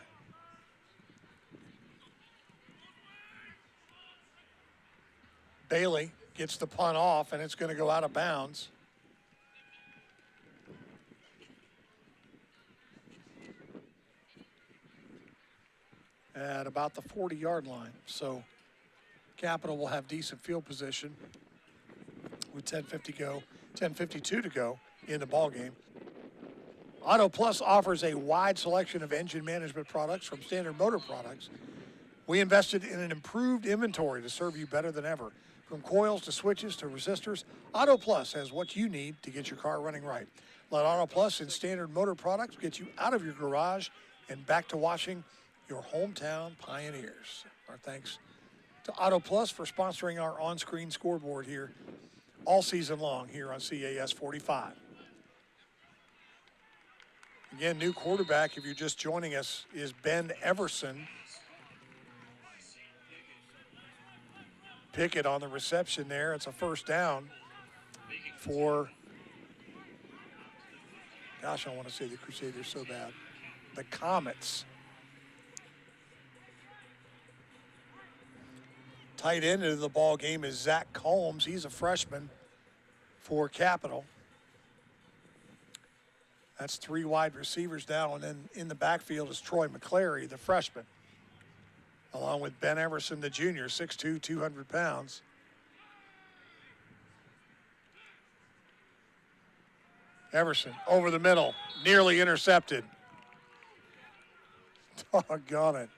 Bailey gets the punt off, and it's going to go out of bounds. At about the 40-yard line. So Capital will have decent field position with 10:52 to go in the ball game. Auto Plus offers a wide selection of engine management products from Standard Motor Products. We invested in an improved inventory to serve you better than ever. From coils to switches to resistors, Auto Plus has what you need to get your car running right. Let Auto Plus and Standard Motor Products get you out of your garage and back to watching your hometown Pioneers. Our thanks to Auto Plus for sponsoring our on-screen scoreboard here all season long here on CAS 45. Again, new quarterback, if you're just joining us, is Ben Everson. Pickett on the reception there. It's a first down for, gosh, I want to say the Crusaders so bad. The Comets. Tight end of the ball game is Zach Combs. He's a freshman for Capital. That's 3 wide receivers down, and then in the backfield is Troy McClary, the freshman, along with Ben Everson, the junior, 6'2", 200 pounds. Everson over the middle, nearly intercepted. Doggone it.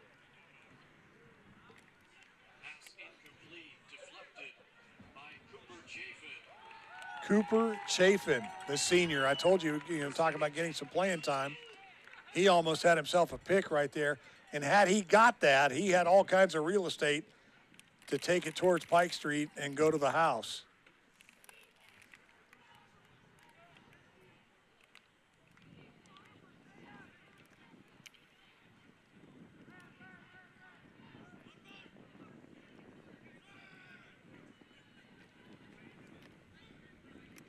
Cooper Chafin, the senior. I told you, talking about getting some playing time. He almost had himself a pick right there. And had he got that, he had all kinds of real estate to take it towards Pike Street and go to the house.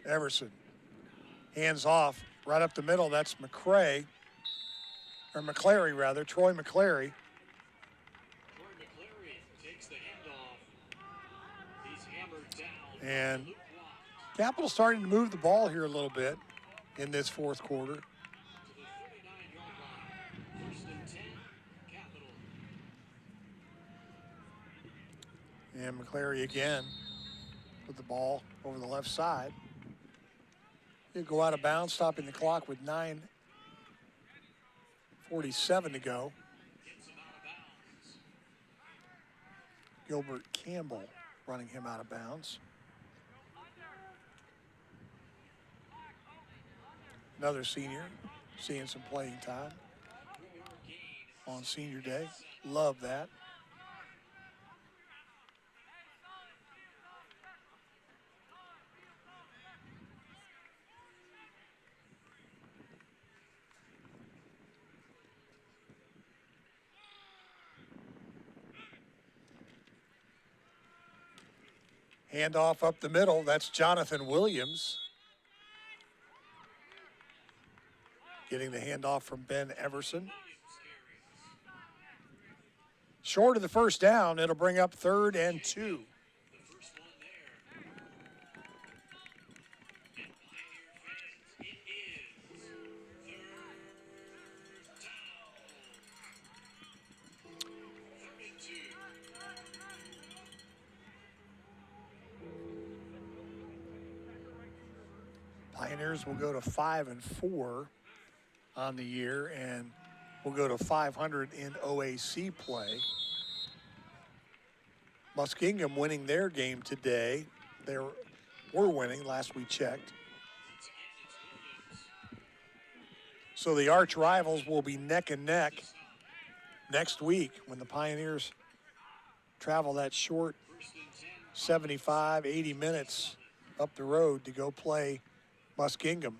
Everson, hands off, right up the middle. That's McCray, or McClary rather, Troy McClary. And Capital starting to move the ball here a little bit in this fourth quarter. And McClary again with the ball over the left side. He'll go out of bounds, stopping the clock with 9:47 to go. Gilbert Campbell running him out of bounds. Another senior seeing some playing time on senior day. Love that. Handoff up the middle. That's Jonathan Williams. Getting the handoff from Ben Everson. Short of the first down, it'll bring up 3rd and 2. Pioneers will go to 5-4 on the year, and will go to 500 in OAC play. Muskingum winning their game today. They were winning last we checked. So the arch rivals will be neck and neck next week when the Pioneers travel that short 75, 80 minutes up the road to go play Muskingum.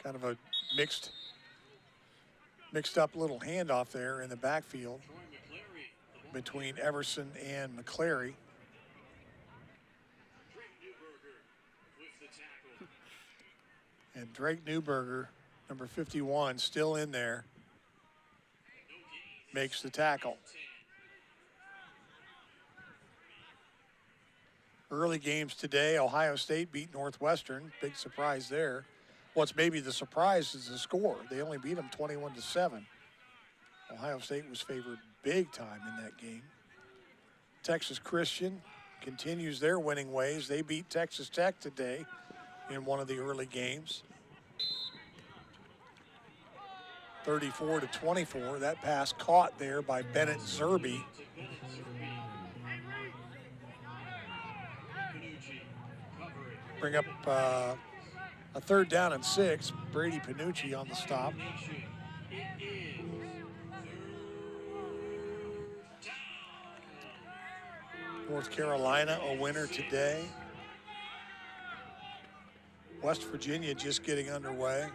Kind of a mixed up little handoff there in the backfield between Everson and McClary. And Drake Newberger, number 51, still in there, makes the tackle. Early games today, Ohio State beat Northwestern. Big surprise there. What's maybe the surprise is the score. They only beat them 21-7. Ohio State was favored big time in that game. Texas Christian continues their winning ways. They beat Texas Tech today in one of the early games. 34-24. That pass caught there by Bennett Zerby. Bring up a 3rd down and 6. Brady Panucci on the stop. North Carolina a winner today. West Virginia just getting underway.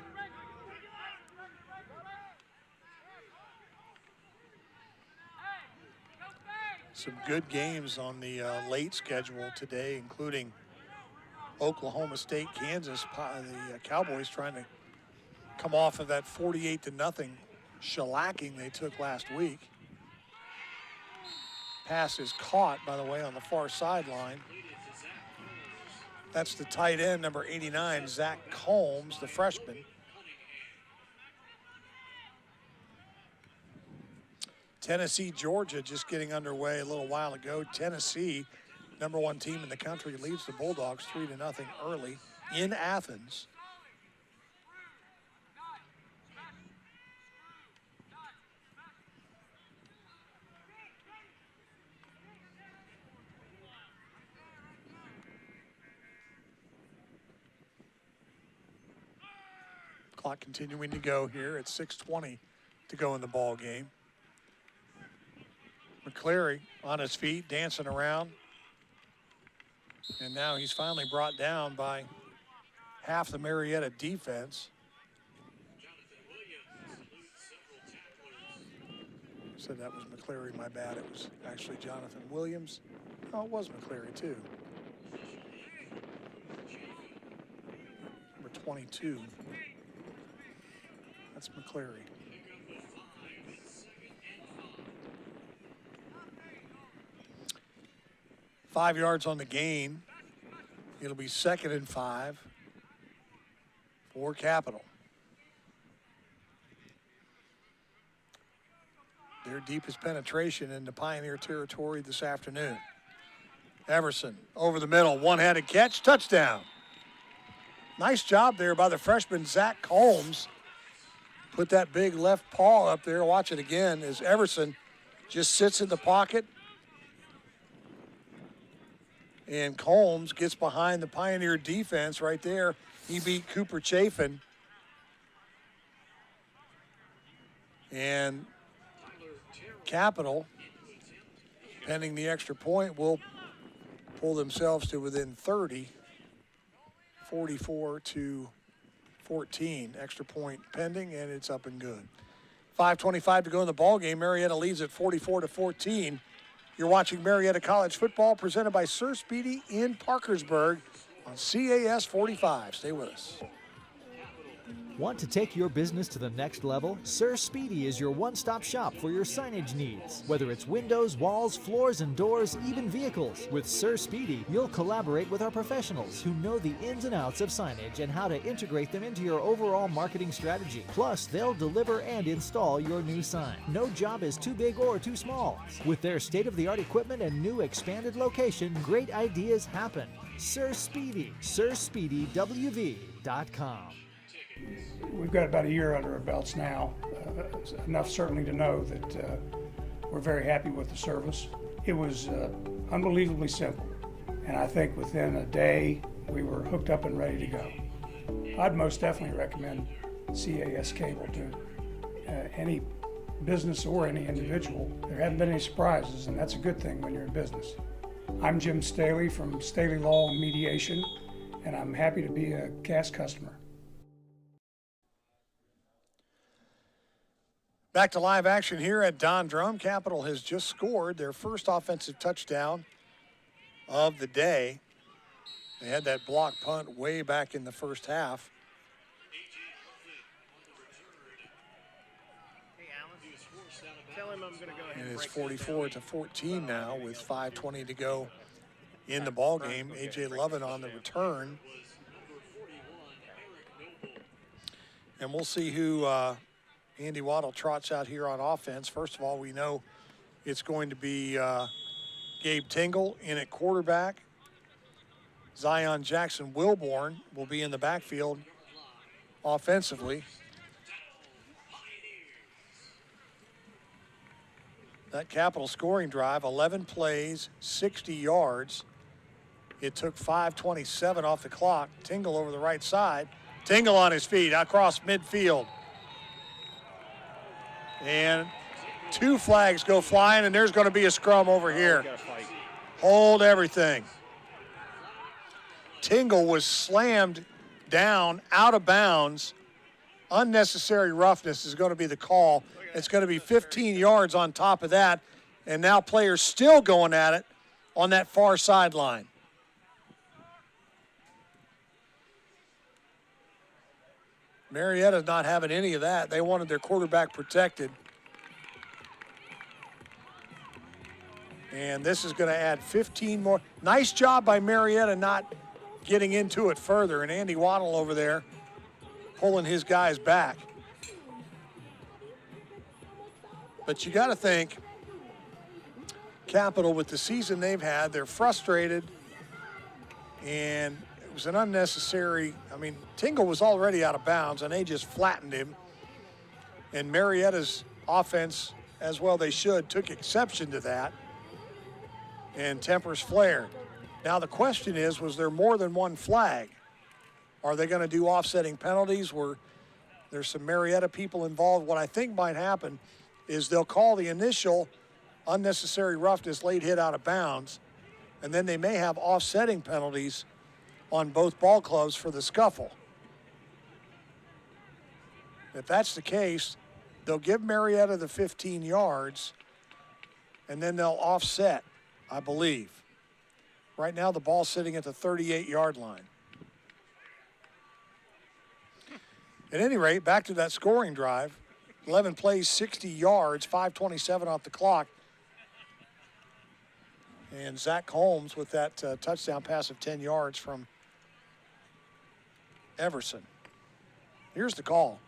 Some good games on the late schedule today, including Oklahoma State, Kansas. The Cowboys trying to come off of that 48-0 shellacking they took last week. Pass is caught, by the way, on the far sideline. That's the tight end, number 89, Zach Combs, the freshman. Tennessee, Georgia just getting underway a little while ago. Tennessee, number 1 team in the country, leads the Bulldogs 3-0 early in Athens. Clock continuing to go here at 6:20 to go in the ball game. McCleary on his feet, dancing around. And now he's finally brought down by half the Marietta defense. Said that was McCleary, my bad. It was actually Jonathan Williams. Oh, it was McCleary too. Number 22. That's McCleary. Five yards on the gain. It'll be 2nd and 5 for Capital. Their deepest penetration into Pioneer territory this afternoon. Everson over the middle, one-handed catch, touchdown. Nice job there by the freshman Zach Combs. Put that big left paw up there. Watch it again as Everson just sits in the pocket. And Combs gets behind the Pioneer defense right there. He beat Cooper Chafin. And Capital, pending the extra point, will pull themselves to within 30, 44-14. Extra point pending, and it's up and good. 5:25 to go in the ball game. Marietta leads at 44-14. You're watching Marietta College football presented by Sir Speedy in Parkersburg on CAS 45. Stay with us. Want to take your business to the next level? Sir Speedy is your one-stop shop for your signage needs. Whether it's windows, walls, floors and doors, even vehicles. With Sir Speedy, you'll collaborate with our professionals who know the ins and outs of signage and how to integrate them into your overall marketing strategy. Plus, they'll deliver and install your new sign. No job is too big or too small. With their state-of-the-art equipment and new expanded location, great ideas happen. Sir Speedy, SirSpeedyWV.com. We've got about a year under our belts now, enough certainly to know that we're very happy with the service. It was unbelievably simple, and I think within a day we were hooked up and ready to go. I'd most definitely recommend CAS Cable to any business or any individual. There haven't been any surprises, and that's a good thing when you're in business. I'm Jim Staley from Staley Law and Mediation, and I'm happy to be a CAS customer. Back to live action here at Don Drum. Capital has just scored their first offensive touchdown of the day. They had that block punt way back in the first half. Tell him I'm going to go ahead. It is 44-14 now with 5:20 to go in the ball game. A.J. Lovin on the return. And we'll see who Andy Waddle trots out here on offense. First of all, we know it's going to be Gabe Tingle in at quarterback. Zion Jackson Wilborn will be in the backfield offensively. That Capital scoring drive, 11 plays, 60 yards. It took 5:27 off the clock. Tingle over the right side. Tingle on his feet across midfield. And 2 flags go flying, and there's going to be a scrum over here. Hold everything. Tingle was slammed down, out of bounds. Unnecessary roughness is going to be the call. It's going to be 15 yards on top of that, and now players still going at it on that far sideline. Marietta's not having any of that. They wanted their quarterback protected. And this is going to add 15 more. Nice job by Marietta not getting into it further. And Andy Waddle over there pulling his guys back. But you got to think, Capital, with the season they've had, they're frustrated. And it was an unnecessary, Tingle was already out of bounds, and they just flattened him. And Marietta's offense, as well they should, took exception to that. And tempers flared. Now the question is, was there more than one flag? Are they going to do offsetting penalties where There's some Marietta people involved. What I think might happen is they'll call the initial unnecessary roughness late hit out of bounds, and then they may have offsetting penalties on both ball clubs for the scuffle. If that's the case, they'll give Marietta the 15 yards, and then they'll offset, I believe. Right now, the ball's sitting at the 38-yard line. At any rate, back to that scoring drive. 11 plays, 60 yards, 5:27 off the clock. And Zach Holmes with that touchdown pass of 10 yards from Everson. Here's the call.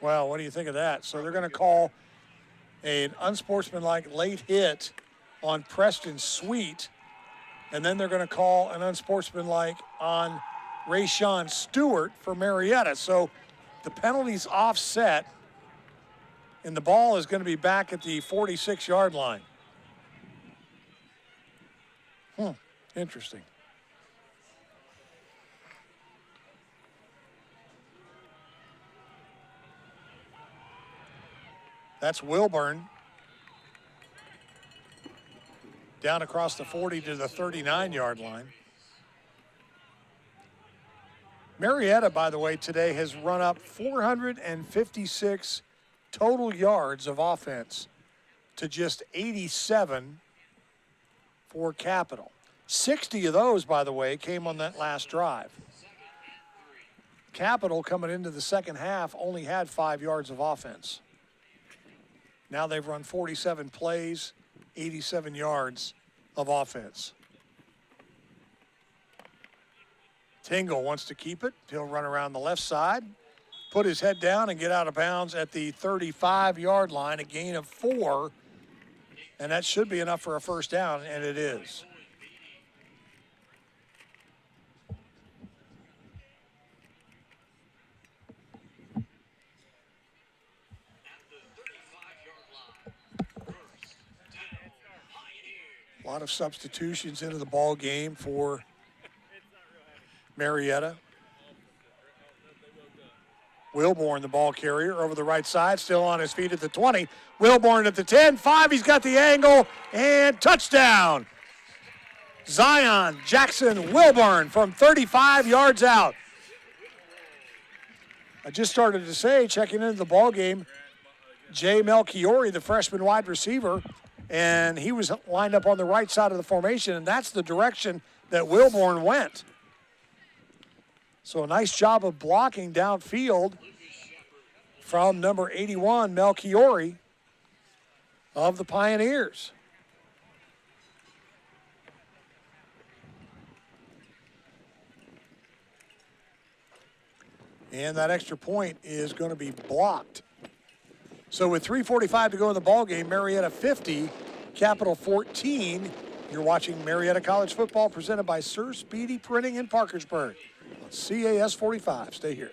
Well, what do you think of that? So they're going to call an unsportsmanlike late hit on Preston Sweet, and then they're going to call an unsportsmanlike on Rayshawn Stewart for Marietta. So the penalty's offset, and the ball is going to be back at the 46-yard line. Interesting. That's Wilburn. Down across the 40 to the 39-yard line. Marietta, by the way, today has run up 456 total yards of offense to just 87 for Capital. 60 of those, by the way, came on that last drive. Capital, coming into the second half, only had 5 yards of offense. Now they've run 47 plays, 87 yards of offense. Tingle wants to keep it. He'll run around the left side, put his head down and get out of bounds at the 35-yard line, a gain of 4, and that should be enough for a first down, and it is. A lot of substitutions into the ball game for Marietta. Wilborn, the ball carrier, over the right side, still on his feet at the 20. Wilborn at the 10, 5, he's got the angle, and touchdown. Zion Jackson Wilborn from 35 yards out. I just started to say, checking into the ball game, Jay Melchiori, the freshman wide receiver, and he was lined up on the right side of the formation, and that's the direction that Wilborn went. So a nice job of blocking downfield from number 81, Melchiori of the Pioneers. And that extra point is going to be blocked. So with 3:45 to go in the ball game, Marietta 50, Capital 14. You're watching Marietta College football presented by Sir Speedy Printing in Parkersburg on CAS 45. Stay here.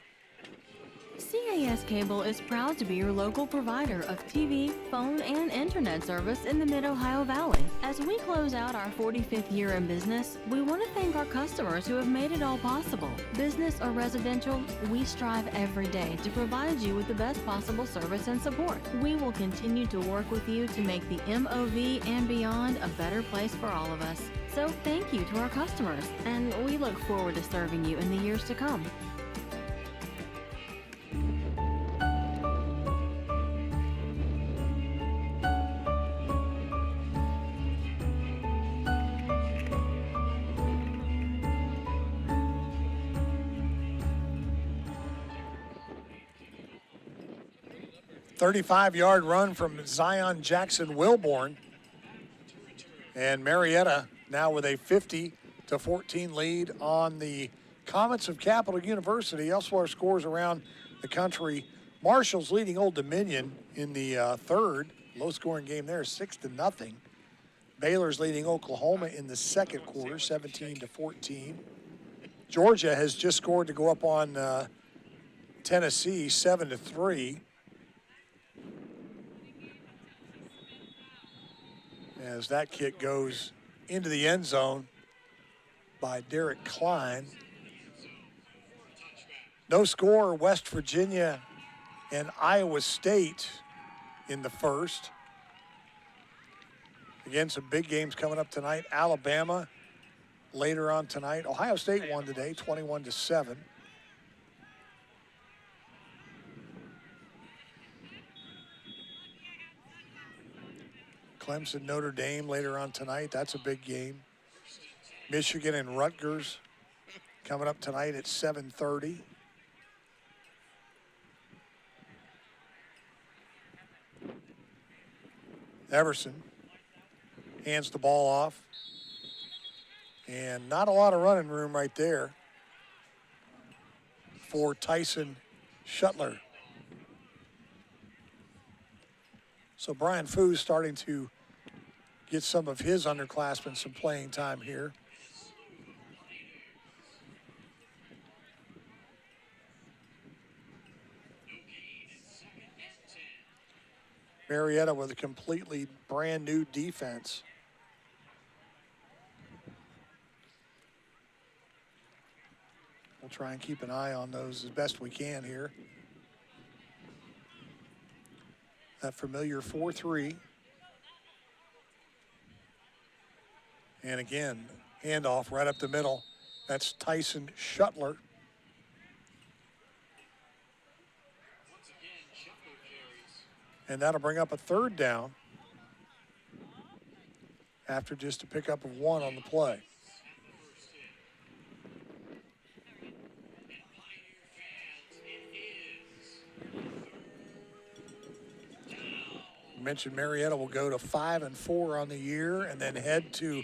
CAS Cable is proud to be your local provider of TV, phone, and internet service in the Mid-Ohio Valley. As we close out our 45th year in business, we want to thank our customers who have made it all possible. Business or residential, we strive every day to provide you with the best possible service and support. We will continue to work with you to make the MOV and beyond a better place for all of us. So thank you to our customers, and we look forward to serving you in the years to come. A 35-yard run from Zion Jackson Wilborn. And Marietta now with a 50-14 lead on the Comets of Capital University. Elsewhere scores around the country. Marshall's leading Old Dominion in the third. Low-scoring game there, 6-0. Baylor's leading Oklahoma in the second quarter, 17-14. Georgia has just scored to go up on Tennessee, 7-3. As that kick goes into the end zone by Derek Klein. No score, West Virginia and Iowa State in the first. Again, some big games coming up tonight. Alabama later on tonight. Ohio State won today, 21-7. Clemson, Notre Dame later on tonight. That's a big game. Michigan and Rutgers coming up tonight at 7:30. Everson hands the ball off. And not a lot of running room right there for Tyson Shuttler. So Brian Foo's starting to get some of his underclassmen some playing time here. Marietta with a completely brand new defense. We'll try and keep an eye on those as best we can here. That familiar 4-3. And again, handoff right up the middle. That's Tyson Shuttler. And that'll bring up a third down after just a pickup of 1 on the play. Mentioned Marietta will go to 5-4 on the year and then head to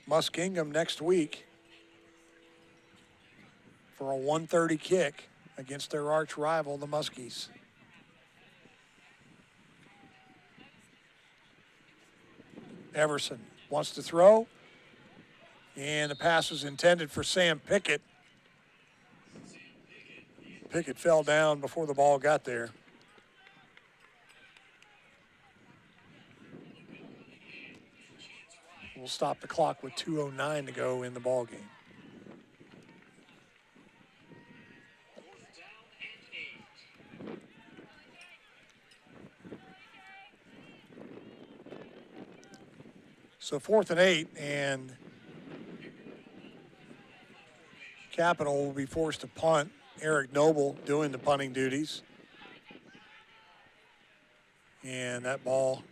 Muskingum next week for a 1:30 kick against their arch rival, the Muskies. Everson wants to throw, and the pass was intended for Sam Pickett. Pickett fell down before the ball got there. We'll stop the clock with 2:09 to go in the ball game. So 4th and 8, and Capital will be forced to punt. Eric Noble doing the punting duties. And that ball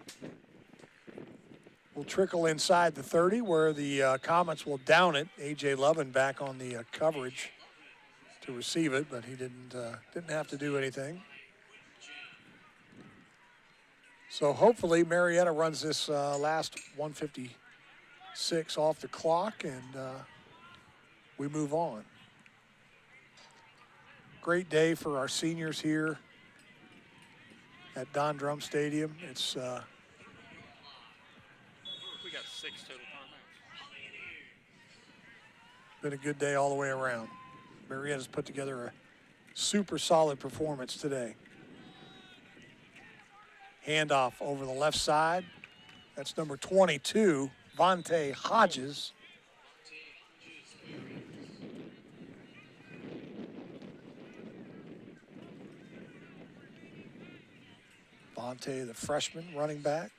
will trickle inside the 30 where the Comets will down it. A.J. Lovin back on the coverage to receive it, but he didn't have to do anything. So hopefully Marietta runs this last 1:56 off the clock, and we move on. Great day for our seniors here at Don Drum Stadium. It's We got 6 total timeouts. been a good day all the way around. Marietta's put together a super solid performance today. Handoff over the left side. That's number 22, Vontae Hodges. Vontae, the freshman running back.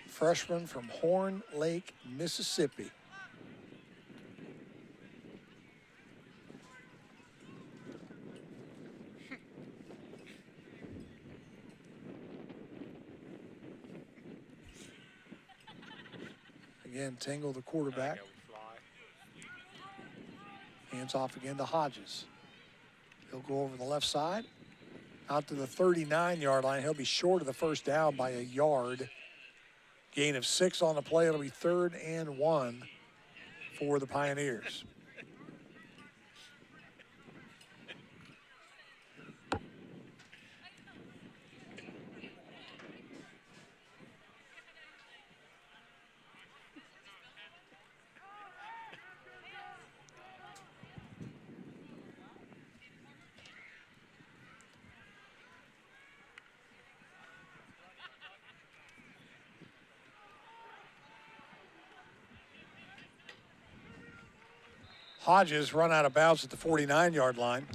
Freshman from Horn Lake, Mississippi. Again, Tingle, the quarterback. Hands off again to Hodges. He'll go over the left side, out to the 39-yard line. He'll be short of the first down by a yard. Gain of 6 on the play. It'll be 3rd and 1 for the Pioneers. Hodges run out of bounds at the 49-yard line.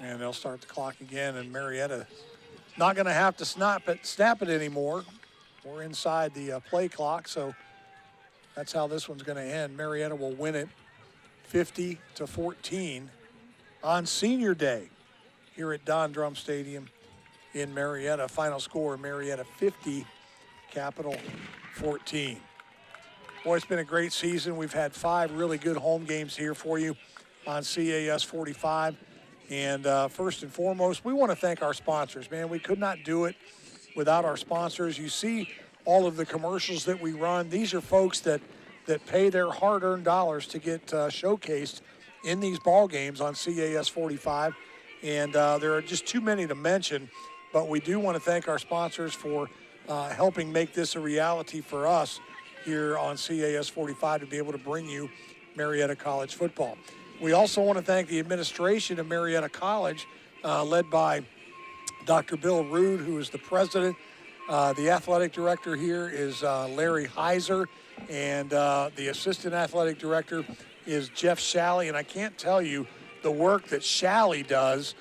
And they'll start the clock again, and Marietta not going to have to snap it anymore. We're inside the play clock, so that's how this one's going to end. Marietta will win it 50-14 on Senior Day here at Don Drum Stadium in Marietta. Final score, Marietta 50, Capital 14. Boy, it's been a great season. We've had 5 really good home games here for you on CAS 45. And first and foremost, we want to thank our sponsors, man. We could not do it without our sponsors. You see all of the commercials that we run. These are folks that pay their hard-earned dollars to get showcased in these ball games on CAS 45. And there are just too many to mention, but we do want to thank our sponsors for helping make this a reality for us here on CAS 45 to be able to bring you Marietta College football. We also want to thank the administration of Marietta College, led by Dr. Bill Rood, who is the president. The athletic director here is Larry Heiser, and the assistant athletic director is Jeff Shalley. And I can't tell you the work that Shalley does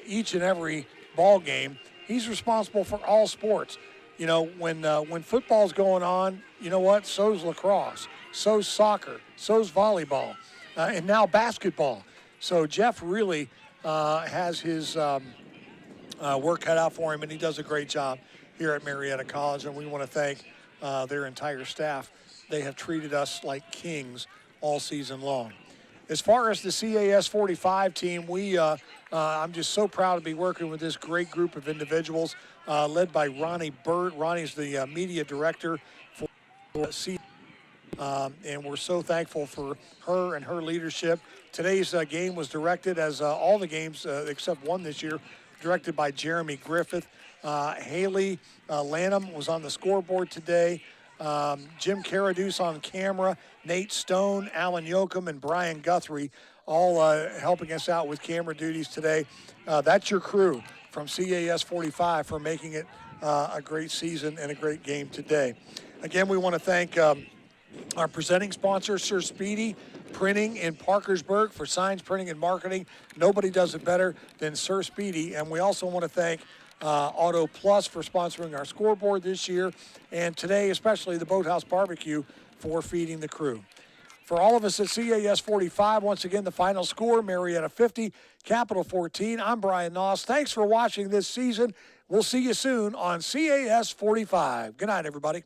each and every ball game. He's responsible for all sports. You know, when football's going on, you know what? So's lacrosse, so's soccer, so's volleyball. And now basketball. So Jeff really has his work cut out for him, and he does a great job here at Marietta College, and we want to thank their entire staff. They have treated us like kings all season long. As far as the CAS 45 team, I'm just so proud to be working with this great group of individuals led by Ronnie Burt. Ronnie's the media director for CAS. And we're so thankful for her and her leadership. Today's game was directed, as all the games except one this year, directed by Jeremy Griffith. Haley Lanham was on the scoreboard today. Jim Caraduce on camera. Nate Stone, Alan Yoakum, and Brian Guthrie all helping us out with camera duties today. That's your crew from CAS 45 for making it a great season and a great game today. Again, we want to thank our presenting sponsor, Sir Speedy Printing in Parkersburg, for signs, printing, and marketing. Nobody does it better than Sir Speedy. And we also want to thank Auto Plus for sponsoring our scoreboard this year, and today especially the Boathouse Barbecue for feeding the crew. For all of us at CAS 45, once again, the final score, Marietta 50, Capital 14. I'm Brian Noss. Thanks for watching this season. We'll see you soon on CAS 45. Good night, everybody.